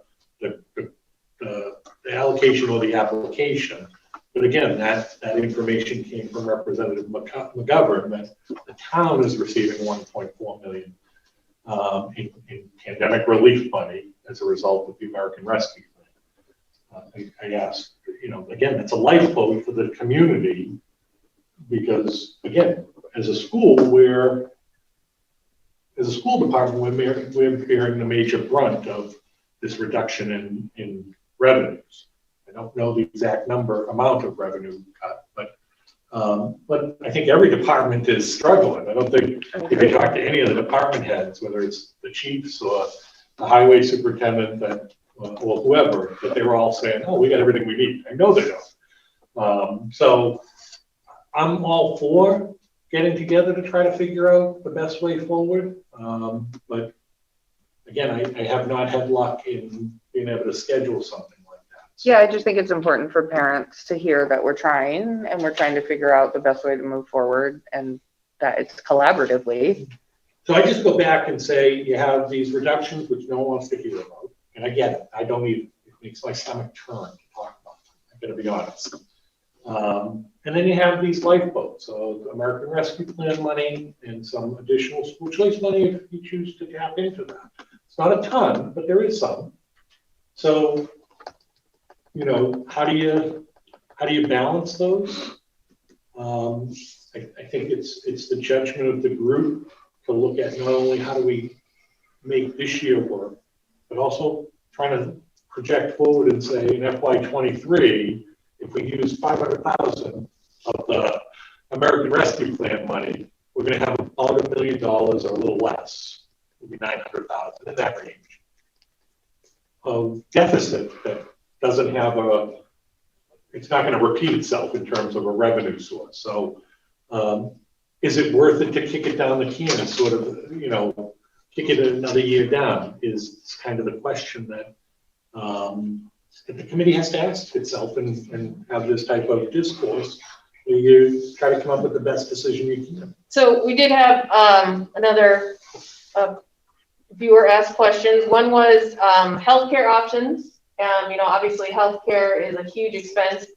allocation or the application. But again, that information came from Representative McGovern that the town is receiving $1.4 million in pandemic relief money as a result of the American Rescue Plan. I asked, again, it's a lifeboat for the community because, again, as a school department, we're bearing the major brunt of this reduction in revenues. I don't know the exact amount of revenue cut, but I think every department is struggling. I don't think if you talk to any of the department heads, whether it's the chiefs or the highway superintendent or whoever, that they were all saying, "Oh, we got everything we need." I know they don't. So I'm all for getting together to try to figure out the best way forward. But again, I have not had luck in being able to schedule something like that. So, Yeah, I just think it's important for parents to hear that we're trying and we're trying to figure out the best way to move forward and that it's collaboratively. So I just go back and say you have these reductions, which no one wants to hear about. And I get it. I don't even, it makes my stomach turn to talk about them. I'm going to be honest. And then you have these lifeboats, so American Rescue Plan money and some additional school choice money if you choose to tap into that. It's not a ton, but there is some. So, how do you balance those? I think it's the judgment of the group to look at not only how do we make this year work, but also trying to project forward and say in FY23, if we use 500,000 of the American Rescue Plan money, we're going to have about $1 million or a little less, maybe 900,000 in that range of deficit that doesn't have it's not going to repeat itself in terms of a revenue source. So is it worth it to kick it down the can and sort of, kick it another year down is kind of the question that the committee has to ask itself and have this type of discourse where you try to come up with the best decision you can. So we did have another viewer ask questions. One was healthcare options. Obviously healthcare is a huge expense.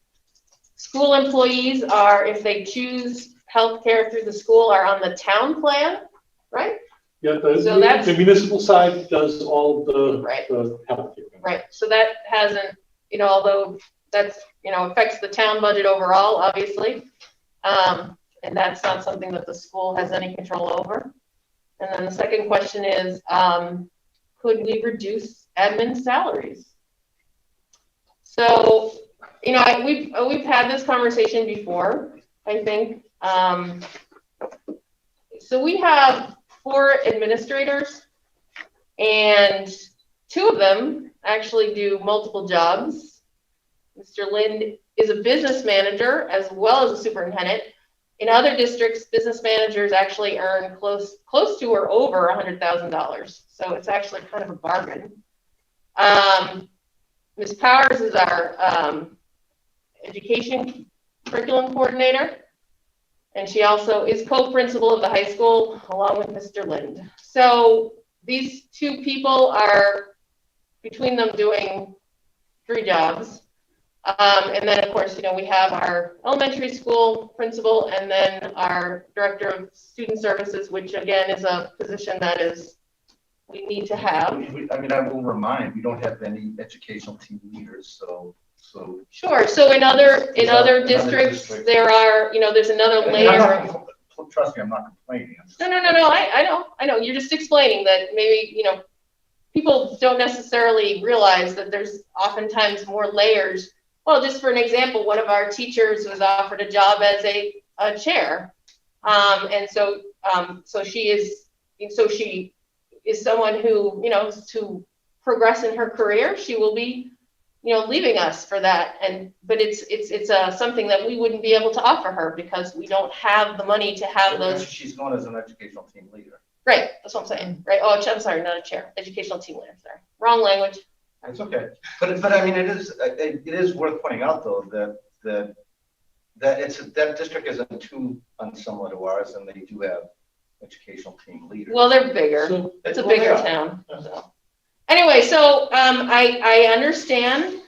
School employees are, if they choose healthcare through the school, are on the town plan, right? Yeah, the municipal side does all the healthcare. Right. So that hasn't, although that's, affects the town budget overall, obviously. And that's not something that the school has any control over. And then the second question is, could we reduce admin salaries? So, we've had this conversation before, I think. So we have 4 administrators, and 2 of them actually do multiple jobs. Mr. Lind is a business manager as well as a superintendent. In other districts, business managers actually earn close to or over $100,000. So it's actually kind of a bargain. Ms. Powers is our education curriculum coordinator. And she also is co-principal of the high school along with Mr. Lind. So these two people are between them doing 3 jobs. And then of course, we have our elementary school principal and then our director of student services, which again is a position that we need to have. I mean, I will remind, we don't have any educational team leaders, so. Sure. So in other districts, there are, there's another layer. Trust me, I'm not complaining. No. I know. You're just explaining that maybe, people don't necessarily realize that there's oftentimes more layers. Well, just for an example, one of our teachers was offered a job as a chair. And so she is someone who, to progress in her career, she will be, leaving us for that. But it's something that we wouldn't be able to offer her because we don't have the money to have those. She's going as an educational team leader. Right, that's what I'm saying, right? Oh, I'm sorry, not a chair, educational team leader, sorry. Wrong language. It's okay. But I mean, it is worth pointing out though, that that district isn't too unsimilar to ours, and they do have educational team leaders. Well, they're bigger. It's a bigger town. So. Anyway, so I understand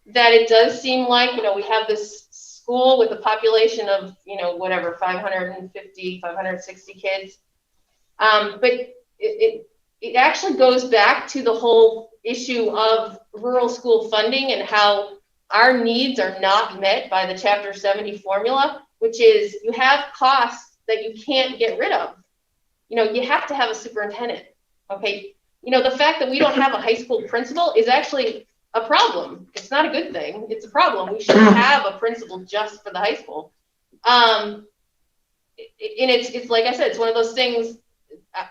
that it does seem like, we have this school with a population of, 550, 560 kids. But it actually goes back to the whole issue of rural school funding and how our needs are not met by the Chapter 70 formula, which is you have costs that you can't get rid of. You have to have a superintendent, okay? The fact that we don't have a high school principal is actually a problem. It's not a good thing. It's a problem. We should have a principal just for the high school. And it's like I said, it's one of those things,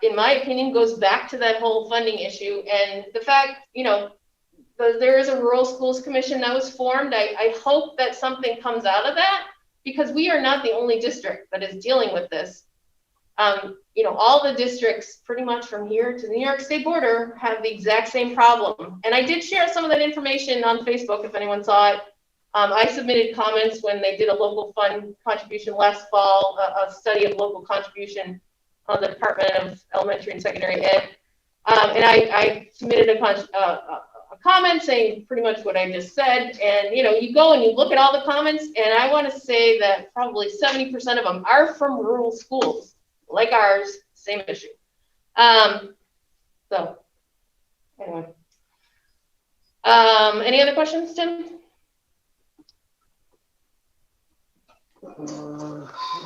in my opinion, goes back to that whole funding issue. And the fact, there is a rural schools commission that was formed. I hope that something comes out of that because we are not the only district that is dealing with this. All the districts pretty much from here to the New York State border have the exact same problem. And I did share some of that information on Facebook if anyone saw it. I submitted comments when they did a local fund contribution last fall, a study of local contribution on the Department of Elementary and Secondary Ed. And I submitted a comment saying pretty much what I just said. And, you go and you look at all the comments, and I want to say that probably 70% of them are from rural schools, like ours, same issue. So, anyway. Any other questions, Tim? I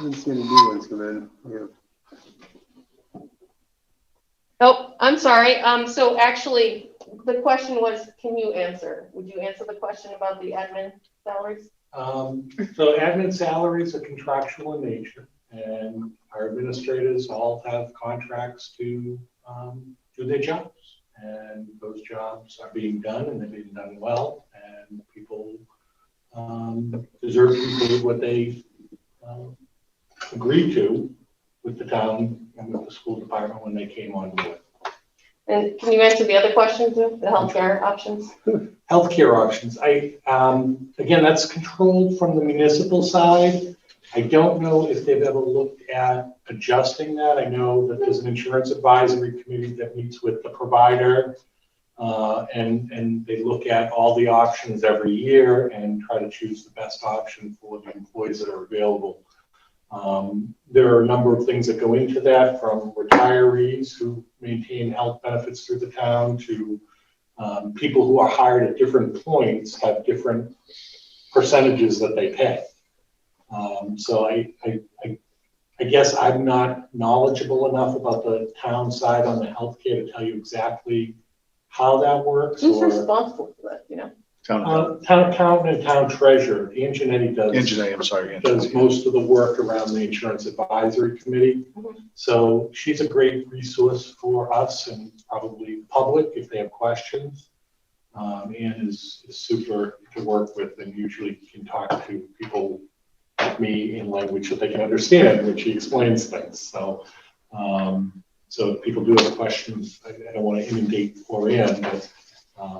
didn't see any new ones come in. Yeah. Oh, I'm sorry. So actually, the question was, can you answer? Would you answer the question about the admin salaries? So admin salaries are contractual in nature, and our administrators all have contracts to do their jobs. And those jobs are being done, and they're being done well, and people deserve to pay what they agreed to with the town and with the school department when they came on board. And can you answer the other question too, the healthcare options? Healthcare options. Again, that's controlled from the municipal side. I don't know if they've ever looked at adjusting that. I know that there's an insurance advisory committee that meets with the provider, and they look at all the options every year and try to choose the best option for the employees that are available. There are a number of things that go into that, from retirees who maintain health benefits through the town to people who are hired at different points have different percentages that they pay. So I guess I'm not knowledgeable enough about the town side on the healthcare to tell you exactly how that works. Who's responsible for that, Town accountant and town treasurer. Antonetti does most of the work around the insurance advisory committee. Mm-hmm. So she's a great resource for us and probably the public if they have questions. Ann is super to work with and usually can talk to people like me in language that they can understand when she explains things. So, so if people do have questions, I don't want to inundate Ann, but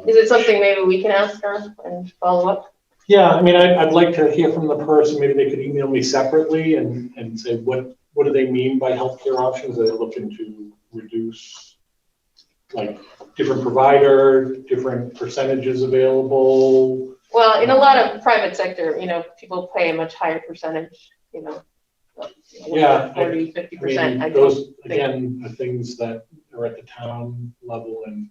is it something maybe we can ask her and follow up? Yeah, I mean, I'd like to hear from the person, maybe they could email me separately and say, what do they mean by healthcare options? Are they looking to reduce, like, different provider, different percentages available? Well, in a lot of private sector, people pay a much higher percentage, Yeah, 40, 50%. I those, don't think- again, are things that are at the town level and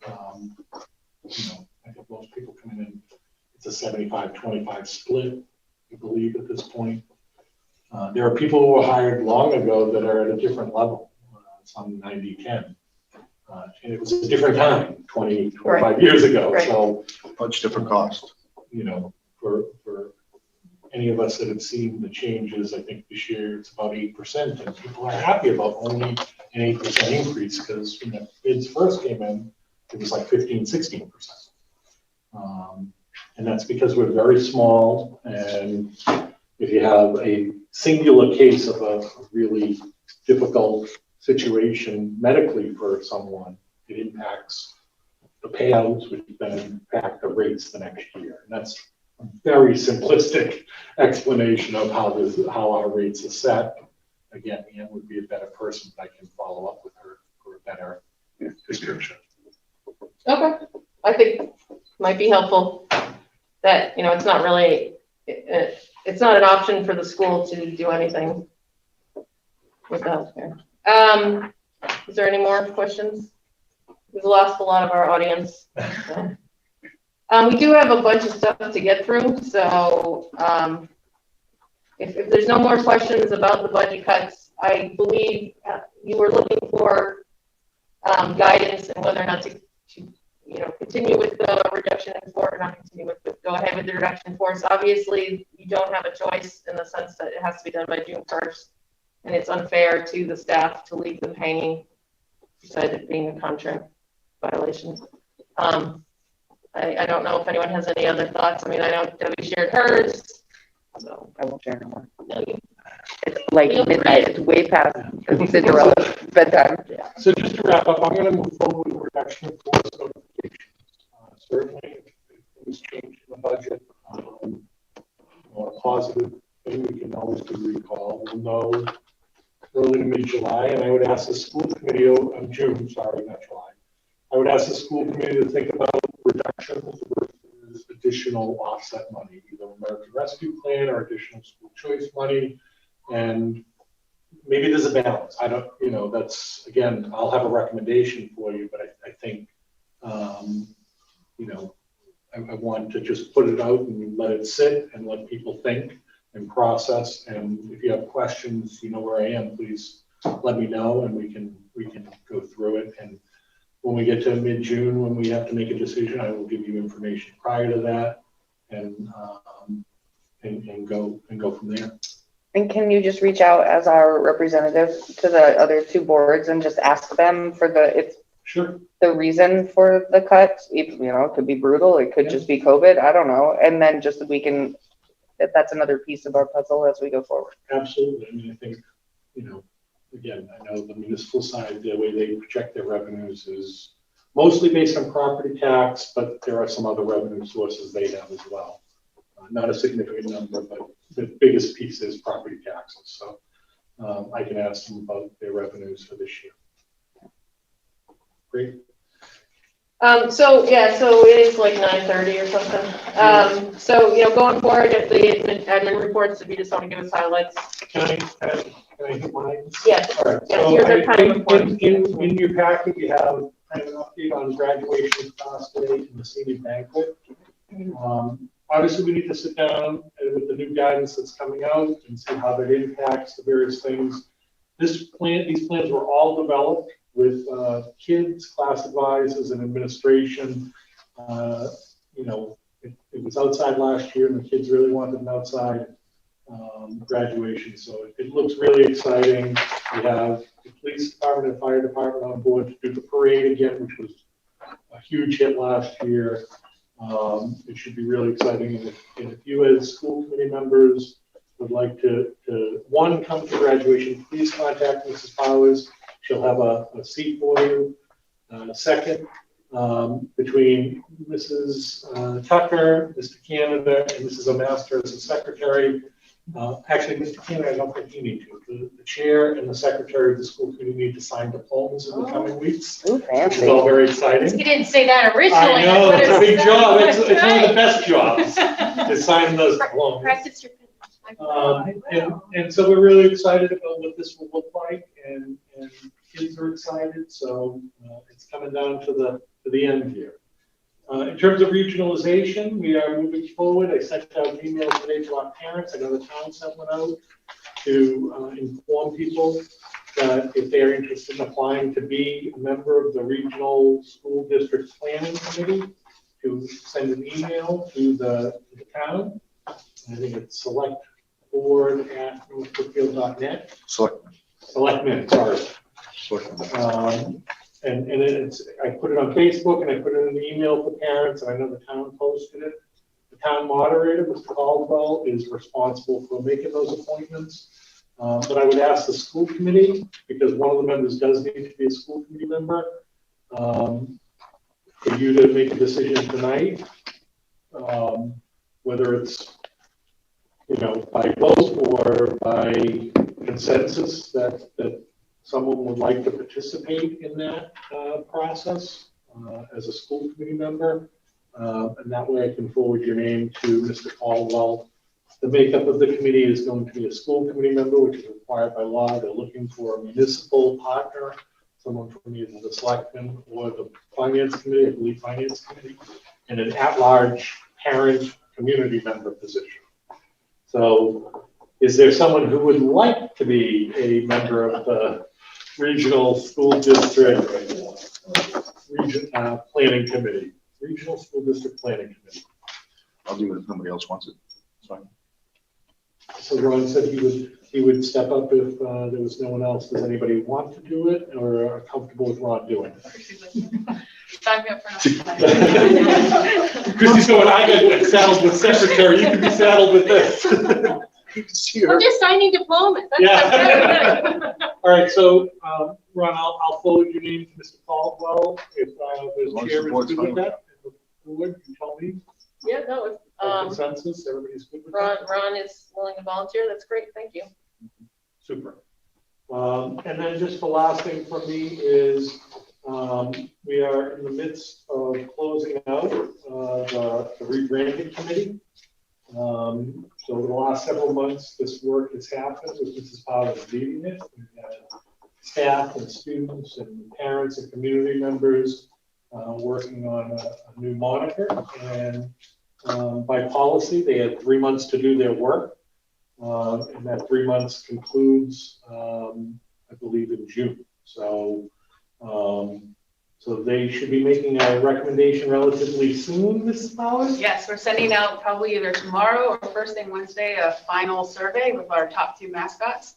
I think most people coming in, it's a 75-25 split, I believe, at this point. There are people who were hired long ago that are at a different level, some 90-10. And it was a different time, 20, 25 years ago. Right. So, Much different cost. For any of us that have seen the changes, I think this year it's about 8%, and people are happy about only an 8% increase, because when the bids first came in, it was like 15-16%. And that's because we're very small, and if you have a singular case of a really difficult situation medically for someone, it impacts the payouts, which then impact the rates the next year. And that's a very simplistic explanation of how our rates are set. Again, Ann would be a better person, but I can follow up with her for a better description. Okay, I think might be helpful that, it's not really, it's not an option for the school to do anything with healthcare. Is there any more questions? We've lost a lot of our audience. So. We do have a bunch of stuff to get through, so if there's no more questions about the budget cuts, I believe you were looking for guidance and whether or not to continue with the reduction in force or not continue with go ahead with the reduction in force. Obviously, you don't have a choice in the sense that it has to be done by June 1st, and it's unfair to the staff to leave them hanging, besides it being a contract violation. I don't know if anyone has any other thoughts. I mean, I know Debbie shared hers. So I won't share anymore. no, It's like midnight, it's way past Cinderella bedtime. So just to wrap up, I'm going to move forward with the reduction of force notifications. Certainly, if things change in the budget, or a positive thing, we can always do recall. We'll know early to mid-July, and I would ask the school committee, June, sorry, not July. I would ask the school committee to think about reductions versus additional offset money, either American Rescue Plan or additional school choice money. And maybe there's a balance. I don't, that's, again, I'll have a recommendation for you, but I think, I want to just put it out and let it sit and let people think and process. And if you have questions, you know where I am, please let me know and we can go through it. And when we get to mid-June, when we have to make a decision, I will give you information prior to that and go from there. And can you just reach out as our representative to the other two boards and just ask them for Sure. the reason for the cut? It could be brutal, it could just be COVID, I don't know. And then just if that's another piece of our puzzle as we go forward. Absolutely. I mean, I think, again, I know the municipal side, the way they project their revenues is mostly based on property tax, but there are some other revenue sources they have as well. Not a significant number, but the biggest piece is property taxes. So I can ask them about their revenues for this year. Great. So it is like 9:30 or something. So going forward, if the admin reports, if you just want to give us highlights. Can I hit mine? Yes. All right. Yes, So yours are kind of important. in your packet, you have kind of an update on graduation class day and the senior banquet. Obviously, we need to sit down with the new guidance that's coming out and see how that impacts the various things. These plans were all developed with kids, class advisors, and administration. It was outside last year, and the kids really wanted an outside graduation. So it looks really exciting. We have the police department and fire department on board to do the parade again, which was a huge hit last year. It should be really exciting. And if you as school committee members would like to come to graduation, please contact Mrs. Powers. She'll have a seat for you. Second, between Mrs. Tucker, Mr. Canada, and Mrs. O'Master as the secretary. Actually, Mr. Canada, I don't think you need to. The chair and the secretary of the school committee need to sign diplomas in the coming weeks, Ooh, which is fancy. all very You exciting. didn't say that originally. I know, it's a big job. It's one of the Right. best jobs, to sign those diplomas. Practice your. And so we're really excited about what this will look like, and kids are excited, so it's coming down to the end here. In terms of regionalization, we are moving forward. I sent out an email today to our parents. I know the town sent one out to inform people that if they're interested in applying to be a member of the regional school district planning committee, to send an email to the town. I think it's selectboard@northbrookfield.net. Selectmen, sorry. And it's, I put it on Facebook and I put it in the email for parents, and I know the town posted it. The town moderator, Mr. Caldwell, is responsible for making those appointments. But I would ask the school committee, because one of the members does need to be a school committee member, for you to make a decision tonight, whether it's, you know, by vote or by consensus that someone would like to participate in that process as a school committee member. And that way I can forward your name to Mr. Caldwell. The makeup of the committee is going to be a school committee member, which is required by law. They're looking for a municipal partner, someone from either the selectmen or the finance committee, I believe finance committee, and an at-large parent community member position. So is there someone who would like to be a member of the regional school district planning committee? Regional school district planning committee. I'll do it if nobody else wants it. It's fine. So Ron said he would step up if there was no one else. Does anybody want to do it or are comfortable with Ron doing it? Sign me up for nothing. Chrissy's going, I got saddled with secretary, you can be saddled with this. I'm just signing diplomas. That's Yeah. All right, so Ron, I'll forward your name to Mr. Caldwell if the chair is good with that. And the board, you tell me. Yeah, no, Consensus, everybody's good with Ron, that? Ron is willing to volunteer. That's great. Thank you. Super. And then just the last thing for me is we are in the midst of closing out the rebranding committee. So over the last several months, this work has happened with Mrs. Powell leading it. We've had staff and students and parents and community members working on a new moniker. And by policy, they had 3 months to do their work. And that 3 months concludes, I believe, in June. So, so they should be making a recommendation relatively soon, Mrs. Powers? Yes, we're sending out probably either tomorrow or first thing Wednesday, a final survey with our top 2 mascots.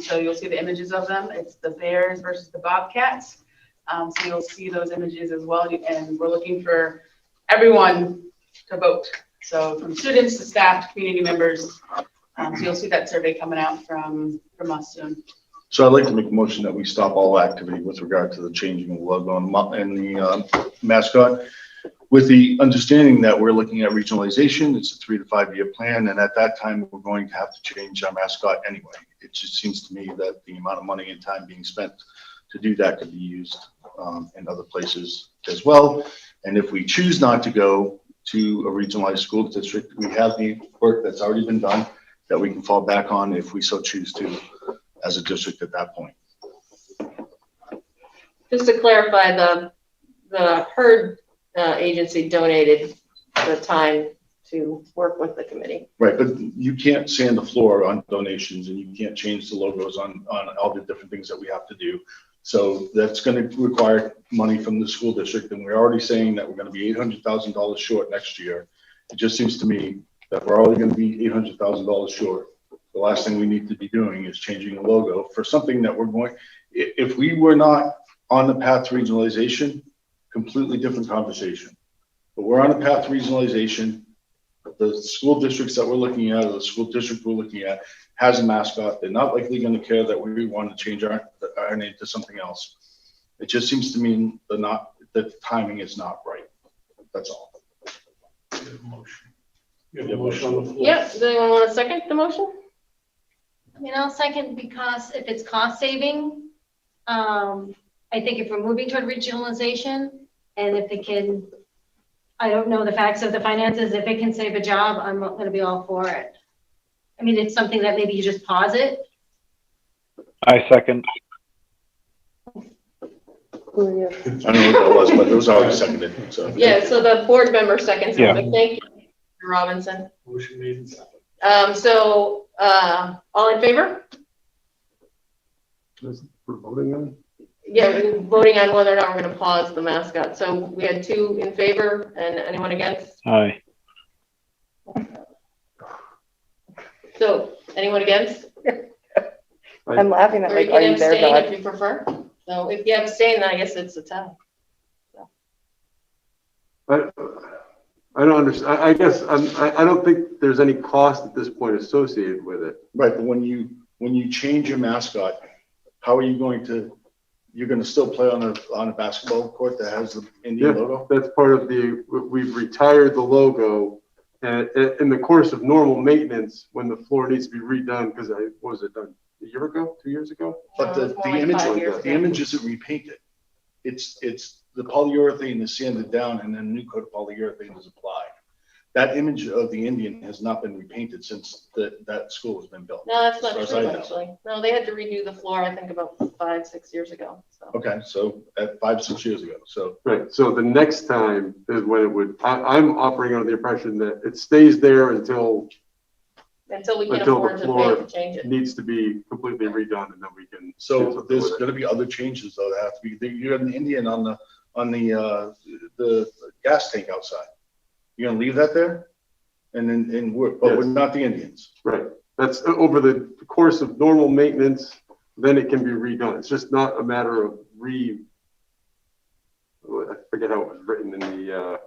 So you'll see the images of them. It's the Bears versus the Bobcats. So you'll see those images as well. And we're looking for everyone to vote. So from students to staff, to community members. So you'll see that survey coming out from us soon. So I'd like to make a motion that we stop all activity with regard to the changing of the logo and the mascot, with the understanding that we're looking at regionalization. It's a 3 to 5 year plan, and at that time we're going to have to change our mascot anyway. It just seems to me that the amount of money and time being spent to do that could be used in other places as well. And if we choose not to go to a regionalized school district, we have the work that's already been done that we can fall back on if we so choose to as a district at that point. Just to clarify, the HERD agency donated the time to work with the committee. Right, but you can't sand the floor on donations, and you can't change the logos on all the different things that we have to do. So that's going to require money from the school district, and we're already saying that we're going to be $800,000 short next year. It just seems to me that we're already going to be $800,000 short. The last thing we need to be doing is changing a logo for something that we're going, if we were not on the path to regionalization, completely different conversation. But we're on a path to regionalization. The school districts that we're looking at, or the school district we're looking at, has a mascot. They're not likely going to care that we want to change our name to something else. It just seems to me that the timing is not right. That's all. You have a motion on the floor. Yeah, does anyone want to second the motion? I'll second because if it's cost saving, I think if we're moving toward regionalization and if it can, I don't know the facts of the finances, if it can save a job, I'm gonna be all for it. I mean, it's something that maybe you just pause it. I second. I don't know what that was, but it was already seconded, so. Yeah, so the board member seconds it, Yeah. but thank you, Mr. Robinson. Motion made and seconded. All in favor? We're voting on? Yeah, we're voting on whether or not we're gonna pause the mascot. So we had 2 in favor and anyone against? Aye. So, anyone against? I'm laughing at Or you like, are can you there, abstain God? if you prefer. So if you abstain, then I guess it's a tie. I don't understand. I guess I don't think there's any cost at this point associated with it. Right, but when you change your mascot, how are you going to, you're gonna still play on a basketball court that has the Indian logo? That's part of we've retired the logo. And in the course of normal maintenance, when the floor needs to be redone, because what was it done a year ago, 2 years ago? But It was more the like image, 5 years the ago. image isn't repainted. It's the polyurethane is sanded down and then a new coat of polyurethane is applied. That image of the Indian has not been repainted since that school has been built. No, that's not As far as true, I know. actually. No, they had to redo the floor, I think about 5-6 years ago, so. Okay, so at 5-6 years ago, so. Right, so the next time is when it would, I'm operating under the impression that it stays there until Until we can Until the afford to floor pay to change it it. needs to be completely redone and then we can. do So something there's with it. gonna be other changes though that have to be, you have an Indian on the gas tank outside. You're gonna leave that there? And then but we're Yes. not the Indians. Right, that's over the course of normal maintenance, then it can be redone. It's just not a matter of I forget how it was written in the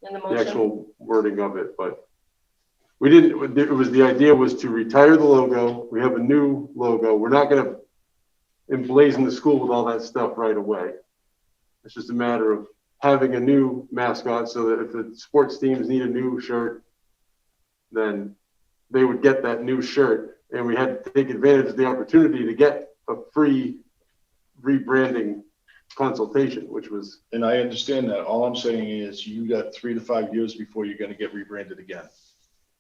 In the motion. actual wording of it, but we didn't, the idea was to retire the logo. We have a new logo. We're not gonna emblazon the school with all that stuff right away. It's just a matter of having a new mascot so that if the sports teams need a new shirt, then they would get that new shirt. And we had to take advantage of the opportunity to get a free rebranding consultation, which was. And I understand that. All I'm saying is you got 3 to 5 years before you're gonna get rebranded again.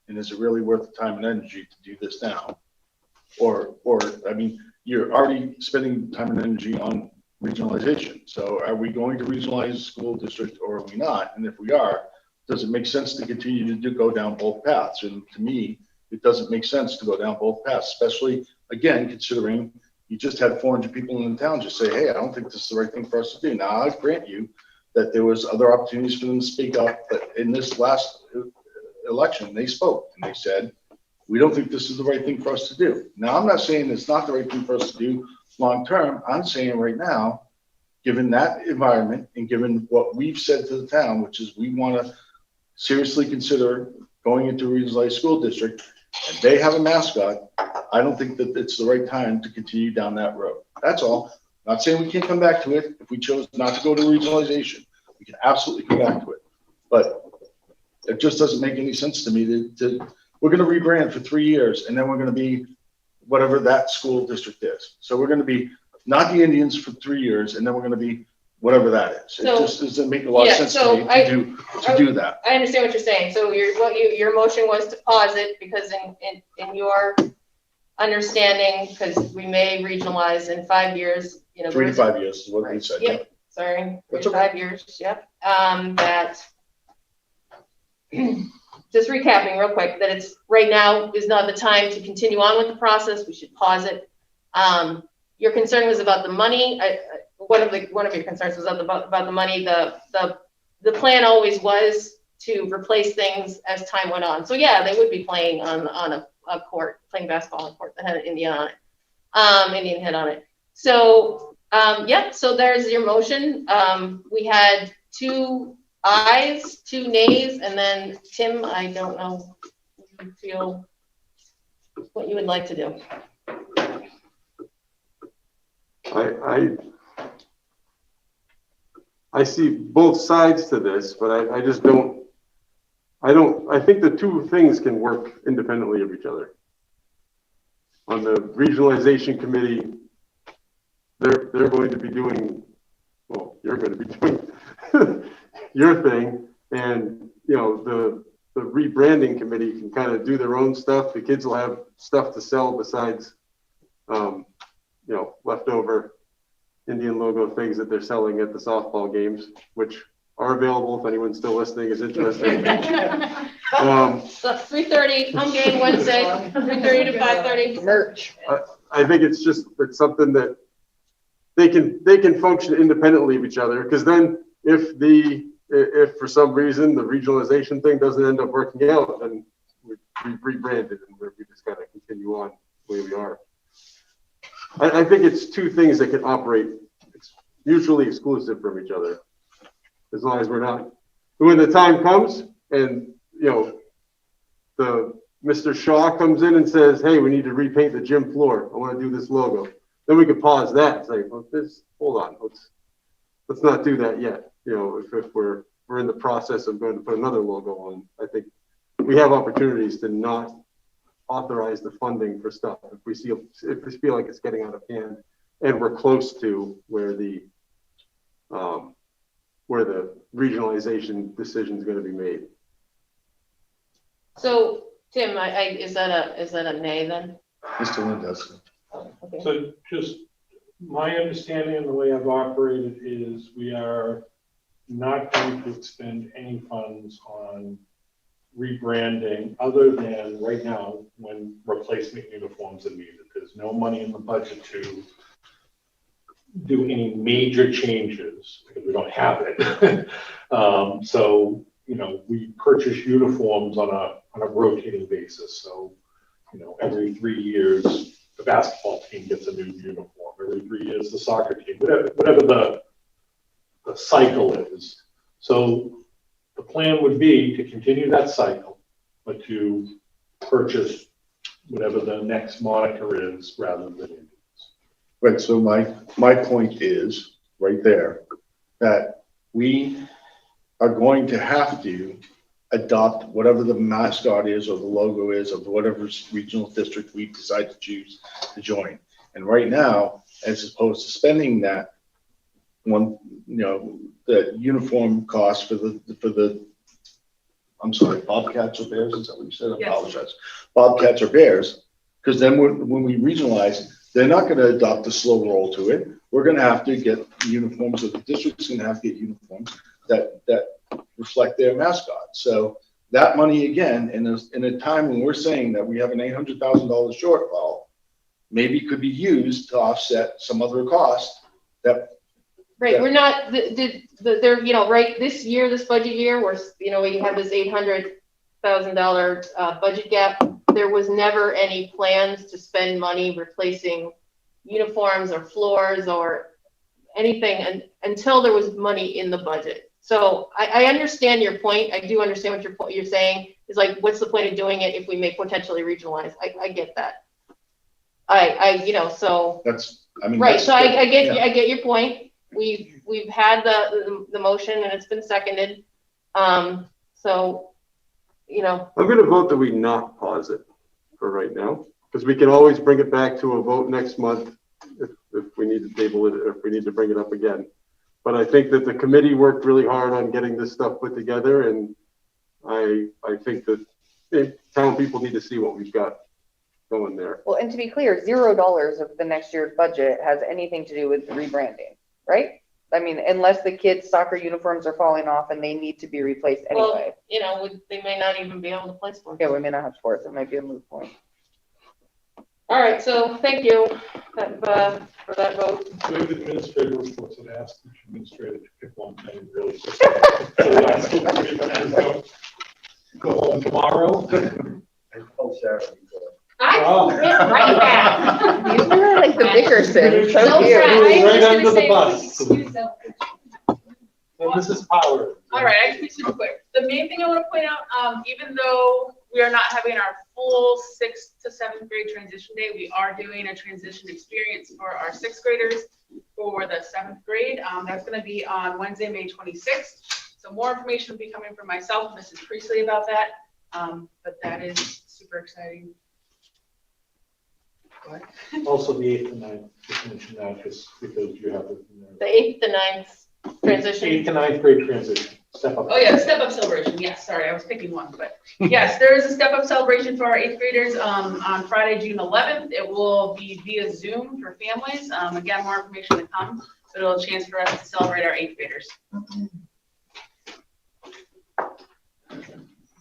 And is it really worth the time and energy to do this now? Or, I mean, you're already spending time and energy on regionalization. So are we going to regionalize the school district or are we not? And if we are, does it make sense to continue to go down both paths? And to me, it doesn't make sense to go down both paths, especially, again, considering you just had 400 people in the town just say, hey, I don't think this is the right thing for us to do. Now, I grant you that there was other opportunities for them to speak up, but in this last election, they spoke and they said, we don't think this is the right thing for us to do. Now, I'm not saying it's not the right thing for us to do long-term. I'm saying right now, given that environment and given what we've said to the town, which is we want to seriously consider going into a regionalized school district, and they have a mascot, I don't think that it's the right time to continue down that road. That's all. Not saying we can't come back to it. If we chose not to go to regionalization, we can absolutely come back to it. But it just doesn't make any sense to me we're going to rebrand for 3 years and then we're going to be whatever that school district is. So we're going to be not the Indians for 3 years and then we're going to be whatever that is. It So- just doesn't make a lot of Yeah, sense so to me to do that. I understand what you're saying. So your motion was to pause it because in your understanding, because we may regionalize in 5 years, 3 to 5 years is what we said. Yep, sorry, 3 That's to okay. 5 years, yep. That, just recapping real quick, that it's, right now is not the time to continue on with the process. We should pause it. Your concern was about the money. One of your concerns was about the money. The plan always was to replace things as time went on. So yeah, they would be playing on a court, playing basketball on a court that had an Indian on it, Indian head on it. So yeah, so there's your motion. We had 2 ayes, 2 nays, and then Tim, I don't know if you feel what you would like to do. I see both sides to this, but I just don't, I think the two things can work independently of each other. On the regionalization committee, they're going to be doing, well, you're going to be doing your thing, and you know, the rebranding committee can kind of do their own stuff. The kids will have stuff to sell besides, you know, leftover Indian logo things that they're selling at the softball games, which are available if anyone still listening is interested. So 3:30, home game Wednesday, 3:30 to 5:30. Merch. I think it's something that they can function independently of each other, because then if for some reason the regionalization thing doesn't end up working out, then we rebranded and we just kind of continue on the way we are. I think it's two things that can operate mutually exclusive from each other, as long as we're not. When the time comes and you know the Mr. Shaw comes in and says, "Hey, we need to repaint the gym floor. I want to do this logo." Then we could pause that and say, "Well, hold on, let's not do that yet." You know, if we're in the process of going to put another logo on, I think we have opportunities to not authorize the funding for stuff if we feel like it's getting out of hand and we're close to where the regionalization decision is going to be made. So Tim, is that a nay then? Mr. Lindell. Okay. So just my understanding and the way I've operated is we are not going to expend any funds on rebranding other than right now when replacement uniforms are needed. There's no money in the budget to do any major changes because we don't have it. So, you know, we purchase uniforms on a rotating basis. So, you know, every 3 years, the basketball team gets a new uniform. Every 3 years, the soccer team, whatever the cycle is. So the plan would be to continue that cycle, but to purchase whatever the next moniker is rather than Indians. Right, so my point is, right there, that we are going to have to adopt whatever the mascot is or the logo is of whatever regional district we decide to choose to join. And right now, as opposed to spending that one, you know, the uniform cost for the I'm sorry, Bobcats or Bears, is that what you said? I Yes. apologize. Bobcats or Bears, because then when we regionalize, they're not going to adopt a slow roll to it. We're going to have to get uniforms, or the district's going to have to get uniforms that reflect their mascot. So that money, again, in a time when we're saying that we have an $800,000 shortfall, maybe could be used to offset some other cost that. Right, we're not, there, you know, right, this year, this budget year, we're, you know, we have this $800,000 budget gap. There was never any plans to spend money replacing uniforms or floors or anything until there was money in the budget. So I understand your point. I do understand what you're saying. Is like, what's the point of doing it if we may potentially regionalize? I get that. You know, so. That's, I mean. Right, that's so I get, yeah. I get your point. We've had the motion and it's been seconded. So, you know. I'm going to vote that we not pause it for right now, because we can always bring it back to a vote next month if we need to table it, or if we need to bring it up again. But I think that the committee worked really hard on getting this stuff put together, and I think that town people need to see what we've got going there. Well, and to be clear, $0 of the next year's budget has anything to do with the rebranding, right? I mean, unless the kids' soccer uniforms are falling off and they need to be replaced anyway. Well, you know, they may not even be able to play sports. Yeah, we may not have sports. It might be a moot point. All right, so thank you for that vote. So the administrator reports had asked each administrator to pick one thing really. Go home tomorrow. Oh, Sarah. I Oh. can quit right now. You were like the Bickerson. So So cute. sad. Right under the bus. So So Mrs. Power. All right, I can be super quick. The main thing I want to point out, even though we are not having our full 6th to 7th grade transition day. We are doing a transition experience for our 6th graders for the 7th grade. That's going to be on Wednesday, May 26th. So more information will be coming from myself, Mrs. Priestley, about that. But that is super exciting. What? Also the 8th and 9th, just mention that just because you have it in there. The 8th to 9th transition. 8th to 9th grade transition, step up. Oh yeah, the step up celebration. Yes, sorry, I was picking one, but yes, there is a step up celebration for our 8th graders on Friday, June 11th. It will be via Zoom for families. Again, more information to come, but it'll be a chance for us to celebrate our 8th graders.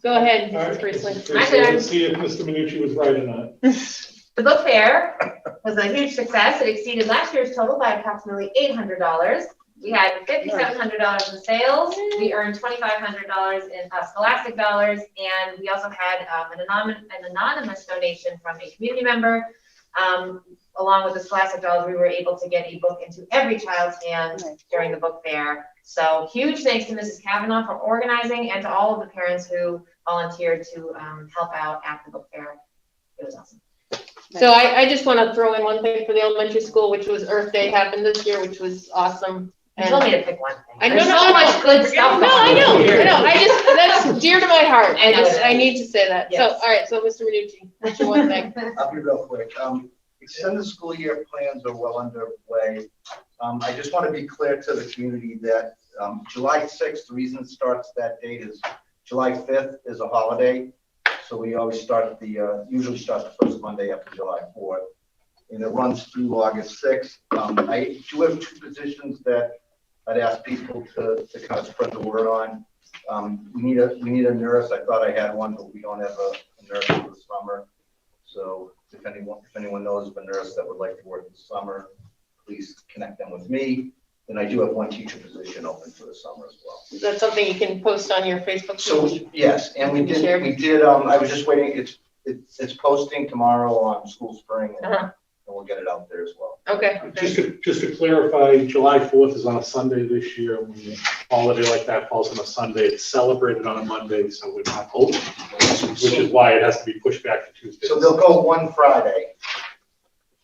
Go ahead, All right, Mrs. Priestley. Let's see if Mr. Minucci was right or not. The book fair was a huge success. It exceeded last year's total by approximately $800. We had $5,700 in sales. We earned $2,500 in scholastic dollars, and we also had an anonymous donation from a community member. Along with the scholastic dollars, we were able to get a book into every child's hands during the book fair. So huge thanks to Mrs. Kavanaugh for organizing, and to all of the parents who volunteered to help out at the book fair. It was awesome. So I just want to throw in one thing for the elementary school, which was Earth Day happened this year, which was awesome. You told me to pick one thing. I know, There's no, so no, much good stuff. No, I know. That's dear to my heart. I know. I need to say that. So, Yes. all right, so Mr. Minucci, what's your one thing? I'll be real quick. Extended school year plans are well underway. I just want to be clear to the community that July 6th, the reason it starts that date is July 5th is a holiday. So we always usually start the first Monday after July 4th. And it runs through August 6th. I do have 2 positions that I'd ask people to kind of spread the word on. We need a nurse. I thought I had one, but we don't have a nurse for the summer. So if anyone knows of a nurse that would like to work this summer, please connect them with me. And I do have 1 teacher position open for the summer as well. Is that something you can post on your Facebook So page? yes, and we did. I was just waiting. It's posting tomorrow on School Spring, and we'll get it out there as well. Okay. Just to clarify, July 4th is on a Sunday this year. When a holiday like that falls on a Sunday, it's celebrated on a Monday, so we're not open, which is why it has to be pushed back to Tuesday. So they'll go one Friday.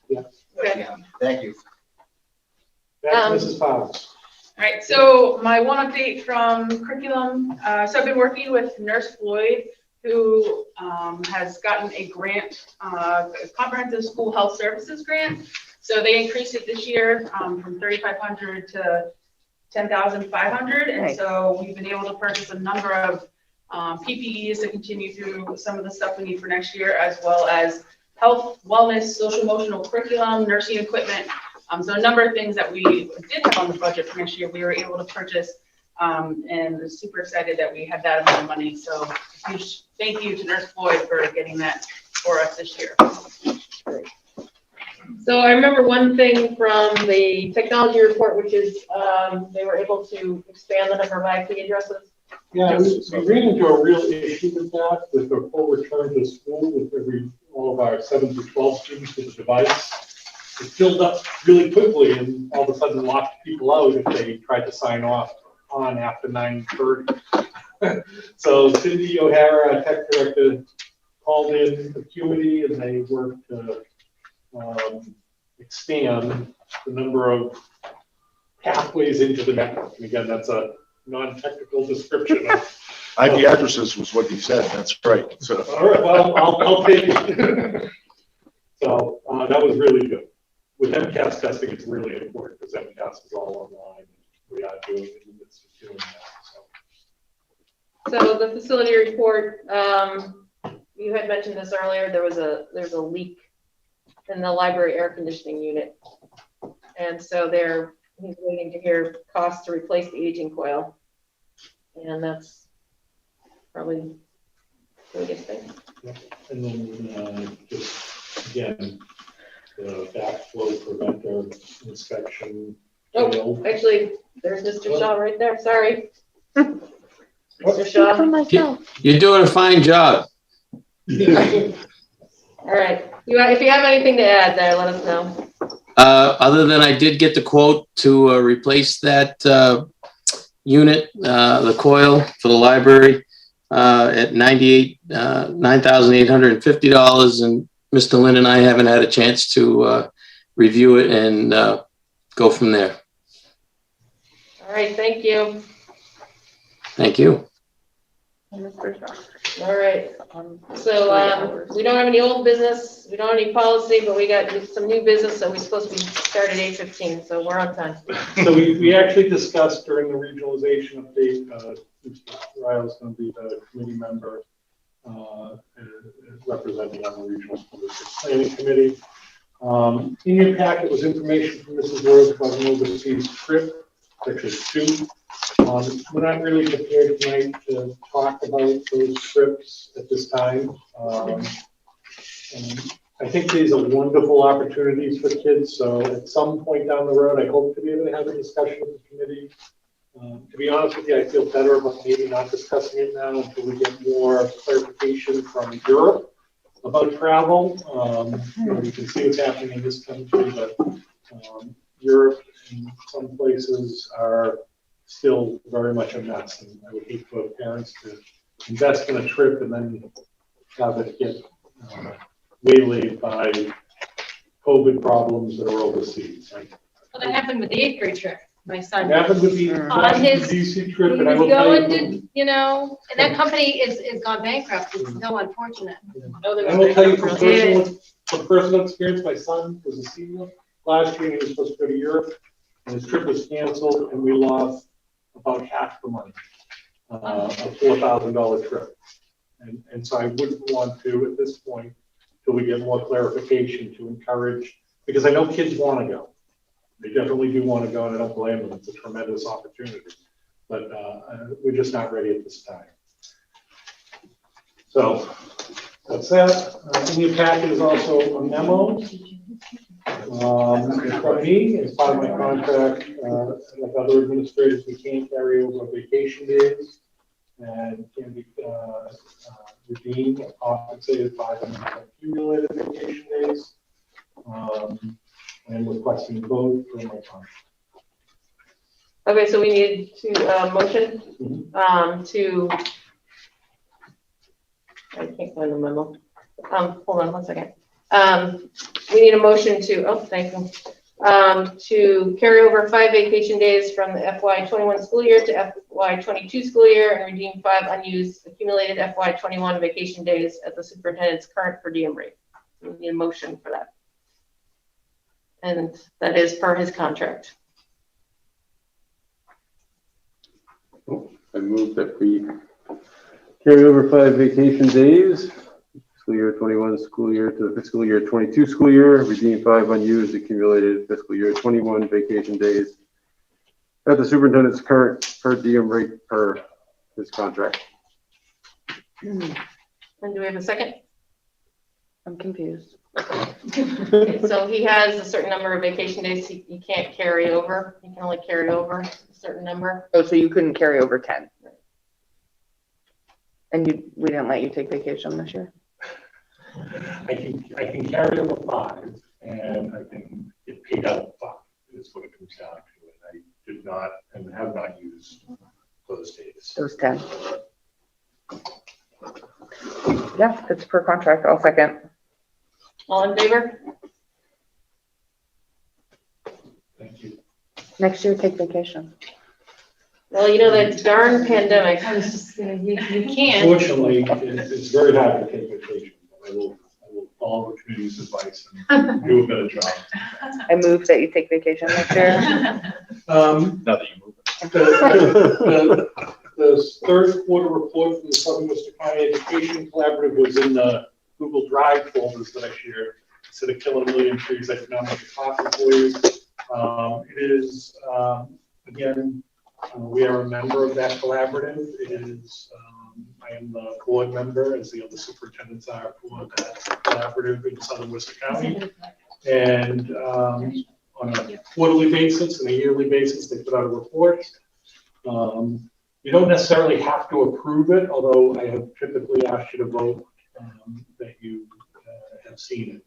Yeah. Okay. Yeah. Thank you. Back to Mrs. Powers. All right, so my one update from curriculum. So I've been working with Nurse Floyd, who has gotten a grant, a comprehensive school health services grant. So they increased it this year from $3,500 to $10,500. And so we've been able to purchase a number of PPEs to continue through some of the stuff we need for next year, as well as health, wellness, social emotional curriculum, nursing equipment. So a number of things that we did have on the budget for next year, we were able to purchase, and super excited that we had that amount of money. So huge thank you to Nurse Floyd for getting that for us this year. So I remember one thing from the technology report, which is they were able to expand the number of IP addresses. Yeah, we ran into a real issue with that, with the full return to school with all of our 7 through 12 students with a device. It filled up really quickly and all of a sudden locked people out if they tried to sign off on after 9:30. So Cindy O'Hara, our tech director, called in Acuity, and they worked to expand the number of pathways into the network. And again, that's a non-technical description of IP addresses was what he said. That's right. So. All right, well, I'll take it. So that was really good. With MCAS testing, it's really important because MCAS is all online. We are doing it in the midst of doing that. So the facility report, you had mentioned this earlier. There's a leak in the library air conditioning unit, and so he's waiting to hear costs to replace the aging coil, and that's probably the biggest thing. Yeah. And then just again, the backflow preventer inspection. Oh, actually, there's Mr. Shaw right there. Sorry. Mr. Shaw. You're doing a fine job. All right. If you have anything to add there, let us know. Other than I did get the quote to replace that unit, the coil for the library. at $9,850, and Mr. Lynn and I haven't had a chance to review it and go from there. All right, thank you. Thank you. All right, so we don't have any old business, we don't have any policy, but we got some new business, so we're supposed to be started 8:15, so we're on time. So we actually discussed during the regionalization update, Mr. Ryle's going to be the committee member representing on the regional school district planning committee. In your packet was information from Mrs. Rose about an overseas trip, actually two. We're not really prepared tonight to talk about those trips at this time. And I think these are wonderful opportunities for kids. So at some point down the road, I hope to be able to have a discussion with the committee. To be honest with you, I feel better about maybe not discussing it now until we get more clarification from Europe about travel. We can see what's happening in this country, but Europe and some places are still very much a mess. And I would hate for parents to invest in a trip and then have it get waylaid by COVID problems that are overseas. Right? Well, that happened with the 8th grade trip. My son. It happened with the On his DC trip, he and I was will tell going you. to, and that company is gone bankrupt. It's so unfortunate. I will tell you from personal experience, my son was a senior last year, and he was supposed to go to Europe, and his trip was canceled, and we lost about half the money, a $4,000 trip. And so I wouldn't want to, at this point, till we get more clarification, to encourage, because I know kids want to go. They definitely do want to go, and I don't blame them. It's a tremendous opportunity, but we're just not ready at this time. So that's that. In your packet is also a memo from me as part of my contract. Like other administrators, we can't carry over vacation days and can be redeemed or compensated by the accumulated vacation days. And requesting vote for my contract. Okay, so we need to motion to. I can't find the memo. Hold on one second. We need a motion to. Oh, thank you. To carry over 5 vacation days from the FY21 school year to FY22 school year and redeem 5 unused accumulated FY21 vacation days at the superintendent's current per diem rate. We need a motion for that. And that is per his contract. I move that we carry over 5 vacation days, fiscal year 21 school year to the fiscal year 22 school year, redeem 5 unused accumulated fiscal year 21 vacation days at the superintendent's current per diem rate per his contract. And do we have a second? I'm confused. So he has a certain number of vacation days he can't carry over. He can only carry over a certain number. Oh, so you couldn't carry over 10? And we didn't let you take vacation this year? I can carry over 5, and I can get paid out 5, is what it comes down to. And I did not and have not used those days. Those 10. Yeah, it's per contract. I'll second. All in favor? Thank you. Next year, take vacation. Well, you know, that darn pandemic. You can't. Unfortunately, it's very hard to take vacation. I will follow the committee's advice and do a better job. I move that you take vacation next year. Now that you move it. The third quarter report from the Southern Worcester County Education Collaborative was in the Google Drive folders that I shared. Instead of killing a million trees, I did not make a copy for you. It is, again, we are a member of that collaborative. It is, I am the board member, as the other superintendents are, for that collaborative in Southern Worcester County. And on a quarterly basis and a yearly basis, they put out a report. You don't necessarily have to approve it, although I have typically asked you to vote that you have seen it.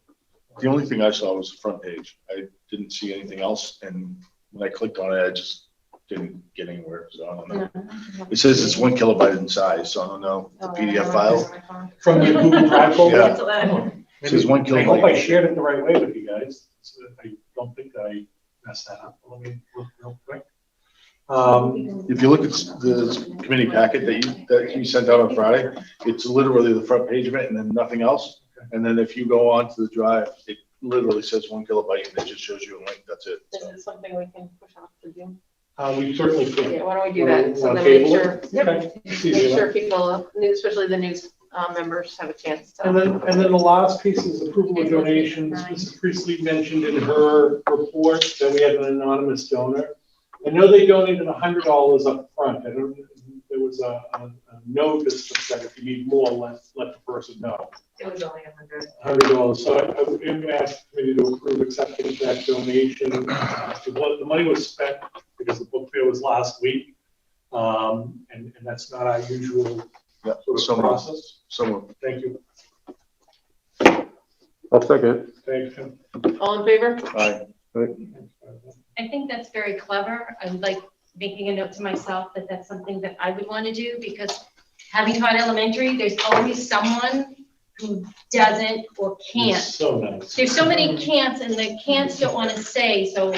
The only thing I saw was the front page. I didn't see anything else, and when I clicked on it, I just didn't get anywhere, so I don't know. It says it's 1 kilobyte in size, so I don't know, the PDF file. From your Google Drive folder? Yeah. It says 1 I hope I kilobyte. shared it the right way with you guys. So I don't think I messed that up. Let me look real quick. If you look at the committee packet that you sent out on Friday, it's literally the front page of it and then nothing else. And then if you go onto the drive, it literally says 1 kilobyte and it just shows you a link, that's it. Is it something we can push off to do? We certainly could. Yeah, why don't we do that? So then make sure, make sure people, especially the news members have a chance to. And then the last piece is approval of donations. Mrs. Priestley mentioned in her report that we had an anonymous donor. I know they donated $100 up front. I don't, there was a notice that said if you need more, let the person know. It was only $100. So I would ask the committee to approve accepting that donation. The money was spent because the book fair was last week. And that's not our usual sort of process. Thank you. I'll second. Thank you. All in favor? Aye. I think that's very clever. I'm like making a note to myself that that's something that I would want to do, because having taught elementary, there's always someone who doesn't or can't. So nice. There's so many can'ts, and the can'ts don't want to say. So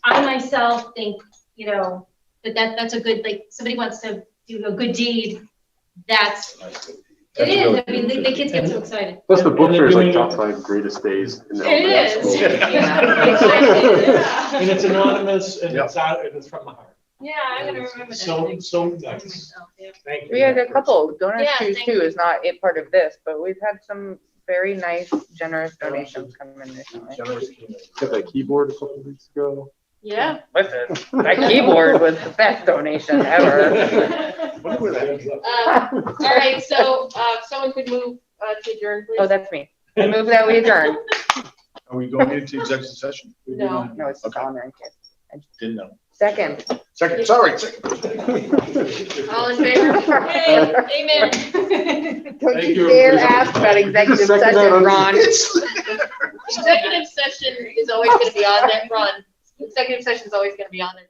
I myself think, that's a good, like, somebody wants to do a good deed. It is. I mean, the kids get so excited. Plus the book fair is like top 5 greatest days in the It elementary is. school. Yeah. And it's anonymous and it's out and it's from the heart. Yeah, I'm gonna remember that. So nice. Thank you. We had a couple donors Yeah, choose thank too, you. is not a part of this, but we've had some very nice, generous donations come in recently. Got that keyboard a couple weeks ago. Yeah. Listen, that keyboard was the best donation ever. All right, so someone could move to adjourn, please. Oh, that's me. I move that we adjourn. Are we going into executive session? No. No, it's just on there in case. Didn't know. Second. Second, sorry. All in favor? Hey, amen. Don't Thank you you. dare ask about executive second that session, on- Ron. Executive session is always gonna be on there, Ron. Executive session is always gonna be on there.